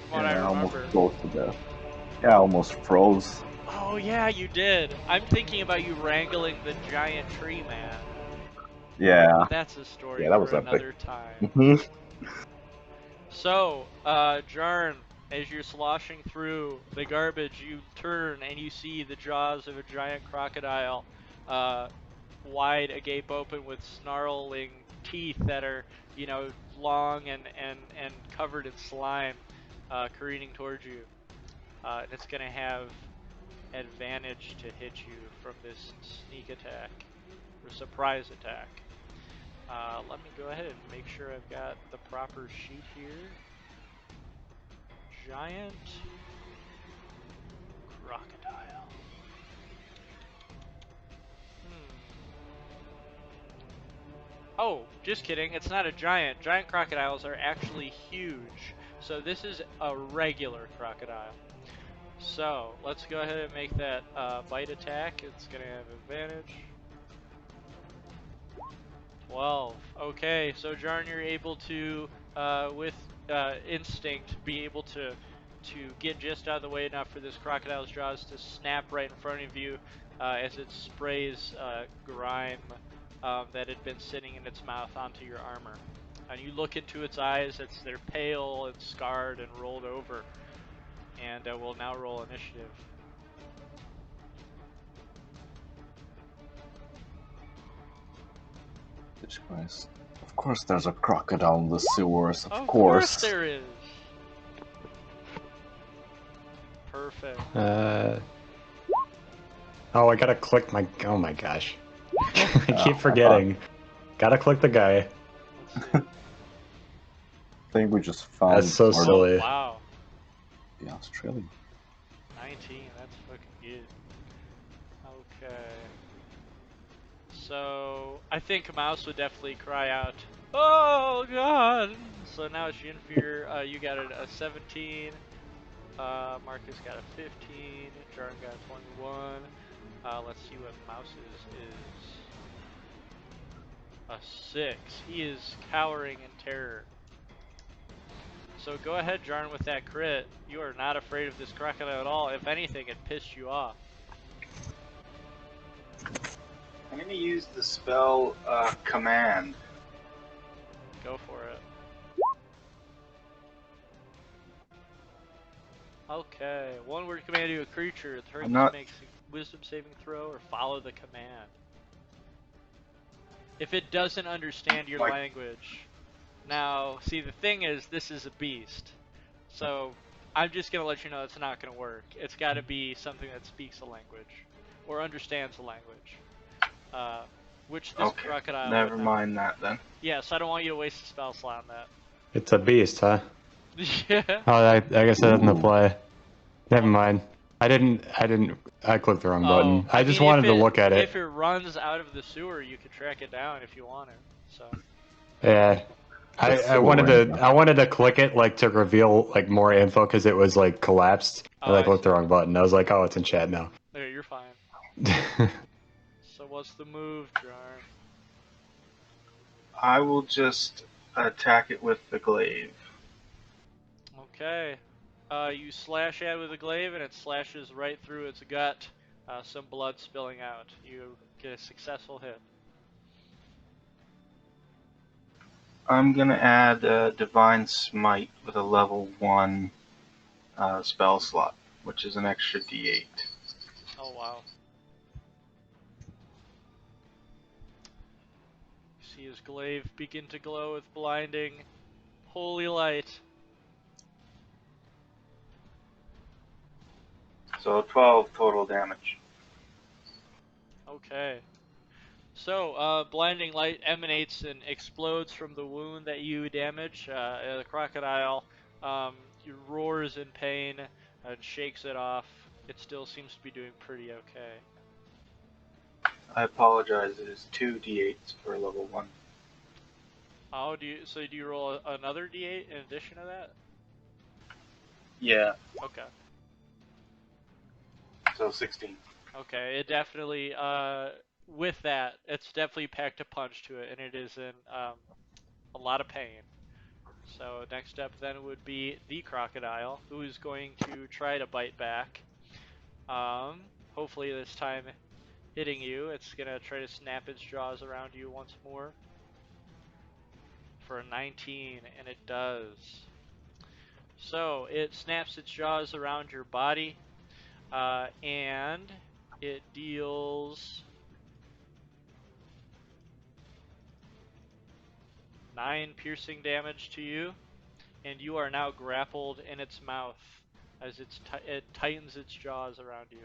from what I Yeah, I almost remember. froze to death. Yeah, I almost froze. Oh yeah, you did. I'm thinking about you wrangling the giant tree man. Yeah. But that's a story Yeah, that for was epic. another time. Hmm. So, Jarn, as you're sloshing through the garbage, you turn and you see the jaws of a giant crocodile, uh, wide agape open with snarling teeth that are, long and covered in slime, careening towards you. And it's going to have advantage to hit you from this sneak attack or surprise attack. Let me go ahead and make sure I've got the proper sheet here. Giant crocodile. Hmm. Oh, just kidding. It's not a giant. Giant crocodiles are actually huge. So this is a regular crocodile. So let's go ahead and make that bite attack. It's going to have advantage. 12. Okay, so Jarn, you're able to, with instinct, be able to get just out of the way enough for this crocodile's jaws to snap right in front of you as it sprays grime that had been sitting in its mouth onto your armor. And you look into its eyes; they're pale and scarred and rolled over. And we'll now roll initiative. Jesus Christ. Of course there's a crocodile in the sewers, of Of course course. there is. Perfect. Oh, I gotta click my. Oh my gosh. I keep I forgetting. Gotta click the guy. Let's see. think we just found That's so our- silly. Oh, wow. the Australian. 19, that's fucking good. Okay. So, I think Mouse would definitely cry out, "Oh god!" So now it's Yinfir, you got a 17, Marcus got a 15, Jarn got a 21. Let's see what Mouse's is. A 6. He is cowering in terror. So go ahead, Jarn, with that crit. You are not afraid of this crocodile at all. If anything, it pissed you off. I'm going to use the spell Command. Go for it. Okay, one word command to a creature. The target I'm not- makes a wisdom saving throw or follow the command. if it doesn't understand your Like- language. Now, see, the thing is, this is a beast. So, I'm just going to let you know it's not going to work. It's got to be something that speaks a language, or understands a language. Which this Okay, crocodile never would not. mind that then. Yeah, so I don't want you to waste a spell slot on that. It's a beast, huh? Yeah. Oh, I guess that doesn't Ooh. apply. Never mind. I clicked the wrong button. I just mean, wanted to look at it. If it runs out of the sewer, you could track it down if you wanted. So. Yeah. I wanted to click it like to reveal like more info because it was like collapsed. I I clicked see. the wrong button. I was like, oh, it's in chat now. There, you're fine. So what's the move, Jarn? I will just attack it with the glaive. Okay. You slash at it with a glaive, and it slashes right through its gut. Some blood spilling out. You get a successful hit. I'm gonna add Divine Smite with a level 1 spell slot, which is an extra D8. Oh wow. You see his glaive begin to glow with blinding, holy light. So 12 total damage. Okay. So, blinding light emanates and explodes from the wound that you damage. The crocodile roars in pain and shakes it off. It still seems to be doing pretty okay. I apologize, it is 2 D8s for level 1. Oh, do you roll another d8 in addition to that? Yeah, Okay. so 16. Okay, it definitely, with that, it's definitely packed a punch to it, and it is in a lot of pain. So next up then would be the crocodile, who is going to try to bite back. Hopefully this time hitting you. It's gonna try to snap its jaws around you once more. For a 19, and it does. So it snaps its jaws around your body, and it deals 9 piercing damage to you, and you are now grappled in its mouth as it tightens its jaws around you.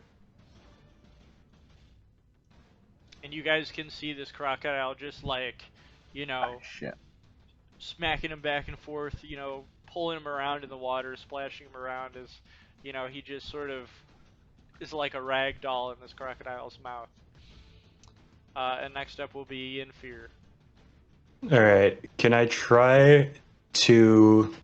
And you guys can see this crocodile just like, you know, Shit. smacking him back and forth, you know, pulling him around in the water, splashing him around as, you know, he just sort of is like a rag doll in this crocodile's mouth. And next up will be In Fear. All right. Can I try to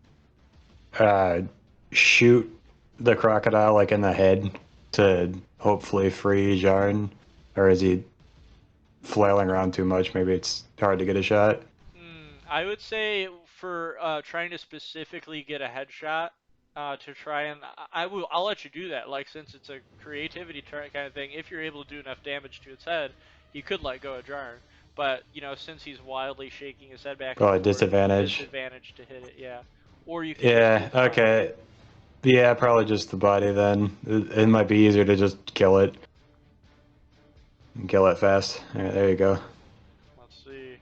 shoot the crocodile like in the head to hopefully free Jarn, or is he flailing around too much? Maybe it's hard to get a shot. I would say for trying to specifically get a headshot, to try and I'll let you do that. Like, since it's a creativity kind of thing, if you're able to do enough damage to its head, he could let go of Jarn. But you know, since he's wildly shaking his head back and forth, Disadvantage. to hit it, yeah. Or you can Yeah. just do the body. Okay. Yeah, probably just the body then. It might be easier to just kill it. Kill it fast. All right, there you go. Let's see.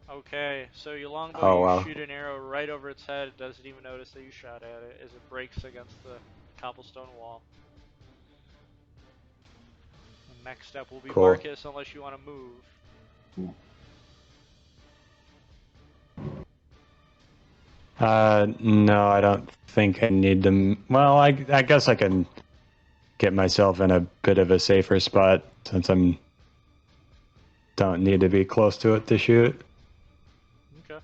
Okay, so you longbow, Oh, you wow. shoot an arrow right over its head. It doesn't even notice that you shot at it as it breaks against the cobblestone wall. And next up will be Cool. Marcus, unless you want to move. No, I don't think I need them. Well, I guess I can get myself in a bit of a safer spot since don't need to be close to it to shoot. Okay.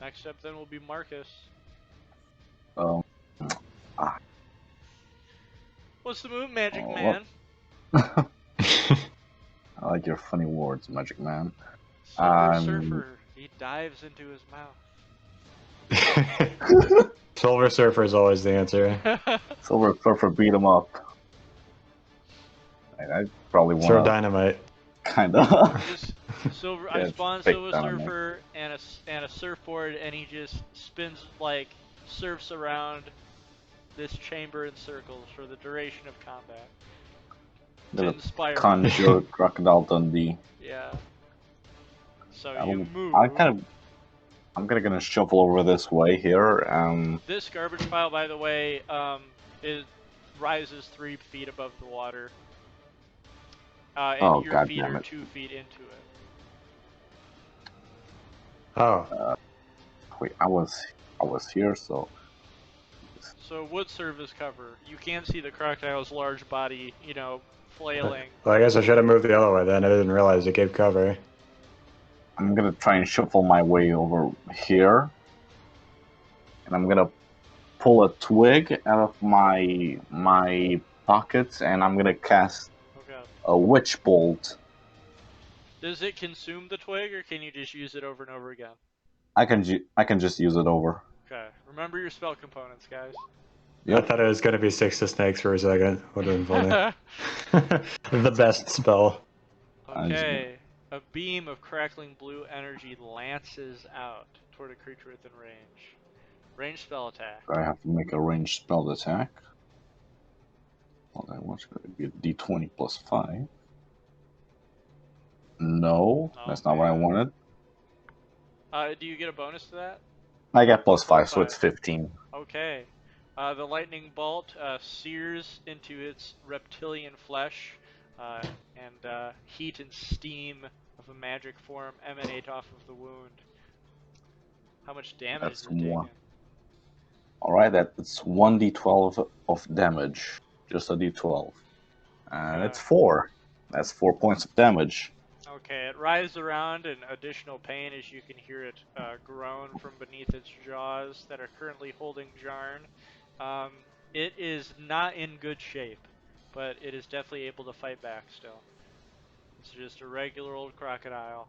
Next up then will be Marcus. What's the move, Magic Man? I like your funny words, Magic Man. Silver Surfer. He dives into his mouth. Silver Surfer is always the answer. Silver Surfer beat him up. I probably want Throw to dynamite. kinda. Silver. Yeah, I spawn fake Silver dynamite. Surfer and a surfboard, and he just spins like surfs around this chamber in circles for the duration of combat. To Gonna inspire you. conjure Crocodile Dundee. Yeah. So you move. I'm gonna shuffle over this way here. This garbage pile, by the way, it rises 3 feet above the water, and Oh, your god feet damn are it. 2 feet into it. Oh, Wait, I was here, so So it would serve as cover. You can see the crocodile's large body, flailing. well, I guess I should have moved the other way then. I didn't realize it gave cover. I'm gonna try and shuffle my way over here, and I'm gonna pull a twig out of my pockets, and I'm gonna cast Okay. a witch bolt. Does it consume the twig, or can you just use it over and over again? I can just use it over. Okay. Remember your spell components, guys. I thought it was going to be 6 to snakes for a second. Would have been funny. The best spell. Okay. A beam of crackling blue energy lances out toward a creature within range. Range spell attack. I have to make a ranged spell attack. Well, that one's going to be a d20 plus 5. No, that's not what I wanted. Do you get a bonus to that? I got plus 5, so 5. it's 15. Okay. The lightning bolt sears into its reptilian flesh, and heat and steam of a magic form emanate off of the wound. How much damage That's is it taking? 1. Alright, that's 1d12 of damage. Just a d12. And it's 4. That's 4 points of damage. Okay, it writhes around in additional pain as you can hear it groan from beneath its jaws that are currently holding Jarn. It is not in good shape, but it is definitely able to fight back still. It's just a regular old crocodile,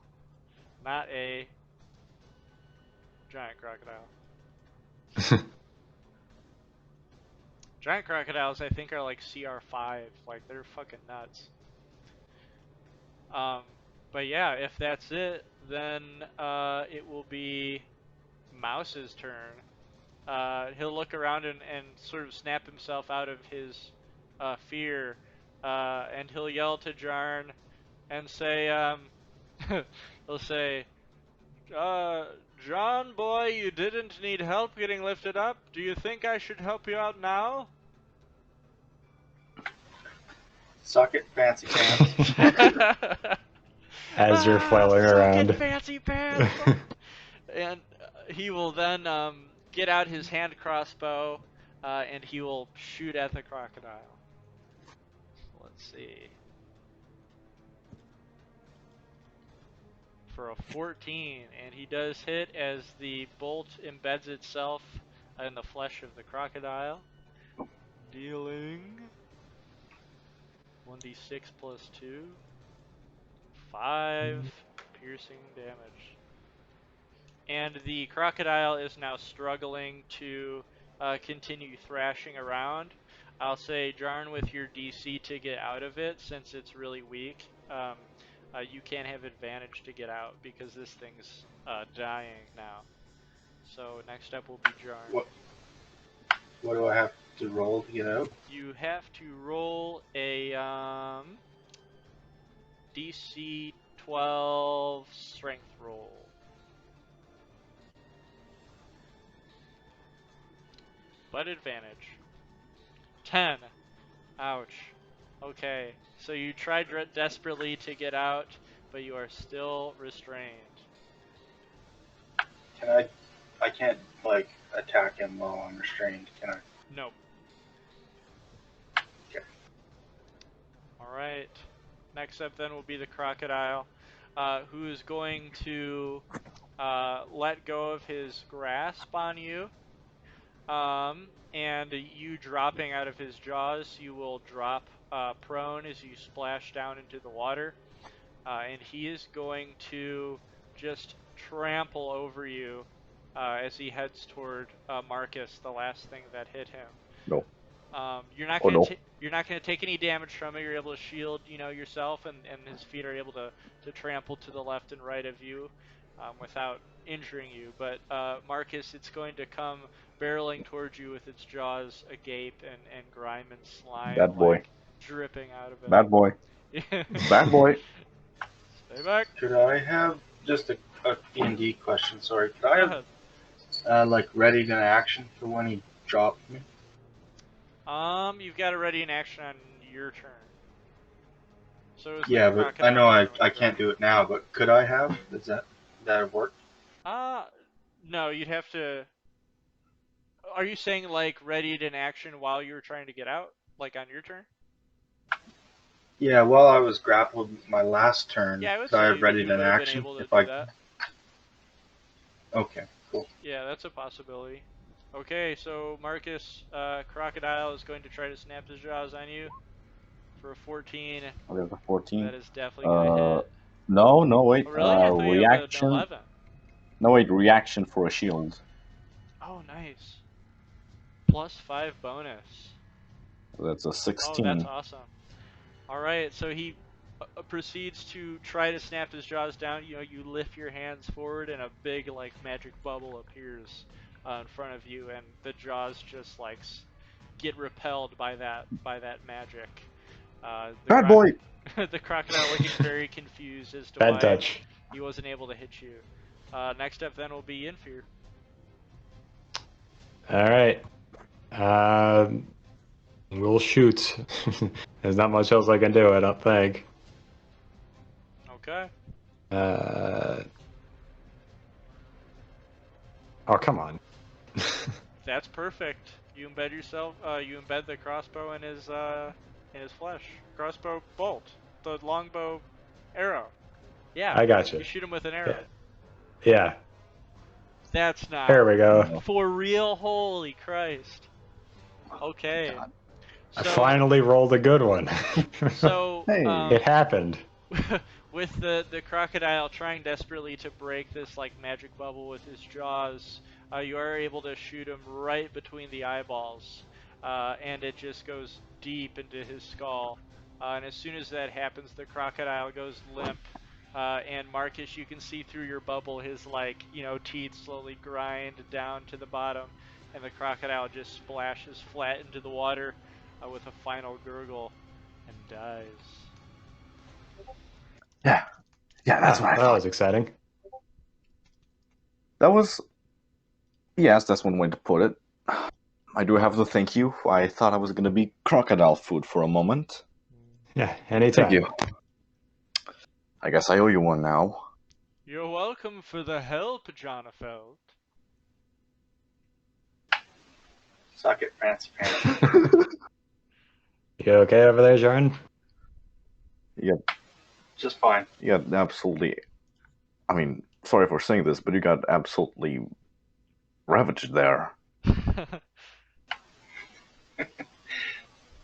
not a giant crocodile. Giant crocodiles, I think, are like CR5. Like, they're fucking nuts. But yeah, if that's it, then it will be Mouse's turn. He'll look around and sort of snap himself out of his fear, and he'll yell to Jarn and say, he'll say, John boy, you didn't need help getting lifted up. Do you think I should help you out now? Suck it, fancy pants. As you're flailing suck around. it, fancy pants. And he will then get out his hand crossbow, and he will shoot at the crocodile. Let's see. For a 14, and he does hit as the bolt embeds itself in the flesh of the crocodile, dealing 1d6 plus 2, 5 piercing damage. And the crocodile is now struggling to continue thrashing around. I'll say, Jarn, with your DC to get out of it, since it's really weak, you can have advantage to get out because this thing's dying now. So next up will be Jarn. What do I have to roll to get out? You have to roll a DC 12 strength roll. But advantage. 10. Ouch. Okay, so you tried desperately to get out, but you are still restrained. I can't, like, attack him while I'm restrained, can I? Nope. Okay. Alright. Next up then will be the crocodile, who is going to let go of his grasp on you. And you dropping out of his jaws, you will drop prone as you splash down into the water. And he is going to just trample over you as he heads toward Marcus, the last thing that hit him. No. You're not Oh, gonna no. you're not gonna take any damage from it. You're able to shield, yourself, and his feet are able to trample to the left and right of you without injuring you. But Marcus, it's going to come barreling towards you with its jaws agape and grime and slime Bad boy. like dripping out of it. Bad boy. Bad boy. Stay back. Could I have just a D&D question. Sorry, could I Go have ahead. like readied in action for when he dropped me? You've got a ready in action on your turn. So is the Yeah, but I know crocodile turn when I he can't dropped. do it now. But could I have? Does that have worked? No, you'd have to. Are you saying like readied in action while you were trying to get out, like on your turn? Yeah, while I was grappled my last turn, Yeah, I would could I say have readied you in would have been action able to if do I? that. Okay, cool. Yeah, that's a possibility. Okay, so Marcus, crocodile is going to try to snap his jaws on you for a 14. Oh, there's a 14. That is definitely gonna Uh, hit. no, Oh, wait. really? I thought you have an Reaction. 11. No, wait. Reaction for a shield. Oh, nice. +5 bonus. That's a Oh, that's 16. awesome. All right, so he proceeds to try to snap his jaws down. You know, you lift your hands forward, and a big like magic bubble appears in front of you, and the jaws just like get repelled by that magic. The Bad boy. the crocodile looking very confused as to Bad why touch. he wasn't able to hit you. Next up then will be Infear. All right. We'll shoot. There's not much else I can do, I don't think. Okay. Oh, come on. That's perfect. You embed yourself. You embed the crossbow in his flesh. Crossbow bolt. The longbow arrow. Yeah. I got you. You shoot him with an arrow. Yeah. Yeah. That's not There we go. for real. Holy Christ. Okay. God. I So finally rolled a good one. so Hey. It happened. with the crocodile trying desperately to break this like magic bubble with his jaws, you are able to shoot him right between the eyeballs, and it just goes deep into his skull. And as soon as that happens, the crocodile goes limp. And Marcus, you can see through your bubble his teeth slowly grind down to the bottom, and the crocodile just splashes flat into the water with a final gurgle and dies. Yeah. Yeah, that's what I That thought. was exciting. That was. Yes, that's one way to put it. I do have to thank you. I thought I was going to be crocodile food for a moment. Yeah, Thank anytime. you. I guess I owe you one now. You're welcome for the help, Jonafeld. Suck it, fancy pants. You okay over there, Jordan? Just fine. You got absolutely. I mean, sorry for saying this, but you got absolutely ravaged there.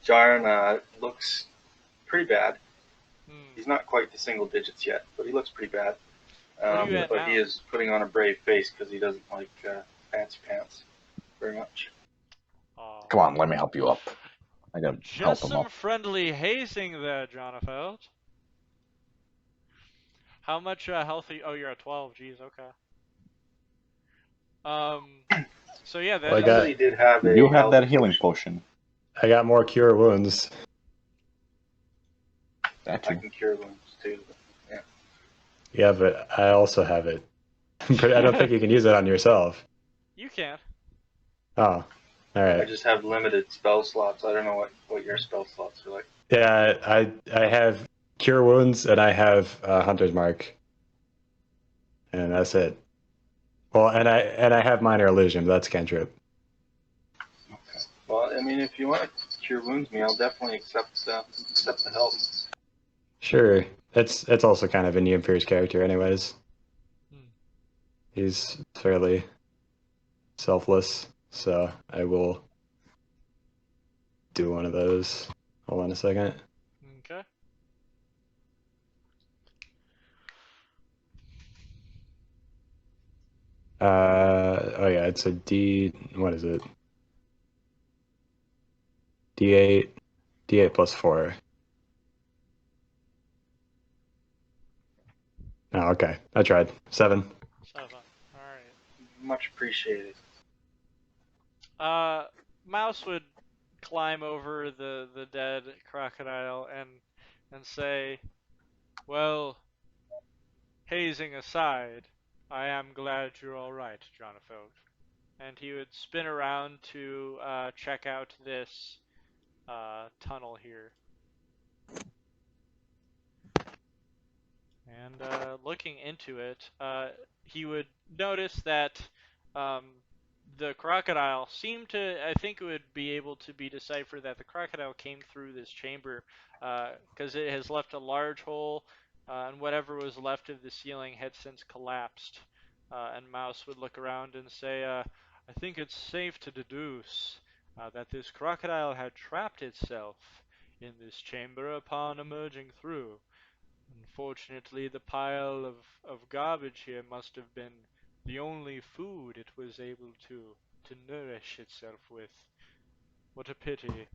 Jarn looks pretty bad. Hmm. He's not quite to single digits yet, but he looks pretty bad. What are you at But now? he is putting on a brave face because he doesn't like fancy pants very much. Aw. Come on, let me help you up. I gotta help Just him some up. friendly hazing there, Jonafeld. How much health are you? Oh, you're at 12. Jeez, okay. So yeah, that Well, I is. got- Somebody did have a You have health that healing potion. potion. I got more cure wounds. That I too. can cure wounds too. Yeah, but I also have it. But I don't think you can use it on yourself. You can. Oh, all I right. just have limited spell slots. I don't know what your spell slots are like. Yeah, I have cure wounds and I have hunter's mark, and that's it. Well, and I have minor illusion, but that's cantrip. Okay. Well, I mean, if you want to cure wounds me, I'll definitely accept the help. Sure, it's also kind of in Yimfir's character, anyways. Hmm. He's fairly selfless, so I will do one of those. Hold on a second. Okay. Oh yeah, it's a D. What is it? D8. D8 plus 4. Oh, okay. I tried. 7. 7. All right. Much appreciated. Mouse would climb over the dead crocodile and say, "Well, hazing aside, I am glad you're all right, Jonathan. And he would spin around to check out this tunnel here. And looking into it, he would notice that um, the crocodile seemed to, I think it would be able to be deciphered that the crocodile came through this chamber because it has left a large hole, and whatever was left of the ceiling had since collapsed. And Mouse would look around and say, I think it's safe to deduce that this crocodile had trapped itself in this chamber upon emerging through. Unfortunately, the pile of garbage here must have been the only food it was able to nourish itself with. What a pity.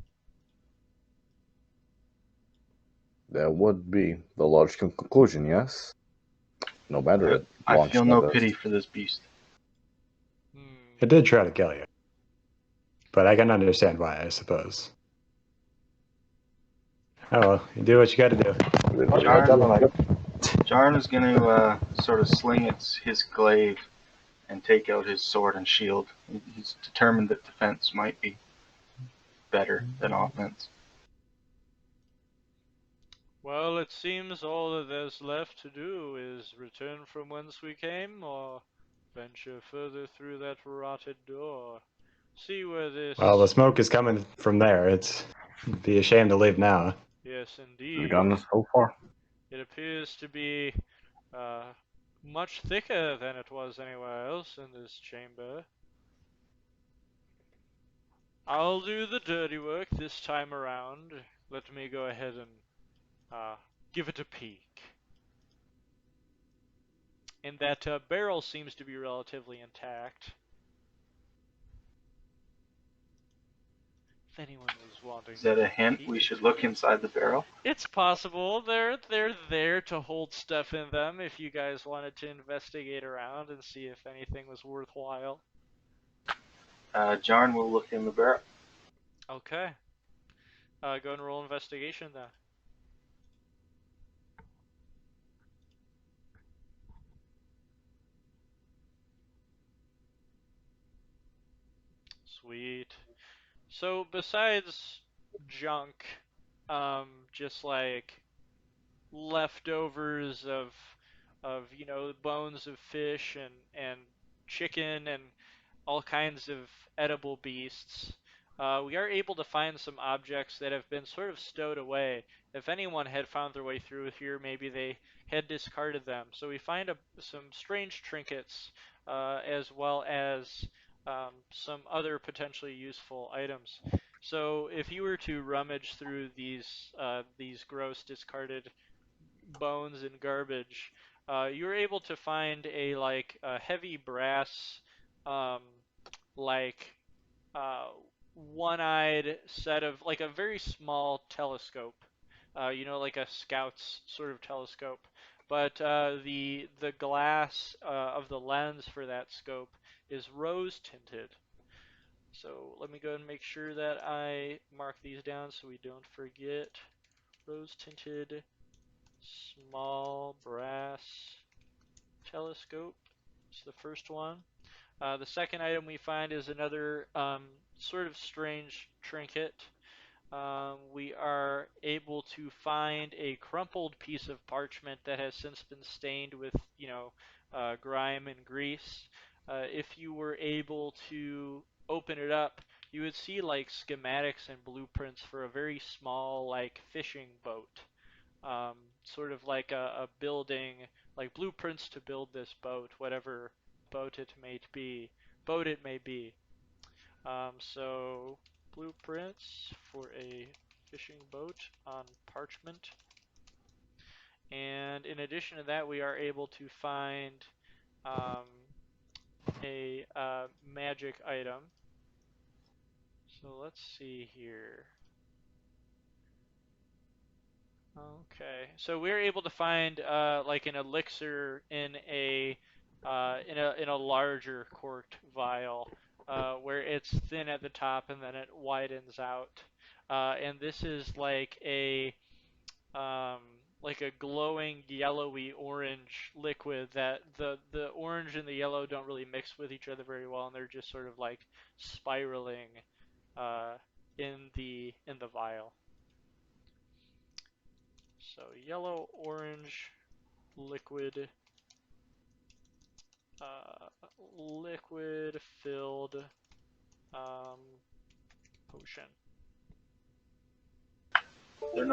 That would be the logical conclusion, yes? No matter it I feel launched no at us. pity for this beast. It did try to kill you. But I can understand why, I suppose. Oh well, you do what you gotta do. Jarn is going to sort of sling his glaive and take out his sword and shield. He's determined that defense might be better than offense. Well, it seems all that there's left to do is return from whence we came, or venture further through that rotted door. See where this... Well, the smoke is coming from there. It'd be a shame to leave now. Yes, We've indeed. gotten so far. It appears to be much thicker than it was anywhere else in this chamber. I'll do the dirty work this time around. Let me go ahead and give it a peek. And that barrel seems to be relatively intact. If anyone was wanting Is that to a hint peek we should into look it. inside the barrel? It's possible. They're there to hold stuff in them if you guys wanted to investigate around and see if anything was worthwhile. Jarn will look in the barrel. Okay. Go and roll investigation then. Sweet. So besides junk, just like leftovers of bones of fish and chicken and all kinds of edible beasts. We are able to find some objects that have been sort of stowed away. If anyone had found their way through here, maybe they had discarded them. So we find some strange trinkets, as well as some other potentially useful items. So if you were to rummage through these gross discarded bones and garbage, you were able to find a heavy brass um, like uh, one-eyed set of like a very small telescope, like a scout's sort of telescope. But the glass of the lens for that scope is rose tinted. So let me go and make sure that I mark these down so we don't forget. Rose tinted small brass telescope. It's the first one. The second item we find is another sort of strange trinket. We are able to find a crumpled piece of parchment that has since been stained with, grime and grease. If you were able to open it up, you would see like schematics and blueprints for a very small, like fishing boat. Sort of like a building, like blueprints to build this boat, whatever boat it may be. Boat it may be. So blueprints for a fishing boat on parchment. And in addition to that, we are able to find um, a magic item. So let's see here. Okay, so we're able to find like an elixir in a larger corked vial, where it's thin at the top and then it widens out. And this is um, like a glowing yellowy orange liquid that the orange and the yellow don't really mix with each other very well, and they're just sort of like spiraling uh, in the vial. So yellow orange liquid uh, liquid filled um, potion. They're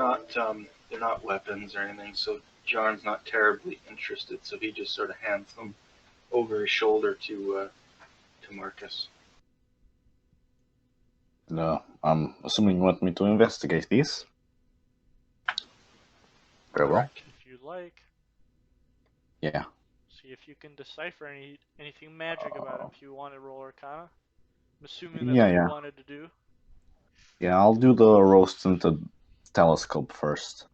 not weapons or anything, so John's not terribly interested. So he just sort of hands them over his shoulder to Marcus. No, I'm assuming you want me to investigate these. Very well. Correct. If you like, Yeah. see if you can decipher anything magic about him. If you want to roll Arcana, I'm assuming that's Yeah, what you yeah. wanted to do. Yeah, I'll do the rose-tinted telescope first.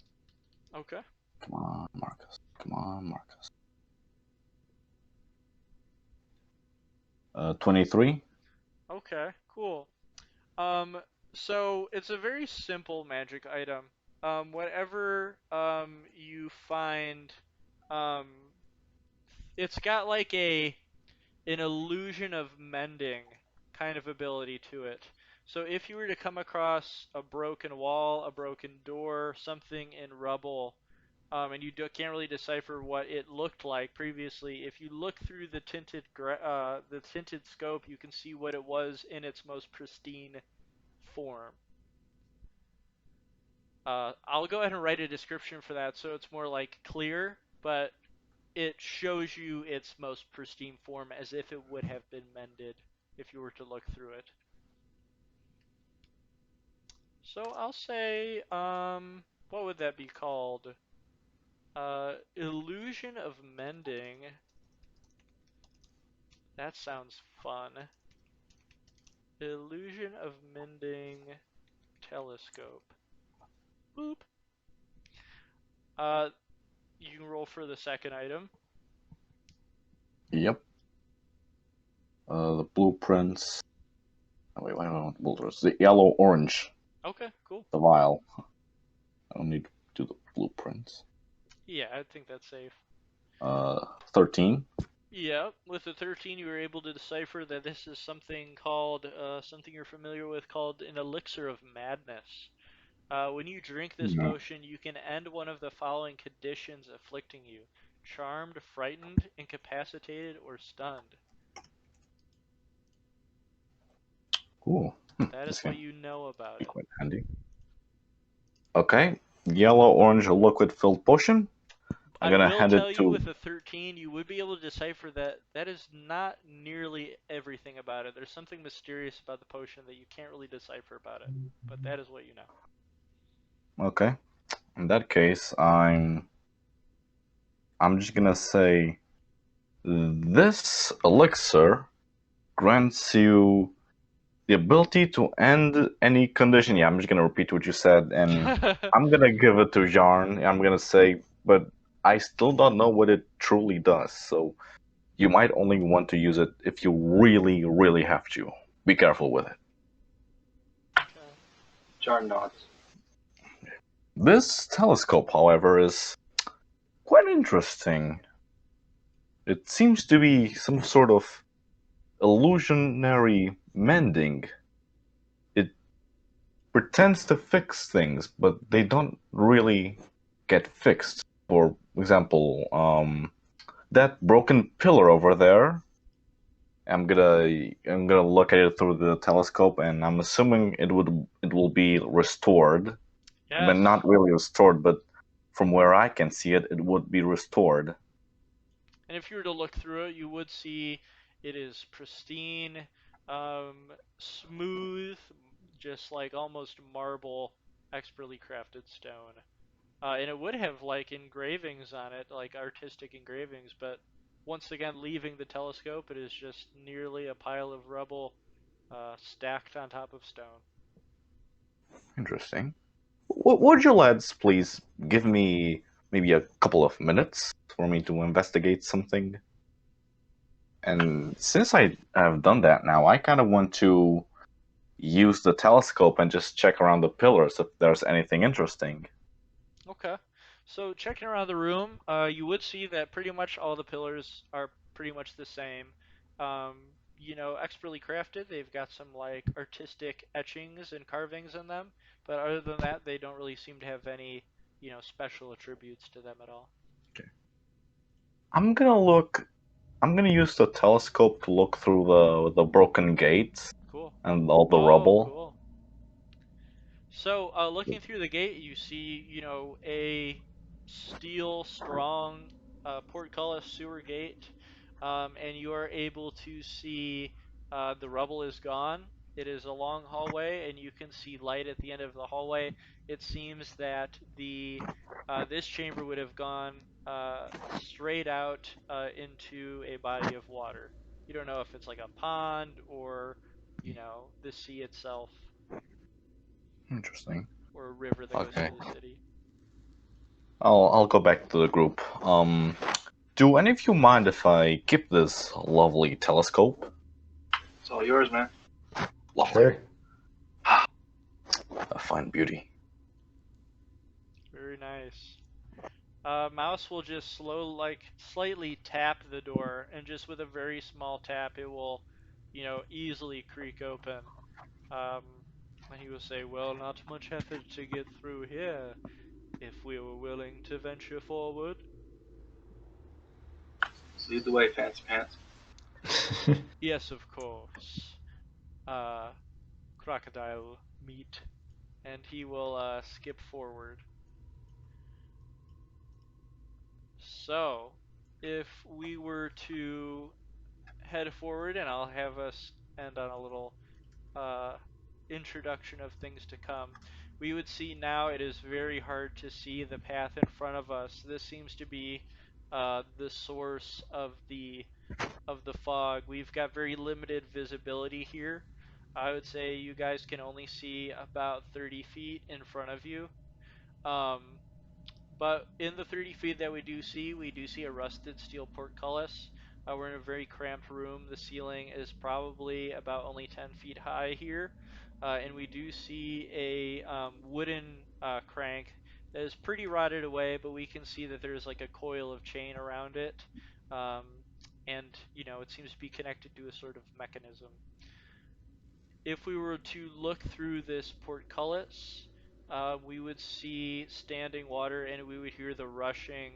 Okay. Come on, Marcus. Come on, Marcus. 23. Okay. Cool. So it's a very simple magic item. Whatever you find, um, it's got like an illusion of mending kind of ability to it. So if you were to come across a broken wall, a broken door, something in rubble, and you can't really decipher what it looked like previously, if you look through the tinted scope, you can see what it was in its most pristine form. I'll go ahead and write a description for that so it's more like clear, but it shows you its most pristine form as if it would have been mended if you were to look through it. So I'll say, what would that be called? Illusion of mending. That sounds fun. Illusion of mending telescope. Boop. Uh, you can roll for the second item. Yep. The blueprints. Oh, wait, I don't want the blueprints. The yellow-orange. Okay, cool. The vial. I don't need to do the blueprints. Yeah, I think that's safe. 13. Yeah, with the 13, you were able to decipher that this is something called, something you're familiar with called an elixir of madness. When you drink this No. potion, you can end one of the following conditions afflicting you: charmed, frightened, incapacitated, or stunned. Cool. That This is what can you know about be it. quite handy. Okay. Yellow-orange liquid-filled potion. I'm I gonna will hand it tell you to... with a 13, you would be able to decipher that that is not nearly everything about it. There's something mysterious about the potion that you can't really decipher about it, but that is what you know. Okay. In that case, I'm just gonna say this elixir grants you the ability to end any condition. Yeah, I'm just gonna repeat what you said, and I'm gonna give it to Jarn. I'm gonna say, but I still don't know what it truly does. So you might only want to use it if you really, really have to. Be careful with it. Okay. John nods. This telescope, however, is quite interesting. It seems to be some sort of illusionary mending. It pretends to fix things, but they don't really get fixed. For example, that broken pillar over there. I'm gonna look at it through the telescope, and I'm assuming it will be restored. But Yes. not really restored, but from where I can see it, it would be restored. And if you were to look through it, you would see it is pristine, smooth, just like almost marble, expertly crafted stone. And it would have like engravings on it, like artistic engravings, but once again, leaving the telescope, it is just nearly a pile of rubble stacked on top of stone. Interesting. Would you lads please give me maybe a couple of minutes for me to investigate something? And since I have done that now, I kind of want to use the telescope and just check around the pillars if there's anything interesting. Okay. So checking around the room, you would see that pretty much all the pillars are pretty much the same. Um, expertly crafted. They've got some like artistic etchings and carvings in them, but other than that, they don't really seem to have any, special attributes to them at all. Okay. I'm gonna use the telescope to look through the broken gates Cool. and all the Oh, rubble. cool. So, looking through the gate, you see, a steel strong portcullis sewer gate, and you are able to see the rubble is gone. It is a long hallway, and you can see light at the end of the hallway. It seems that this chamber would have gone straight out into a body of water. You don't know if it's like a pond or, the sea itself Interesting. or a river that goes Okay. through the city. I'll go back to the group. Do any of you mind if I keep this lovely telescope? It's all yours, man. Lovely. Sure. A fine beauty. Very nice. Mouse will just slightly tap the door, and just with a very small tap, it will, easily creak open. Um, and he will say, "Well, not much effort to get through here, if we were willing to venture forward." Just lead the way, fancy pants. Yes, of course. Uh, Crocodile meat, and he will skip forward. So, if we were to head forward, and I'll have us end on a little uh, introduction of things to come, we would see now it is very hard to see the path in front of us. This seems to be the source of the fog. We've got very limited visibility here. I would say you guys can only see about 30 feet in front of you. Um, but in the 30 feet that we do see a rusted steel portcullis. We're in a very cramped room. The ceiling is probably about only 10 feet high here. And we do see a wooden crank that is pretty rotted away, but we can see that there's like a coil of chain around it. Um, and, it seems to be connected to a sort of mechanism. If we were to look through this portcullis, we would see standing water, and we would hear the rushing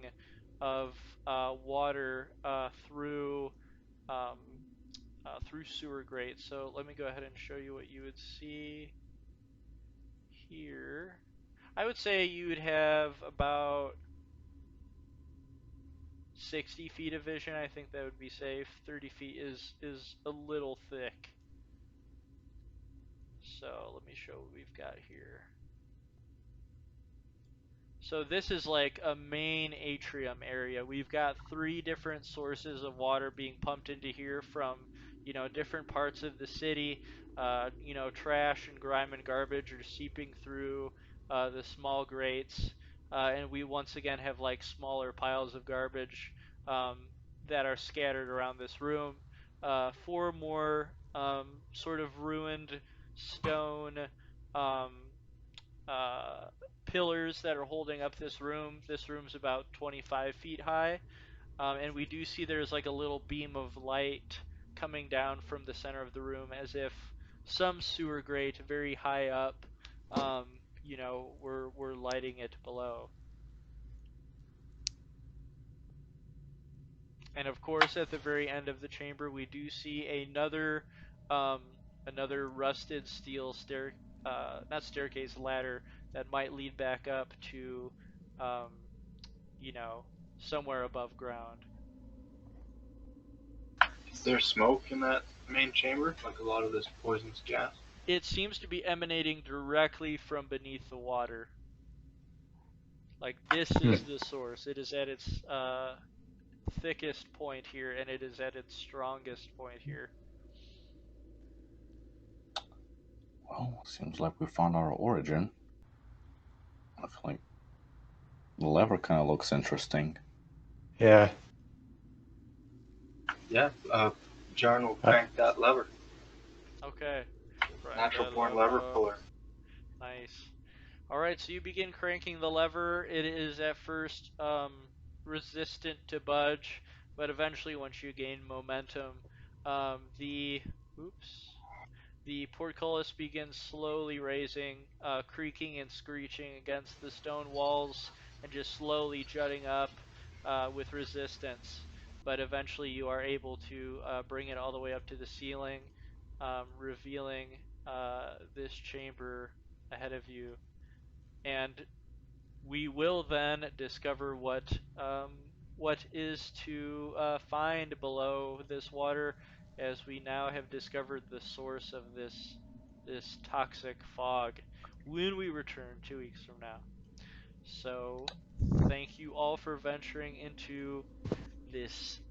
of water um, through sewer grates. So let me go ahead and show you what you would see here. I would say you would have about 60 feet of vision. I think that would be safe. 30 feet is a little thick. So let me show what we've got here. So this is like a main atrium area. We've got 3 different sources of water being pumped into here from, different parts of the city. Trash and grime and garbage are seeping through the small grates. And we once again have like smaller piles of garbage that are scattered around this room. 4 more sort of ruined stone um, uh, pillars that are holding up this room. This room's about 25 feet high, and we do see there's like a little beam of light coming down from the center of the room, as if some sewer grate very high up, we're lighting it below. And of course, at the very end of the chamber, we do see um, another rusted steel not staircase, ladder that might lead back up to, um, you know, somewhere above ground. Is there smoke in that main chamber? Like a lot of this poisonous gas? It seems to be emanating directly from beneath the water. Like this Hmm. is the source. It is at its thickest point here, and it is at its strongest point here. Well, seems like we found our origin. I feel like the lever kind of looks interesting. Yeah. Yeah, Jarn will crank that lever. Okay. Natural born lever puller. Nice. All right, so you begin cranking the lever. It is at first resistant to budge, but eventually, once you gain momentum, the the portcullis begins slowly raising, creaking and screeching against the stone walls, and just slowly jutting up with resistance. But eventually, you are able to bring it all the way up to the ceiling, revealing this chamber ahead of you. And we will then discover what is to find below this water, as we now have discovered the source of this toxic fog when we return 2 weeks from now. So, thank you all for venturing into this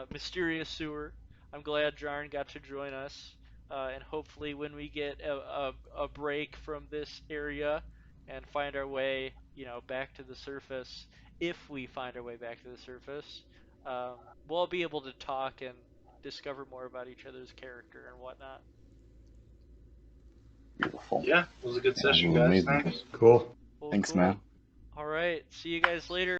mysterious sewer. I'm glad Jarn got to join us, and hopefully, when we get a break from this area and find our way, back to the surface, if we find our way back to the surface, um, we'll be able to talk and discover more about each other's character and whatnot. Beautiful. Yeah, it was a good Yeah, it session, was guys. amazing. Thanks. Cool. Cool, Thanks, cool. man. All right, see you guys later.